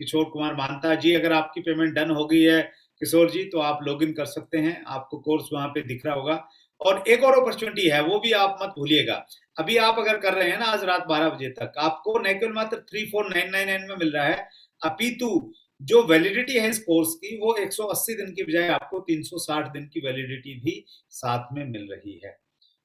किशोर कुमार महांता जी, अगर आपकी पेमेंट डन हो गई है किशोर जी, तो आप लॉग इन कर सकते हैं, आपको कोर्स वहां पे दिख रहा होगा। और एक और अपॉर्चुनिटी है, वो भी आप मत भूलिएगा। अभी आप अगर कर रहे हैं ना आज रात 12 बजे तक, आपको न केवल मात्र 34999 में मिल रहा है, अपितु जो वैलिडिटी है इस कोर्स की वो 180 दिन की बजाय आपको 360 दिन की वैलिडिटी भी साथ में मिल रही है।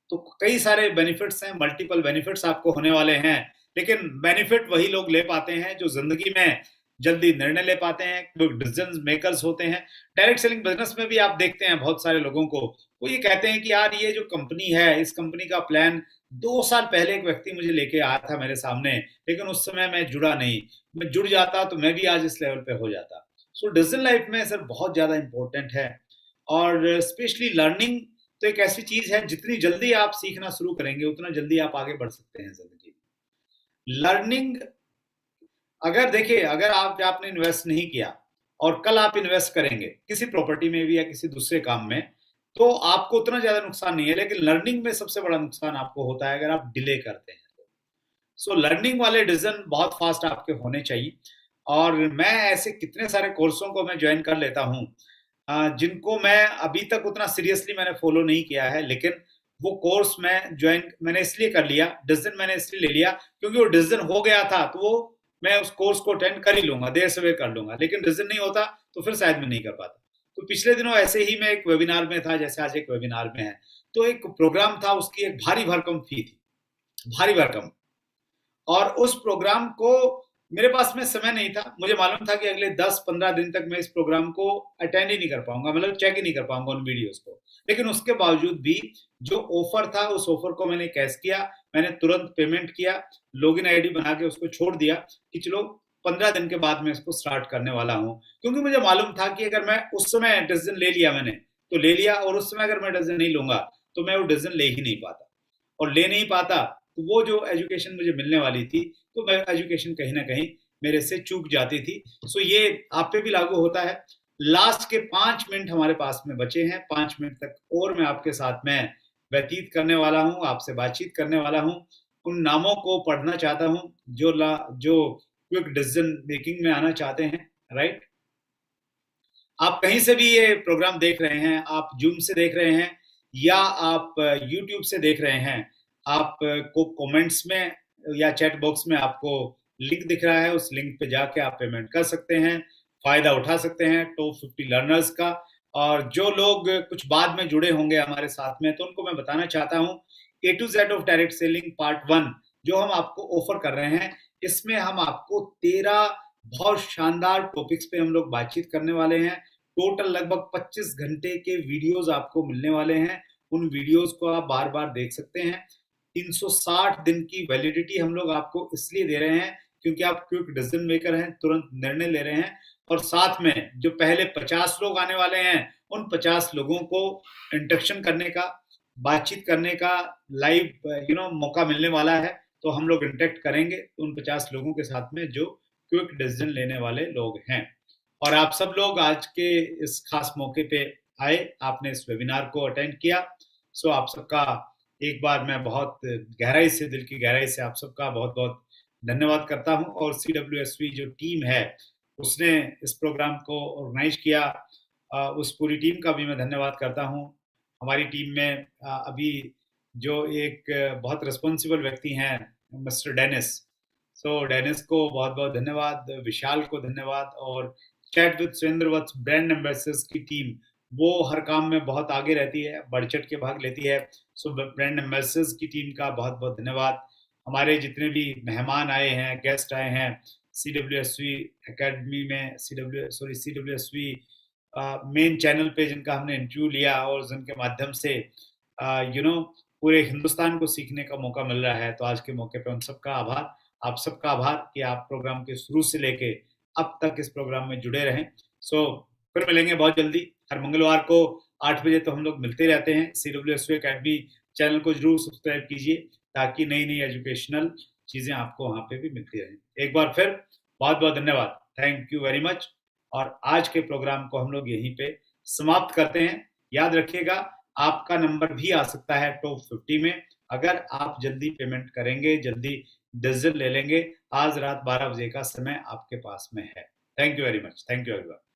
तो कई सारे बेनिफिट्स हैं, मल्टीपल बेनिफिट्स आपको होने वाले हैं। लेकिन बेनिफिट वही लोग ले पाते हैं जो जिंदगी में जल्दी निर्णय ले पाते हैं, जो डिसीजन मेकर्स होते हैं। डायरेक्ट सेलिंग बिजनेस में भी आप देखते हैं बहुत सारे लोगों को, वो ये कहते हैं कि यार ये जो कंपनी है, इस कंपनी का प्लान 2 साल पहले एक व्यक्ति मुझे लेके आया था मेरे सामने, लेकिन उस समय मैं जुड़ा नहीं, मैं जुड़ जाता तो मैं भी आज इस लेवल पे हो जाता। सो डिसीजन लाइफ में सर बहुत ज्यादा इंपॉर्टेंट है। और स्पेशली लर्निंग तो एक ऐसी चीज है, जितनी जल्दी आप सीखना शुरू करेंगे उतना जल्दी आप आगे बढ़ सकते हैं जिंदगी में। लर्निंग, अगर देखिए, अगर आपने इन्वेस्ट नहीं किया और कल आप इन्वेस्ट करेंगे किसी प्रॉपर्टी में भी या किसी दूसरे काम में, तो आपको उतना ज्यादा नुकसान नहीं है। लेकिन लर्निंग में सबसे बड़ा नुकसान आपको होता है अगर आप डिले करते हैं। सो लर्निंग वाले डिसीजन बहुत फास्ट आपके होने चाहिए। और मैं ऐसे कितने सारे कोर्सों को मैं ज्वाइन कर लेता हूँ जिनको मैं अभी तक उतना सीरियसली मैंने फॉलो नहीं किया है, लेकिन वो कोर्स मैंने इसलिए कर लिया, डिसीजन मैंने इसलिए ले लिया क्योंकि वो डिसीजन हो गया था, तो वो मैं उस कोर्स को अटेंड कर ही लूंगा, देर सवेर कर लूंगा। लेकिन डिसीजन नहीं होता तो फिर शायद मैं नहीं कर पाता। तो पिछले दिनों ऐसे ही मैं एक वेबिनार में था, जैसे आज एक वेबिनार में है, तो एक प्रोग्राम था, उसकी एक भारी भरकम फी थी, भारी भरकम। और उस प्रोग्राम को मेरे पास में समय नहीं था, मुझे मालूम था कि अगले 10-15 दिन तक मैं इस प्रोग्राम को अटेंड ही नहीं कर पाऊंगा, मतलब चेक ही नहीं कर पाऊंगा उन वीडियोस को। लेकिन उसके बावजूद भी जो ऑफर था, उस ऑफर को मैंने कैश किया, मैंने तुरंत पेमेंट किया, लॉगिन आईडी बना के उसको छोड़ दिया कि चलो 15 दिन के बाद मैं इसको स्टार्ट करने वाला हूं। क्योंकि मुझे मालूम था कि अगर मैं उस समय डिसीजन ले लिया मैंने, तो ले लिया, और उस समय अगर मैं डिसीजन नहीं लूंगा तो मैं वो डिसीजन ले ही नहीं पाता, और ले नहीं पाता तो वो जो एजुकेशन मुझे मिलने वाली थी, तो मैं एजुकेशन कहीं ना कहीं मेरे से चूक जाती थी। सो ये आप पे भी लागू होता है। लास्ट के 5 मिनट हमारे पास में बचे हैं, 5 मिनट तक और मैं आपके साथ में व्यतीत करने वाला हूं, आपसे बातचीत करने वाला हूं। उन नामों को पढ़ना चाहता हूं जो क्विक डिसीजन मेकिंग में आना चाहते हैं, राइट। आप कहीं से भी ये प्रोग्राम देख रहे हैं, आप जूम से देख रहे हैं या आप यूट्यूब से देख रहे हैं, आप को कमेंट्स में या चैट बॉक्स में आपको लिंक दिख रहा है, उस लिंक पे जाके आप पेमेंट कर सकते हैं, फायदा उठा सकते हैं टॉप 50 लर्नर्स का। और जो लोग कुछ बाद में जुड़े होंगे हमारे साथ में, तो उनको मैं बताना चाहता हूँ, A to Z of direct selling part 1 जो हम आपको ऑफर कर रहे हैं, इसमें हम आपको 13 बहुत शानदार टॉपिक्स पे हम लोग बातचीत करने वाले हैं। टोटल लगभग 25 घंटे के वीडियोस आपको मिलने वाले हैं। उन वीडियोस को आप बार बार देख सकते हैं। 360 दिन की वैलिडिटी हम लोग आपको इसलिए दे रहे हैं क्योंकि आप क्विक डिसीजन मेकर हैं, तुरंत निर्णय ले रहे हैं। और साथ में जो पहले 50 लोग आने वाले हैं, उन 50 लोगों को इंटरेक्शन करने का, बातचीत करने का लाइव मौका मिलने वाला है। तो हम लोग इंटरेक्ट करेंगे उन 50 लोगों के साथ में जो क्विक डिसीजन लेने वाले लोग हैं। और आप सब लोग आज के इस खास मौके पे आए, आपने इस वेबिनार को अटेंड किया। सो आप सबका एक बार मैं बहुत गहराई से, दिल की गहराई से आप सबका बहुत बहुत धन्यवाद करता हूं। और CWSV जो टीम है उसने इस प्रोग्राम को ऑर्गेनाइज किया, उस पूरी टीम का भी मैं धन्यवाद करता हूं। हमारी टीम में अभी जो एक बहुत रिस्पॉन्सिबल व्यक्ति हैं, मिस्टर डेनिस, सो डेनिस को बहुत बहुत धन्यवाद, विशाल को धन्यवाद, और chat with Surendra Vats brand ambassadors की टीम, वो हर काम में बहुत आगे रहती है, बढ़ चढ़ के भाग लेती है। सो ब्रांड एम्बेसडर्स की टीम का बहुत बहुत धन्यवाद। हमारे जितने भी मेहमान आए हैं, गेस्ट आए हैं CWSV एकेडमी में, CWSV मेन चैनल पे जिनका हमने इंटरव्यू लिया और जिनके माध्यम से पूरे हिंदुस्तान को सीखने का मौका मिल रहा है, तो आज के मौके पे उन सबका आभार, आप सबका आभार कि आप प्रोग्राम के शुरू से लेके अब तक इस प्रोग्राम में जुड़े रहें। सो फिर मिलेंगे बहुत जल्दी, हर मंगलवार को 8 बजे तो हम लोग मिलते रहते हैं। CWSV एकेडमी चैनल को जरूर सब्सक्राइब कीजिए ताकि नई नई एजुकेशनल चीजें आपको वहां पे भी मिलती रहें। एक बार फिर बहुत बहुत धन्यवाद, थैंक यू वेरी मच। और आज के प्रोग्राम को हम लोग यहीं पे समाप्त करते हैं। याद रखिएगा, आपका नंबर भी आ सकता है टॉप 50 में अगर आप जल्दी पेमेंट करेंगे, जल्दी डिसीजन ले लेंगे। आज रात 12 बजे का समय आपके पास में है। Thank you very much, thank you everyone.